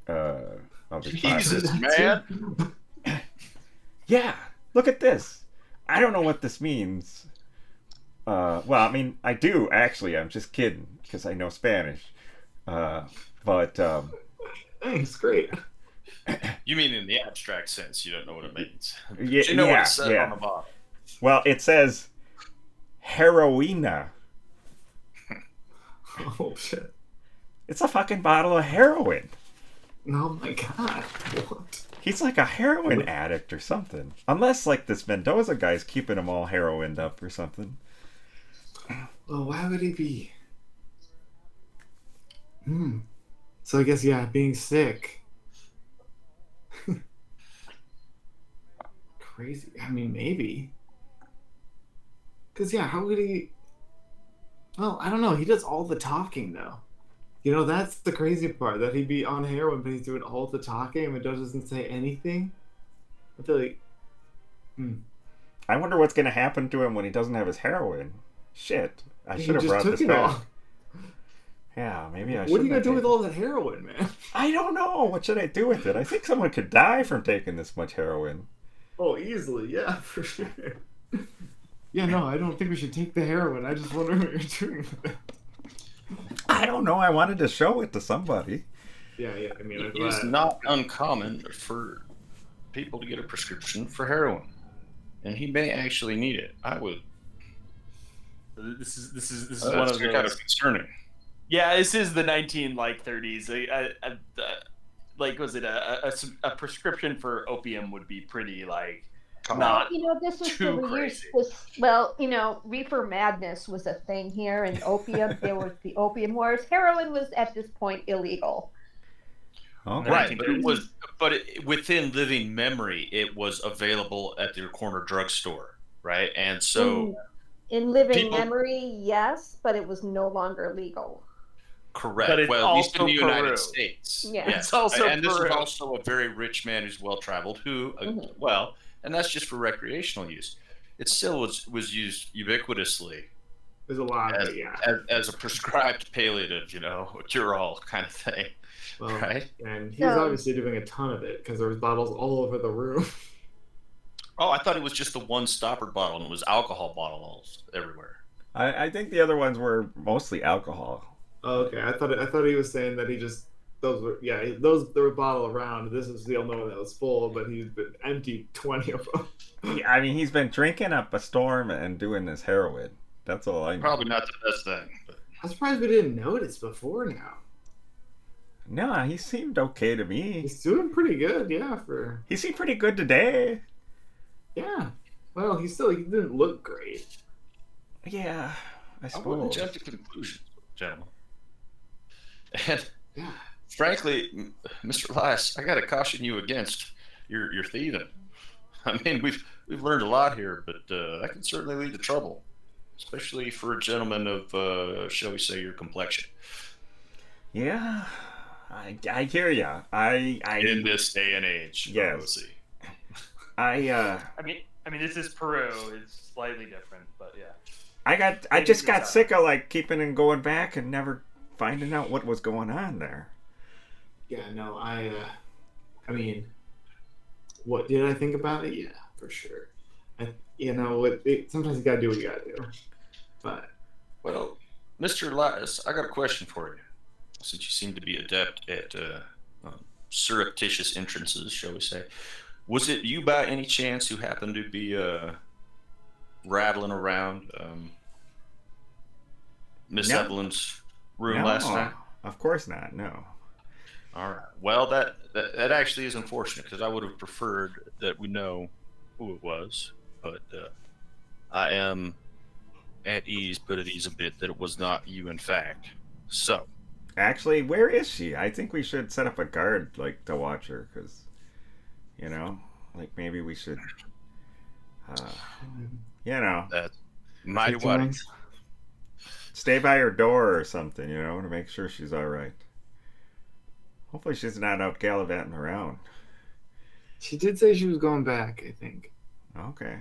Speaker 3: of his pocket.
Speaker 4: Jesus, man.
Speaker 3: Yeah, look at this. I don't know what this means. Well, I mean, I do actually. I'm just kidding because I know Spanish. But
Speaker 5: Thanks, great.
Speaker 4: You mean in the abstract sense? You don't know what it means.
Speaker 3: Yeah,
Speaker 4: But you know what it says on the bottle.
Speaker 3: Well, it says heroina.
Speaker 5: Oh shit!
Speaker 3: It's a fucking bottle of heroin.
Speaker 5: Oh my god! What?
Speaker 3: He's like a heroin addict or something. Unless, like, this Mendoza guy's keeping him all heroined up or something.
Speaker 5: Well, why would he be? So I guess, yeah, being sick. Crazy. I mean, maybe. Because, yeah, how would he... Well, I don't know. He does all the talking, though. You know, that's the crazy part. That he'd be on heroin, but he's doing all the talking and Mendoza doesn't say anything. I feel like...
Speaker 3: I wonder what's going to happen to him when he doesn't have his heroin. Shit. I should have brought this
Speaker 5: it
Speaker 3: back.
Speaker 5: all.
Speaker 3: Yeah, maybe I should.
Speaker 5: What are you going to do with all that heroin, man?
Speaker 3: I don't know. What should I do with it? I think someone could die from taking this much heroin.
Speaker 5: Oh, easily. Yeah, for sure. Yeah, no, I don't think we should take the heroin. I just wonder what you're doing with it.
Speaker 3: I don't know. I wanted to show it to somebody.
Speaker 5: Yeah. I mean, I'm
Speaker 8: It's
Speaker 5: glad.
Speaker 8: not uncommon for people to get a prescription for heroin, and he may actually need it. I would.
Speaker 1: This is
Speaker 8: That's
Speaker 1: one of
Speaker 8: kind
Speaker 1: those.
Speaker 8: of concerning.
Speaker 1: Yeah, this is the 30s. Like, was it a prescription for opium would be pretty like not
Speaker 2: You know, this was
Speaker 1: too
Speaker 2: the years.
Speaker 1: crazy.
Speaker 2: Well, you know, reefer madness was a thing here, and opium. There was the opium wars. Heroin was at this point illegal.
Speaker 3: Okay.
Speaker 8: Right, but within living memory, it was available at your corner drugstore, right? And so,
Speaker 2: In living
Speaker 8: people-
Speaker 2: memory, yes, but it was no longer legal.
Speaker 8: correct.
Speaker 1: But it's
Speaker 8: Well, at least in
Speaker 1: also
Speaker 8: the United
Speaker 1: Peru.
Speaker 8: States.
Speaker 2: Yeah.
Speaker 8: Yes.
Speaker 1: It's also
Speaker 8: and this is
Speaker 1: Peru.
Speaker 8: also a very rich man who's well traveled, who, well, and that's just for recreational use. It still was used ubiquitously
Speaker 5: There's a lot of
Speaker 8: as,
Speaker 5: it, yeah.
Speaker 8: as a prescribed palliative, cure-all kind of thing,
Speaker 5: Well,
Speaker 8: right?
Speaker 5: and he's
Speaker 2: So-
Speaker 5: obviously doing a ton of it because there was bottles all over the room.
Speaker 8: Oh, I thought it was just the one stopper bottle, and it was alcohol bottles everywhere.
Speaker 3: I think the other ones were mostly alcohol.
Speaker 5: Oh, okay, I thought he was saying that he just there were a bottle around. This is the only one that was full, but he's been emptied 20 of them.
Speaker 3: Yeah, I mean, he's been drinking up a storm and doing this heroin. That's all I know.
Speaker 8: Probably not the best thing, but
Speaker 5: I'm surprised we didn't notice before now.
Speaker 3: No, he seemed okay to me.
Speaker 5: He's doing pretty good, yeah.
Speaker 3: He seemed pretty good today.
Speaker 5: Yeah. Well, he didn't look great.
Speaker 3: Yeah, I
Speaker 8: I wouldn't
Speaker 3: suppose.
Speaker 8: jump to conclusions, gentlemen. And
Speaker 5: Yeah.
Speaker 8: frankly, Mr. Elias, I got to caution you against your thieving. I mean, we've learned a lot here, but that can certainly lead to trouble, especially for a gentleman of, shall we say, your complexion.
Speaker 3: Yeah, I hear ya.
Speaker 8: In this day and age,
Speaker 3: Yes.
Speaker 8: Rosie.
Speaker 3: I
Speaker 1: mean, this is Peru. It's slightly different, but yeah.
Speaker 3: I just got sick of like keeping and going back and never finding out what was going on there.
Speaker 5: Yeah, no, I mean, what did I think about it? Yeah, for sure. Sometimes you gotta do what you gotta do. But
Speaker 8: Well, Mr. Elias, I got a question for you. Since you seem to be adept at surreptitious entrances, shall we say, was it you by any chance who happened to be rattling around Miss
Speaker 3: No.
Speaker 8: Evelyn's room
Speaker 3: No,
Speaker 8: last night?
Speaker 3: of course not. No.
Speaker 8: All right. Well, that actually is unfortunate because I would have preferred that we know who it was, but I am put at ease a bit that it was not you, in fact. So,
Speaker 3: Actually, where is she? I think we should set up a guard like to watch her because, like maybe we should,
Speaker 8: that's mighty
Speaker 5: Sometimes-
Speaker 8: wise.
Speaker 3: stay by her door or something, to make sure she's all right. Hopefully, she's not out gallivanting around.
Speaker 5: she did say she was going back, I think.
Speaker 3: Okay.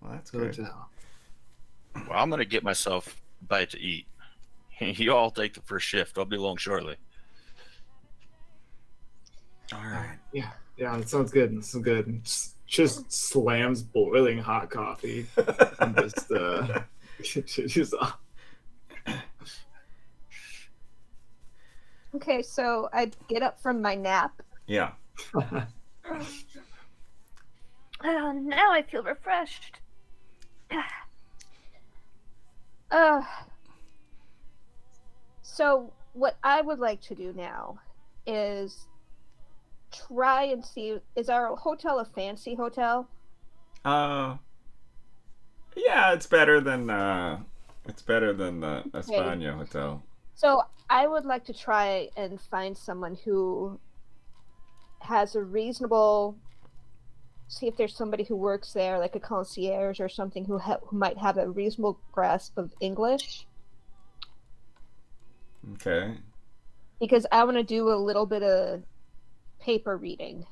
Speaker 3: Well, that's
Speaker 5: To
Speaker 3: good.
Speaker 5: the hotel.
Speaker 8: Well, I'm gonna get myself a bite to eat. You all take the first shift. I'll be along shortly.
Speaker 3: All right.
Speaker 5: Yeah, it sounds good. It sounds good. And just slams boiling hot coffee and just
Speaker 7: Okay, so I get up from my nap.
Speaker 3: Yeah.
Speaker 7: Now I feel refreshed. So what I would like to do now is try and see, is our hotel a fancy hotel?
Speaker 3: Yeah, it's better than the España hotel.
Speaker 7: So I would like to try and find someone who has a reasonable, see if there's somebody who works there, like a concierge or something, who might have a reasonable grasp of English.
Speaker 3: Okay.
Speaker 7: Because I want to do a little bit of paper reading.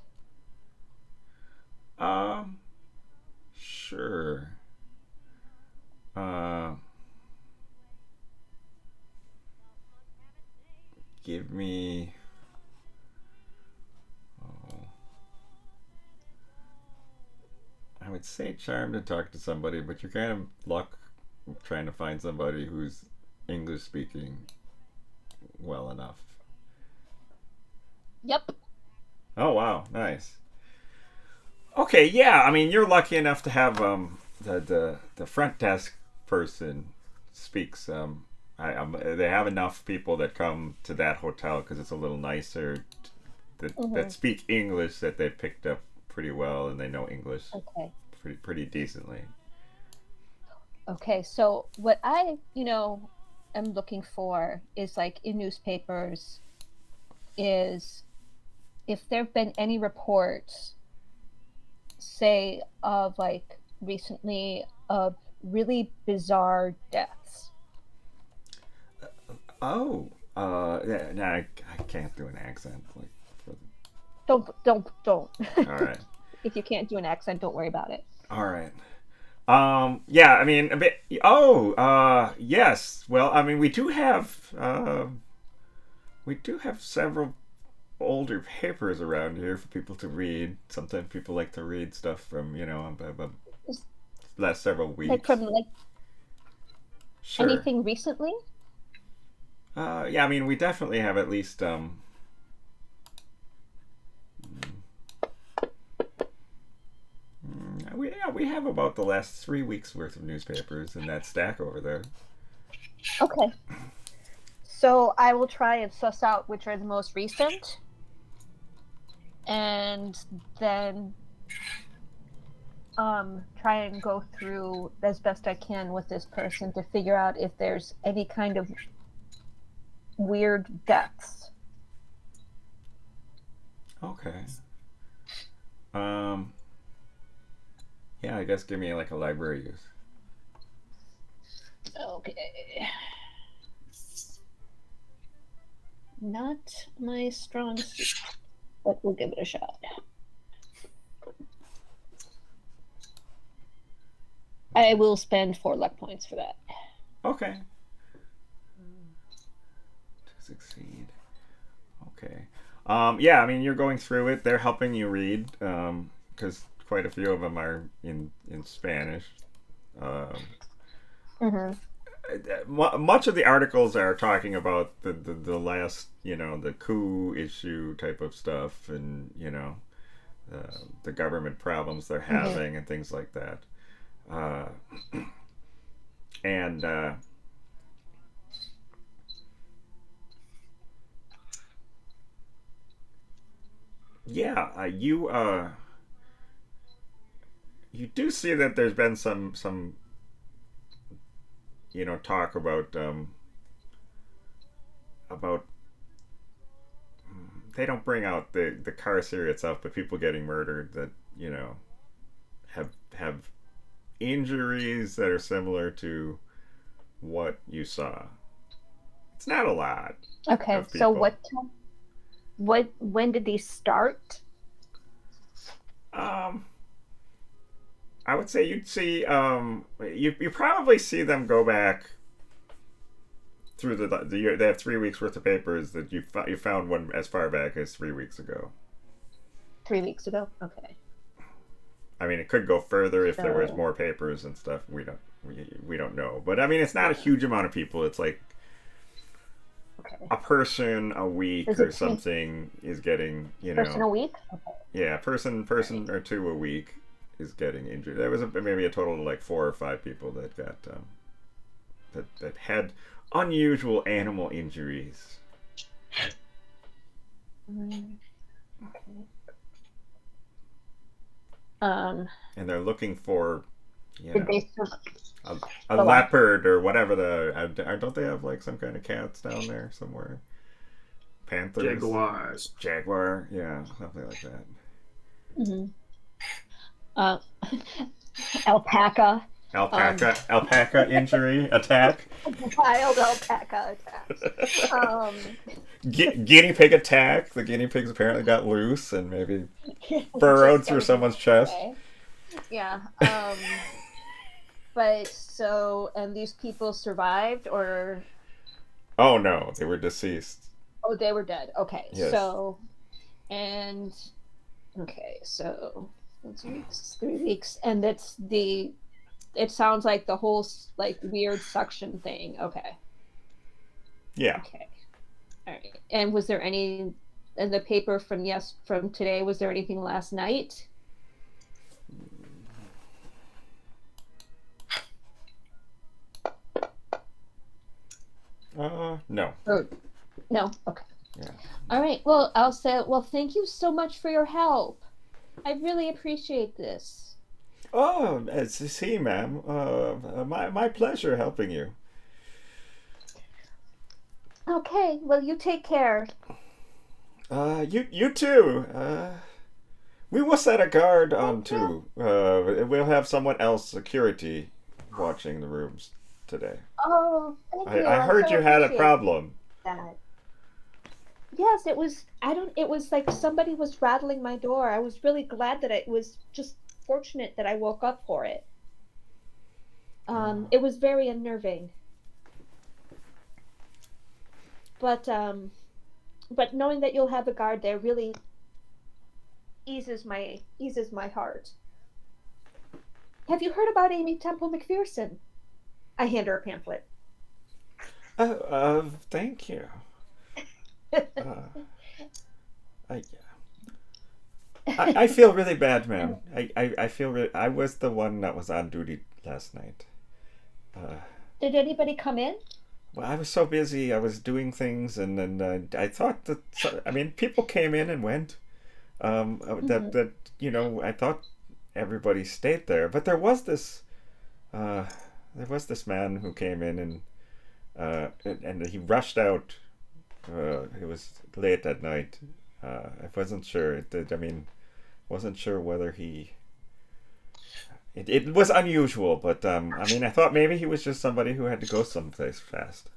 Speaker 3: Sure. Give me. Oh. I would say charm to talk to somebody, but you're kind of luck trying to find somebody who's English speaking well enough.
Speaker 7: Yep.
Speaker 3: Oh wow, nice. Okay, yeah. I mean, you're lucky enough to have the front desk person speaks. They have enough people that come to that hotel because it's a little nicer that speak English that they've picked up pretty well and they know English pretty decently.
Speaker 2: Okay, so what I am looking for is like in newspapers is if there have been any reports, say, of like recently of really bizarre deaths.
Speaker 3: Yeah, no, I can't do an accent. Like,
Speaker 2: Don't.
Speaker 3: all right.
Speaker 2: If you can't do an accent, don't worry about it.
Speaker 3: All right. Yeah, I mean, a bit. Yes. Well, I mean, we do have several older papers around here for people to read. Sometimes people like to read stuff from last several weeks.
Speaker 2: Like from
Speaker 3: Sure.
Speaker 2: anything recently?
Speaker 3: Yeah, I mean, we definitely have at least we have about the last 3 weeks worth of newspapers in that stack over there.
Speaker 2: Okay.
Speaker 7: So I will try and suss out which are the most recent, and then try and go through as best I can with this person to figure out if there's any kind of weird deaths.
Speaker 3: Okay. Yeah, I guess give me like a library use.
Speaker 2: Okay. Not my strong suit, but we'll give it a shot. I will spend 4 luck points for that.
Speaker 3: Okay. To succeed. Okay. Yeah, I mean, you're going through it. They're helping you read, because quite a few of them are in Spanish. Much of the articles are talking about the last, the coup issue type of stuff, and the government problems they're having and things like that. And yeah, you do see that there's been some talk about they don't bring out the car series itself, but people getting murdered that have injuries that are similar to what you saw. It's not a lot.
Speaker 7: Okay, so when did these start?
Speaker 3: I would say you'd see you probably see them go back through the year. They have 3 weeks worth of papers that you found one as far back as 3 weeks ago.
Speaker 7: 3 weeks ago. Okay.
Speaker 3: I mean, it could go further if there was more papers and stuff. We don't know, but I mean, it's not a huge amount of people. It's like a person a week or something is getting
Speaker 7: person a week. Okay.
Speaker 3: Yeah, person or two a week is getting injured. There was maybe a total of like 4 or 5 people that got that had unusual animal injuries.
Speaker 2: Um,
Speaker 3: And they're looking for, you
Speaker 2: did
Speaker 3: know,
Speaker 2: they
Speaker 3: a
Speaker 2: Go on.
Speaker 3: leopard or whatever don't they have like some kind of cats down there somewhere? Panthers,
Speaker 5: Jaguars.
Speaker 3: jaguar, yeah, something like that.
Speaker 2: Mhm. Uh, alpaca.
Speaker 3: Alpaca injury attack.
Speaker 7: Wild alpaca attacks.
Speaker 3: Guinea pig attack. The guinea pigs apparently got loose and maybe
Speaker 2: Just
Speaker 3: burrowed through
Speaker 2: gotta
Speaker 3: someone's
Speaker 2: get
Speaker 3: chest.
Speaker 2: away.
Speaker 7: Yeah. But so, and these people survived, or
Speaker 3: Oh no, they were deceased.
Speaker 7: oh, they were dead. Okay,
Speaker 3: Yes.
Speaker 7: so, and okay, so 2 weeks, 3 weeks, and that's the. It sounds like the whole like weird suction thing. Okay.
Speaker 3: Yeah.
Speaker 7: Okay. All right. And was there any in the paper from today? Was there anything last night?
Speaker 3: No.
Speaker 7: No. Okay.
Speaker 3: Yeah.
Speaker 2: All right. Well, I'll say. Well, thank you so much for your help. I really appreciate this.
Speaker 3: Oh, see, ma'am. My pleasure helping you.
Speaker 2: Okay. Well, you take care.
Speaker 3: You too. We will set a guard on too. We'll have someone else security watching the rooms today.
Speaker 2: Oh, thank you.
Speaker 3: I heard
Speaker 2: so
Speaker 3: you had a
Speaker 2: appreciate
Speaker 3: problem.
Speaker 2: that. Yes, it was. It was like somebody was rattling my door. I was really glad that it was just fortunate that I woke up for it. It was very unnerving. But knowing that you'll have a guard there really eases my heart. Have you heard about Amy Temple McPherson? I hand her a pamphlet.
Speaker 3: Thank you. I feel really bad, ma'am. I feel really. I was the one that was on duty last night.
Speaker 2: Did anybody come in?
Speaker 3: Well, I was so busy. I was doing things, and then I thought that. I mean, people came in and went. That I thought everybody stayed there, but there was this man who came in and he rushed out. It was late at night. I wasn't sure. Wasn't sure whether he. It was unusual, but I thought maybe he was just somebody who had to go someplace fast.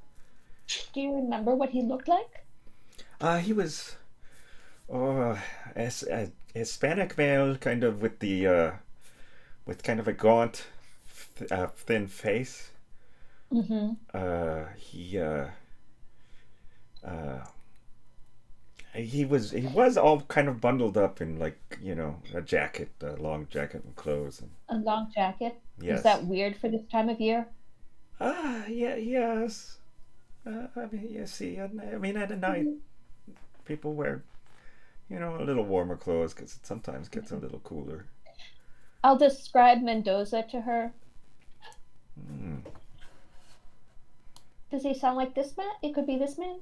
Speaker 2: Do you remember what he looked like?
Speaker 3: He was, a Hispanic male, kind of with with kind of a gaunt, thin face.
Speaker 2: Mm-hmm.
Speaker 3: He was all kind of bundled up in a jacket, a long jacket and clothes.
Speaker 2: A long jacket?
Speaker 3: Yes.
Speaker 2: Is that weird for this time of year?
Speaker 3: Yeah, yes. You see, at night, people wear, a little warmer clothes because it sometimes gets a little cooler.
Speaker 2: I'll describe Mendoza to her.
Speaker 3: Mm.
Speaker 2: Does he sound like this man? It could be this man.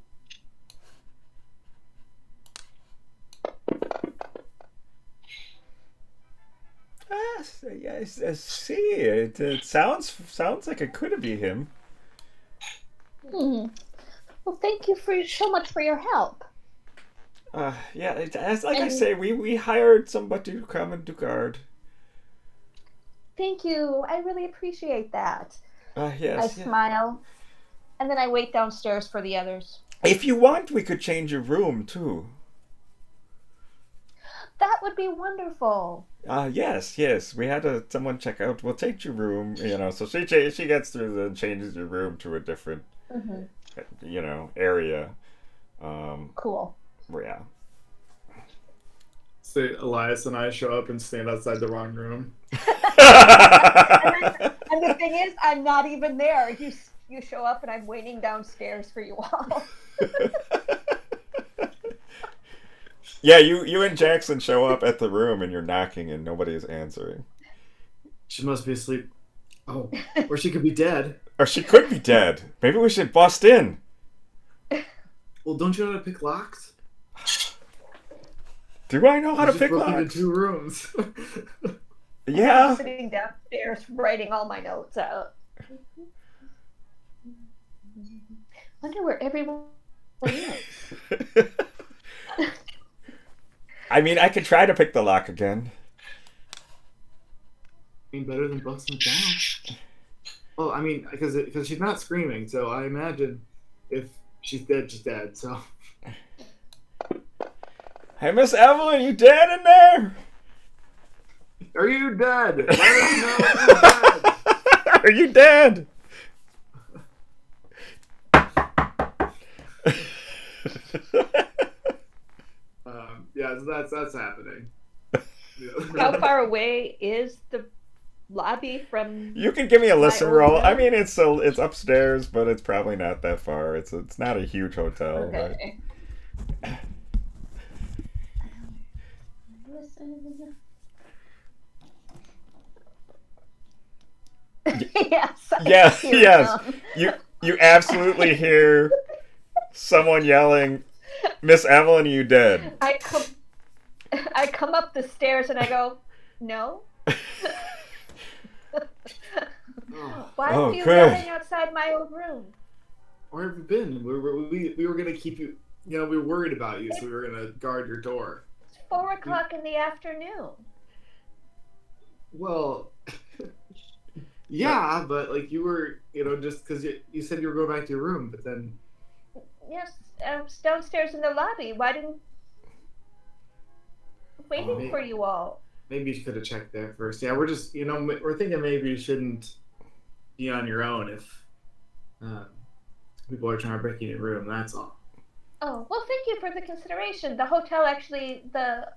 Speaker 3: Yes, I see. It sounds like it could be him.
Speaker 2: Hmm. Well, thank you so much for your help.
Speaker 3: Yeah. I say, we hired somebody to come and do guard.
Speaker 2: Thank you. I really appreciate that.
Speaker 3: Yes.
Speaker 2: I smile, and then I wait downstairs for the others.
Speaker 3: If you want, we could change your room too.
Speaker 2: That would be wonderful.
Speaker 3: Yes. We had someone check out. We'll take your room. So she gets through and changes your room to a different, area.
Speaker 2: Cool.
Speaker 3: Yeah.
Speaker 5: Say Elias and I show up and stand outside the wrong room.
Speaker 7: And the thing is, I'm not even there. You show up and I'm waiting downstairs for you all.
Speaker 3: Yeah, you and Jackson show up at the room and you're knocking and nobody's answering.
Speaker 5: She must be asleep. Oh, or she could be dead.
Speaker 3: Or she could be dead. Maybe we should bust in.
Speaker 5: Well, don't you know how to pick locks?
Speaker 3: Do I know how to
Speaker 5: Just
Speaker 3: pick
Speaker 5: broke into
Speaker 3: locks?
Speaker 5: 2 rooms.
Speaker 3: Yeah.
Speaker 7: I'm sitting downstairs writing all my notes out. Wonder where everyone is.
Speaker 3: I mean, I could try to pick the lock again.
Speaker 5: I mean, better than busting it down. Well, I mean, because she's not screaming, so I imagine if she's dead, she's dead. So.
Speaker 3: Hey, Miss Evelyn, you dead in there?
Speaker 5: Are you dead? Let us know if you're dead.
Speaker 3: Are you dead?
Speaker 5: Yeah, so that's happening.
Speaker 7: How far away is the lobby from?
Speaker 3: You can give me a listen
Speaker 7: old
Speaker 3: roll.
Speaker 7: room?
Speaker 3: I mean, it's upstairs, but it's probably not that far. It's not a huge hotel.
Speaker 2: Okay.
Speaker 7: Yes. I
Speaker 3: Yes,
Speaker 7: hear
Speaker 3: yes.
Speaker 7: them.
Speaker 3: You absolutely hear someone yelling, "Miss Evelyn, you dead?"
Speaker 7: I come up the stairs and I go, no. Why
Speaker 3: Oh,
Speaker 7: are you
Speaker 3: good.
Speaker 7: yelling outside my old room?
Speaker 5: Where have you been? We were gonna keep you. You know, we were worried about you, so we were gonna guard your door.
Speaker 7: It's 4:00 in the afternoon.
Speaker 5: Well, yeah, but like you were, just because you said you were going back to your room, but then.
Speaker 7: Yes, I was downstairs in the lobby. Why didn't waiting for you all?
Speaker 5: Maybe you could have checked there first. Yeah, we're just, we're thinking maybe you shouldn't be on your own if people are trying to break in your room. That's all.
Speaker 7: Oh, well, thank you for the consideration. The hotel actually, the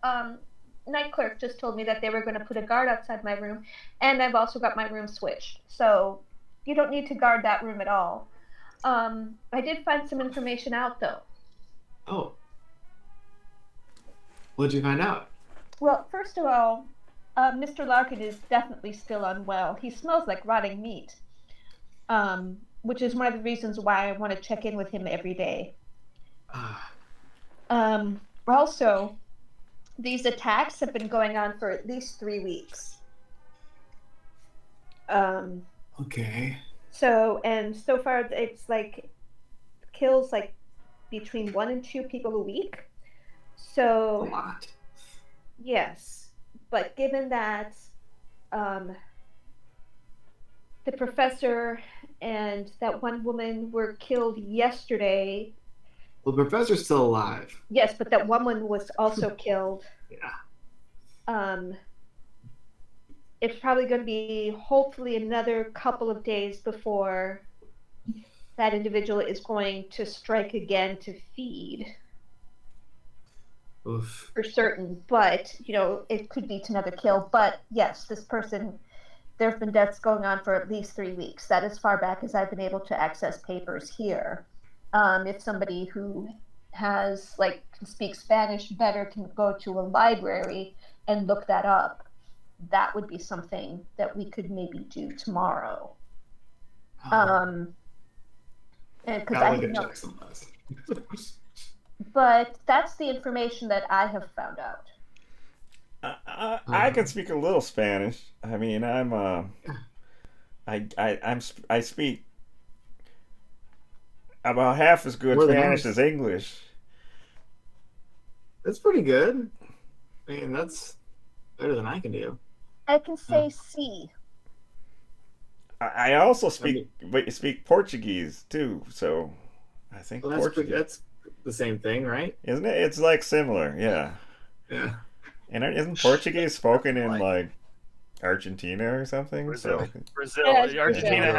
Speaker 7: night clerk just told me that they were going to put a guard outside my room, and I've also got my room switched. So you don't need to guard that room at all. I did find some information out, though.
Speaker 5: Oh. What'd you find out?
Speaker 7: Well, first of all, Mr. Larkin is definitely still unwell. He smells like rotting meat, which is one of the reasons why I want to check in with him every day. Also, these attacks have been going on for at least 3 weeks.
Speaker 5: Okay.
Speaker 7: So far it's like kills like between 1 and 2 people a week. So
Speaker 5: A lot.
Speaker 7: yes, but given that the professor and that one woman were killed yesterday.
Speaker 5: Well, the professor's still alive.
Speaker 7: Yes, but that woman was also killed.
Speaker 5: Yeah.
Speaker 7: It's probably going to be hopefully another couple of days before that individual is going to strike again to feed.
Speaker 5: Oof.
Speaker 7: For certain, but it could lead to another kill. But yes, this person, there have been deaths going on for at least 3 weeks. That is far back as I've been able to access papers here. If somebody who has can speak Spanish better can go to a library and look that up, that would be something that we could maybe do tomorrow. And because I
Speaker 5: can
Speaker 7: know.
Speaker 5: check some of this.
Speaker 7: But that's the information that I have found out.
Speaker 3: I can speak a little Spanish. I mean, I speak about half as good
Speaker 5: More than
Speaker 3: Spanish
Speaker 5: us.
Speaker 3: as English.
Speaker 5: That's pretty good. I mean, that's better than I can do.
Speaker 7: I can say C.
Speaker 3: I also speak Portuguese too, so I think
Speaker 5: Well,
Speaker 3: Portuguese.
Speaker 5: that's the same thing, right?
Speaker 3: Isn't it? It's like similar, yeah.
Speaker 5: Yeah.
Speaker 3: And isn't Portuguese spoken in like Argentina or something?
Speaker 6: Brazil.
Speaker 3: So,
Speaker 6: Brazil.
Speaker 7: Yes,
Speaker 6: Argentina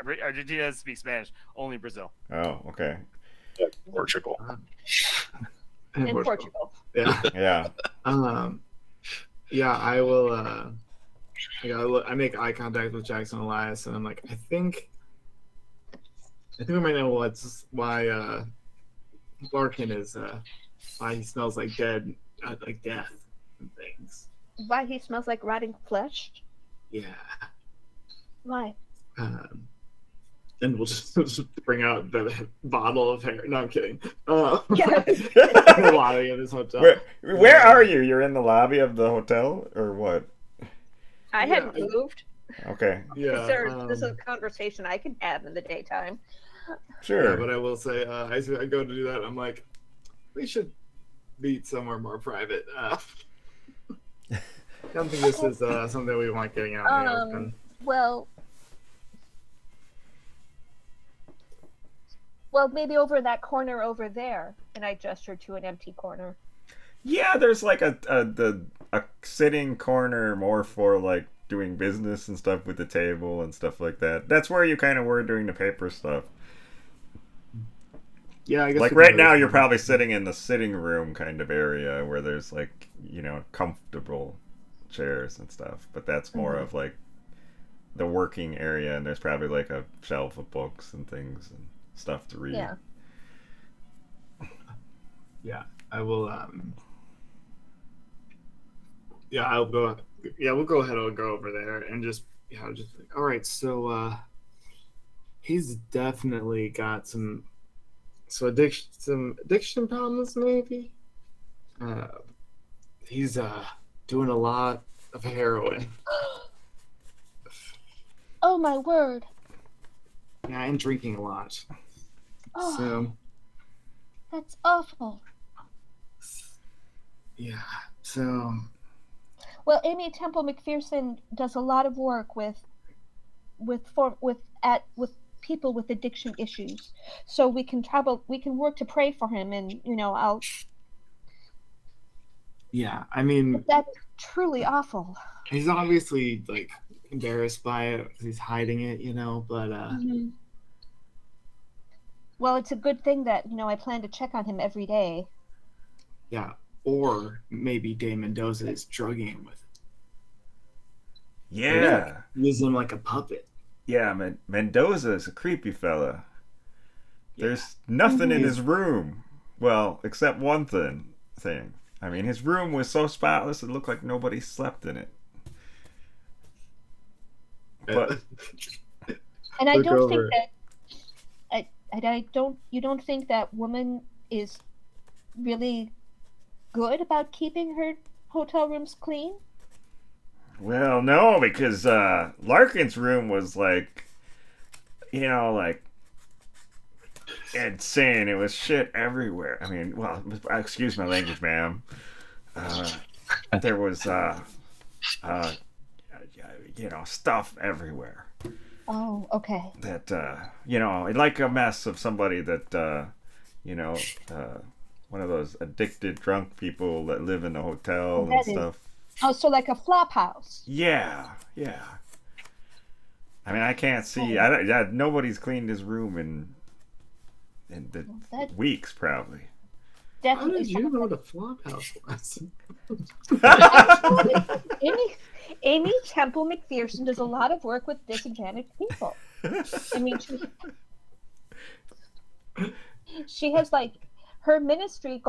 Speaker 5: Brazil.
Speaker 6: has to speak Spanish. Only Brazil.
Speaker 3: oh, okay.
Speaker 8: Portugal.
Speaker 5: In
Speaker 7: Portugal.
Speaker 5: Yeah.
Speaker 3: Yeah.
Speaker 5: Yeah, I will. I make eye contact with Jackson Elias, and I'm like, I think we might know why Larkin is why he smells like like death and things.
Speaker 7: Why he smells like rotting flesh?
Speaker 5: Yeah.
Speaker 7: Why?
Speaker 5: And we'll just bring out the bottle of hair. No, I'm kidding.
Speaker 7: Yes.
Speaker 5: The lobby of this hotel.
Speaker 3: Where are you? You're in the lobby of the hotel, or what?
Speaker 7: I
Speaker 5: Yeah,
Speaker 7: hadn't moved.
Speaker 3: Okay,
Speaker 5: Yeah.
Speaker 7: This is a conversation I can have in the daytime.
Speaker 3: sure.
Speaker 5: Yeah, but I will say, as I go to do that, I'm like, we should meet somewhere more private. I don't think this is something we want getting out in the open.
Speaker 7: Well, maybe over in that corner over there. And I gestured to an empty corner.
Speaker 3: Yeah, there's like a sitting corner more for like doing business and stuff with the table and stuff like that. That's where you kind of were doing the paper stuff.
Speaker 5: Yeah, I guess
Speaker 3: Like right now, you're probably sitting in the sitting room kind of area where there's like, you know, comfortable chairs and stuff. But that's more of like the working area, and there's probably like a shelf of books and things and stuff to read.
Speaker 7: Yeah.
Speaker 5: Yeah, I will. Yeah, I'll go. Yeah, we'll go ahead and go over there and just like, all right. So, he's definitely got some addiction problems, maybe. He's doing a lot of heroin.
Speaker 2: Oh my word.
Speaker 5: Yeah, and drinking a lot.
Speaker 2: Oh,
Speaker 5: So,
Speaker 2: that's awful.
Speaker 5: yeah. So,
Speaker 2: Well, Amy Temple McPherson does a lot of work with people with addiction issues. So we can work to pray for him, and
Speaker 5: yeah. I mean,
Speaker 2: that's truly awful.
Speaker 5: he's obviously like embarrassed by it. He's hiding it, but
Speaker 2: Mhm. Well, it's a good thing that I plan to check on him every day.
Speaker 5: yeah. Or maybe Dame Mendoza is drugging him with it.
Speaker 3: Yeah.
Speaker 5: Using him like a puppet.
Speaker 3: Yeah, Mendoza is a creepy fella. There's nothing in his room. Well, except one thing. I mean, his room was so spotless it looked like nobody slept in it. But
Speaker 2: And I
Speaker 5: Look
Speaker 2: don't
Speaker 5: over
Speaker 2: think that you don't think that woman is really good about keeping her hotel rooms clean?
Speaker 3: well, no, because Larkin's room was like, like insane. It was shit everywhere. I mean, well, excuse my language, ma'am. There was, stuff everywhere.
Speaker 2: Oh, okay.
Speaker 3: That, like a mess of somebody that, one of those addicted drunk people that live in the hotel and stuff.
Speaker 2: Oh, so like a flop house.
Speaker 3: Yeah. I mean, I can't see. Nobody's cleaned his room in weeks, probably.
Speaker 5: How
Speaker 2: Definitely.
Speaker 5: did you know what a flop house was?
Speaker 2: Amy Temple McPherson does a lot of work with disadvantaged people. I mean, she has her ministry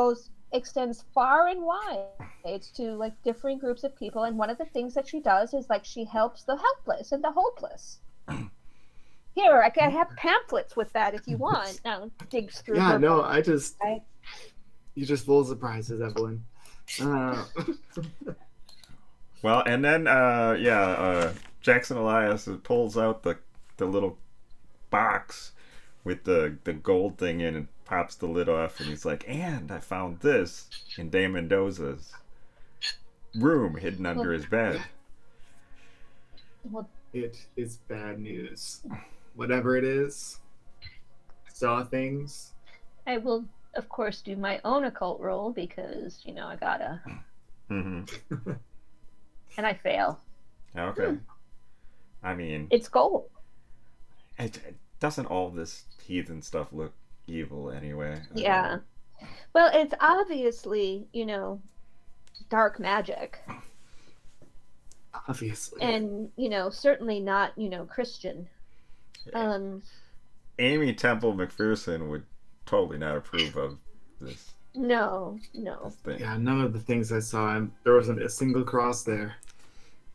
Speaker 2: extends far and wide. It's to different groups of people, and one of the things that she does is she helps the helpless and the hopeless. Here, I can have pamphlets with that if you want. Now, digs through.
Speaker 5: Yeah,
Speaker 2: her
Speaker 5: no,
Speaker 2: book.
Speaker 5: you're just full of surprises, Evelyn.
Speaker 3: Well, and then Jackson Elias pulls out the little box with the gold thing in and pops the lid off, and he's like, and I found this in Dame Mendoza's room hidden under his bed.
Speaker 2: Well,
Speaker 5: It is bad news. Whatever it is, saw things.
Speaker 2: I will, of course, do my own occult roll because I gotta,
Speaker 3: Mm-hmm.
Speaker 2: and I fail.
Speaker 3: Okay. I mean,
Speaker 2: It's gold.
Speaker 3: doesn't all this heathen stuff look evil anyway?
Speaker 2: Yeah. Well, it's obviously, dark magic.
Speaker 5: Obviously.
Speaker 2: And, certainly not, Christian.
Speaker 3: Amy Temple McPherson would totally not approve of this
Speaker 2: No.
Speaker 3: thing.
Speaker 5: Yeah, none of the things I saw, there wasn't a single cross there.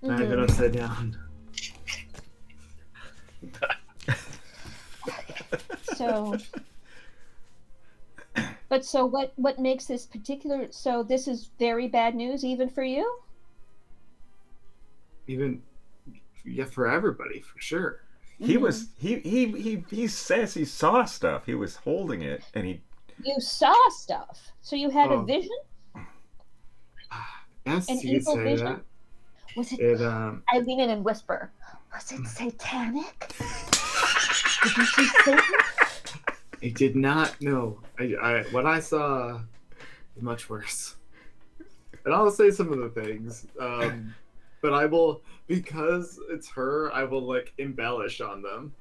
Speaker 5: Not even upside down.
Speaker 2: So, but so what makes this particular? So this is very bad news, even for you.
Speaker 5: Even, yeah, for everybody, for sure.
Speaker 3: He was he says he saw stuff. He was holding it, and he.
Speaker 2: You saw stuff, so you had a vision.
Speaker 5: Yes,
Speaker 2: An
Speaker 5: you could
Speaker 2: evil
Speaker 5: say
Speaker 2: vision?
Speaker 5: that.
Speaker 2: Was it?
Speaker 7: I lean in and whisper, was it satanic? Did you see Satan?
Speaker 5: I did not know. I what I saw is much worse. And I'll say some of the things. But I will, because it's her, I will like embellish on them.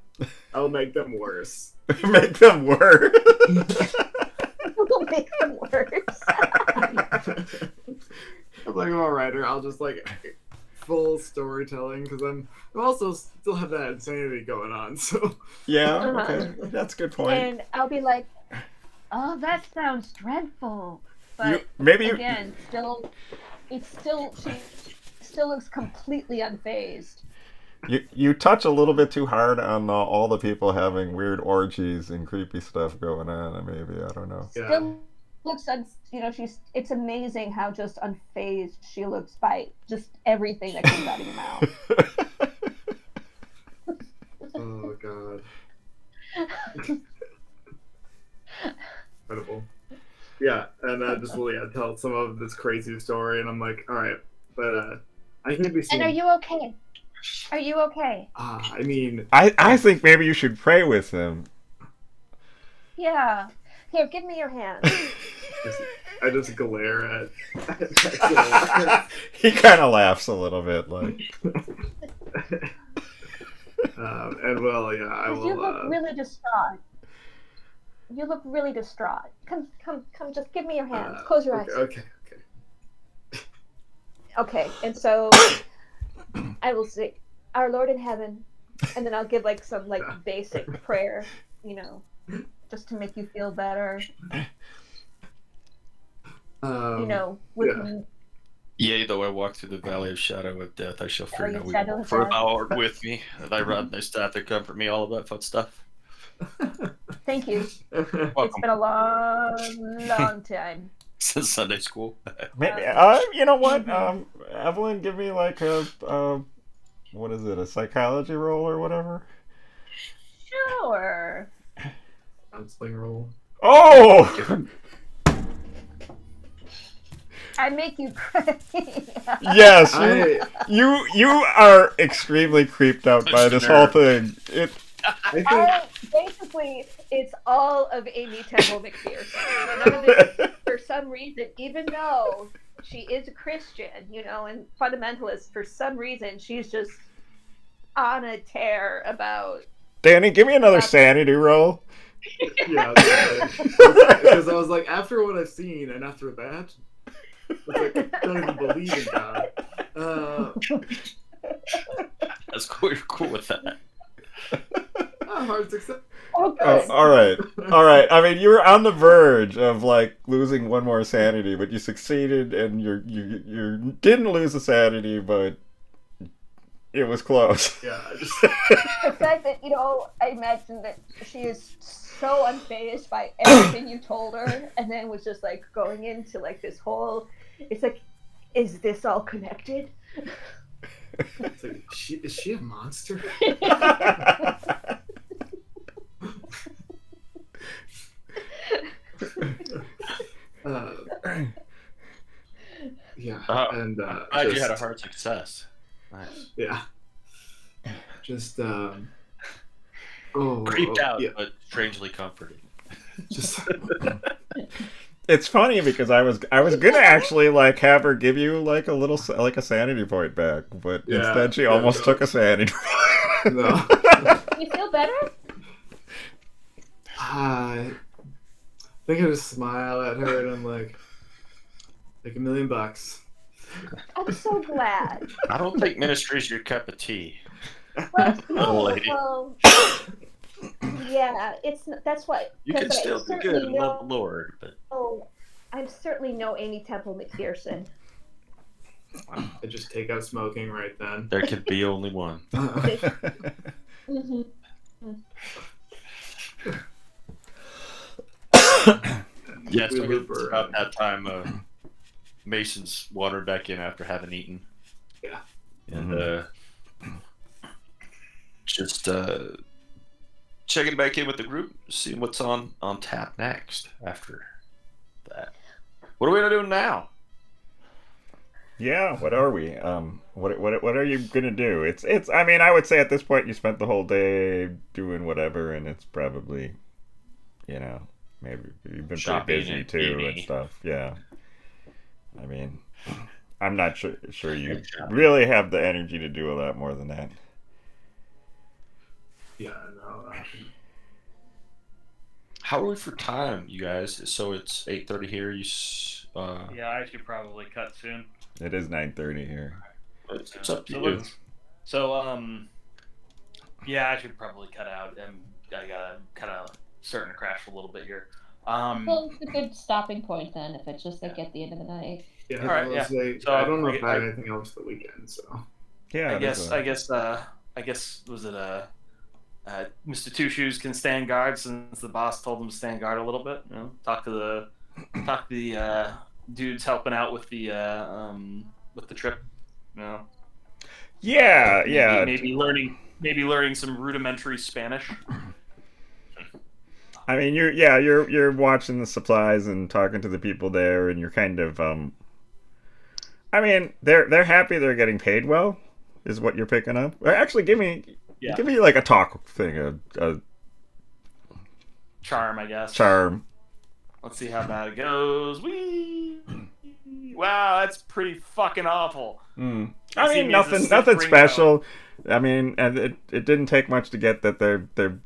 Speaker 5: I will make them worse.
Speaker 3: Make them worse.
Speaker 7: We'll make them worse.
Speaker 5: I'm like, I'm a writer. I'll just like full storytelling because I'm also still have that insanity going on. So
Speaker 3: Yeah, okay, that's a good point.
Speaker 7: And I'll be like, oh, that sounds dreadful. But again, she still looks completely unfazed.
Speaker 3: You touch a little bit too hard on all the people having weird orgies and creepy stuff going on. Maybe, I don't know.
Speaker 5: yeah.
Speaker 7: Still looks it's amazing how just unfazed she looks by just everything that comes out of your mouth.
Speaker 5: Oh god. Incredible. Yeah, and I just tell some of this crazy story, and I'm like, all right, but I can't be seen.
Speaker 7: And are you okay? Are you okay?
Speaker 5: I mean,
Speaker 3: I think maybe you should pray with him.
Speaker 7: Yeah. Here, give me your hand.
Speaker 5: I just glare at.
Speaker 3: He kind of laughs a little bit, like.
Speaker 5: And well, yeah, I will.
Speaker 7: You look really distraught. You look really distraught. Come, just give me your hands. Close your eyes.
Speaker 5: Okay.
Speaker 7: Okay, and so I will say, Our Lord in heaven, and then I'll give like some like basic prayer, just to make you feel better.
Speaker 4: Yea, though I walk through the valley of shadow of death, I shall fear no
Speaker 7: Valley of shadow
Speaker 4: evil.
Speaker 7: of
Speaker 4: For
Speaker 7: death.
Speaker 4: thou art with me, thy rod and thy staff that comfort me, all of that fun stuff.
Speaker 7: Thank you. It's
Speaker 4: Welcome.
Speaker 7: been a long time.
Speaker 4: Since Sunday school.
Speaker 3: Maybe, you know what? Evelyn, give me like a what is it? A psychology roll or whatever?
Speaker 7: Sure.
Speaker 5: Counseling roll.
Speaker 3: Oh!
Speaker 7: I make you cry.
Speaker 3: Yes, you are extremely creeped out by this whole thing.
Speaker 7: Basically, it's all of Amy Temple McPherson. For some reason, even though she is a Christian, and fundamentalist, for some reason, she's just on a tear about.
Speaker 3: Danny, give me another sanity roll.
Speaker 5: Yeah, because I was like, after what I've seen, and after that, I was like, I don't even believe in God.
Speaker 4: That's cool. You're cool with that.
Speaker 5: Hard success.
Speaker 7: Okay.
Speaker 3: All right. I mean, you were on the verge of like losing one more sanity, but you succeeded, and you didn't lose the sanity, but it was close.
Speaker 5: Yeah.
Speaker 7: The fact that I imagine that she is so unfazed by everything you told her, and then was just like going into like this whole. It's like, is this all connected?
Speaker 5: It's like, is she a monster? Yeah, and
Speaker 4: glad you had a hard success. Nice.
Speaker 5: Yeah, just
Speaker 4: creeped out,
Speaker 5: yeah.
Speaker 4: but strangely comforting.
Speaker 5: Just
Speaker 3: It's funny because I was gonna actually like have her give you like a little like a sanity point back, but instead she almost took a sanity point.
Speaker 5: No.
Speaker 7: You feel better?
Speaker 5: I think I just smile at her and I'm like $1 million.
Speaker 7: I'm so glad.
Speaker 4: I don't think ministry is your cup of tea.
Speaker 7: Well,
Speaker 4: Little lady.
Speaker 7: Yeah, that's what.
Speaker 4: You can still be good and love the Lord, but
Speaker 7: I'm certainly no Amy Temple McPherson.
Speaker 5: I just take out smoking right then.
Speaker 4: there could be only one.
Speaker 7: Mm-hmm.
Speaker 4: that time Mason's wandered back in after having eaten.
Speaker 5: Yeah.
Speaker 4: And just checking back in with the group, seeing what's on tap next after that. What are we gonna do now?
Speaker 3: Yeah, what are we? What are you gonna do? It's. I mean, I would say at this point you spent the whole day doing whatever, and it's probably, maybe you've been
Speaker 4: Shopping
Speaker 3: pretty busy
Speaker 4: and
Speaker 3: too
Speaker 4: eating.
Speaker 3: and stuff. Yeah. I mean, I'm not sure you really have the energy to do a lot more than that.
Speaker 5: Yeah, no.
Speaker 4: How are we for time, you guys? So it's 8:30 here.
Speaker 1: Yeah, I should probably cut soon.
Speaker 3: It is 9:30 here.
Speaker 4: It's up to
Speaker 1: So
Speaker 4: you.
Speaker 1: Yeah, I should probably cut out. I gotta kind of starting to crash a little bit here.
Speaker 2: Well, it's a good stopping point then, if it's just like at the end of the night.
Speaker 5: Yeah,
Speaker 1: All right,
Speaker 5: I
Speaker 1: yeah.
Speaker 5: say,
Speaker 1: So
Speaker 5: I don't know if I
Speaker 1: I-
Speaker 5: have anything else for the weekend, so.
Speaker 3: Yeah.
Speaker 1: I guess was it Mr. Two Shoes can stand guard since the boss told him to stand guard a little bit. Talk to the dudes helping out with the trip.
Speaker 3: Yeah. Yeah.
Speaker 1: Maybe learning some rudimentary Spanish.
Speaker 3: I mean, you're watching the supplies and talking to the people there, and you're kind of I mean, they're happy they're getting paid well, is what you're picking up. Or actually, give me like a talk thing, a
Speaker 1: Charm, I guess.
Speaker 3: charm.
Speaker 1: Let's see how bad it goes. Whee! Wow, that's pretty fucking awful.
Speaker 3: I
Speaker 1: see
Speaker 3: mean,
Speaker 1: me as a
Speaker 3: nothing
Speaker 1: stiff gringo.
Speaker 3: special. I mean, and it didn't take much to get that they're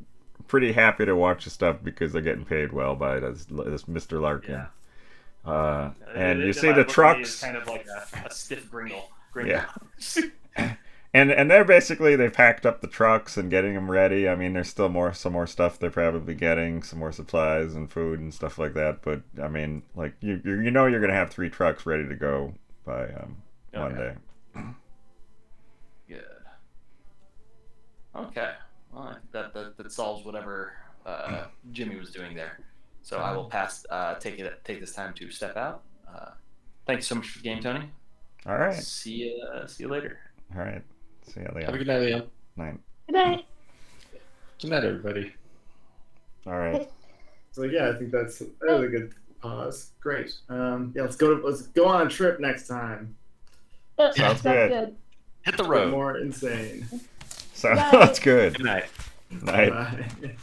Speaker 3: pretty happy to watch the stuff because they're getting paid well by this Mr. Larkin.
Speaker 1: Yeah.
Speaker 3: And
Speaker 1: They
Speaker 3: you see
Speaker 1: might
Speaker 3: the
Speaker 1: look at me
Speaker 3: trucks.
Speaker 1: as kind of like a stiff gringo.
Speaker 3: Yeah. And they're basically, they packed up the trucks and getting them ready. I mean, there's still some more stuff they're probably getting, some more supplies and food and stuff like that. But I mean, like you're gonna have 3 trucks ready to go by Monday.
Speaker 1: Good. Okay. Well, I think that solves whatever Jimmy was doing there. So I will take this time to step out. Thank you so much for the game, Tony.
Speaker 3: All right.
Speaker 1: See you later.
Speaker 3: All right. See you later.
Speaker 4: Have a good night, Liam.
Speaker 3: Night.
Speaker 2: Good night.
Speaker 4: Good night, everybody.
Speaker 3: All right.
Speaker 5: So yeah, I think that's a really good pause. Great. Yeah, let's go on a trip next time.
Speaker 3: Sounds good.
Speaker 4: Hit the
Speaker 5: Get
Speaker 4: road.
Speaker 5: more insane.
Speaker 3: Sounds good.
Speaker 4: Good night.
Speaker 3: Night.
Speaker 5: Bye.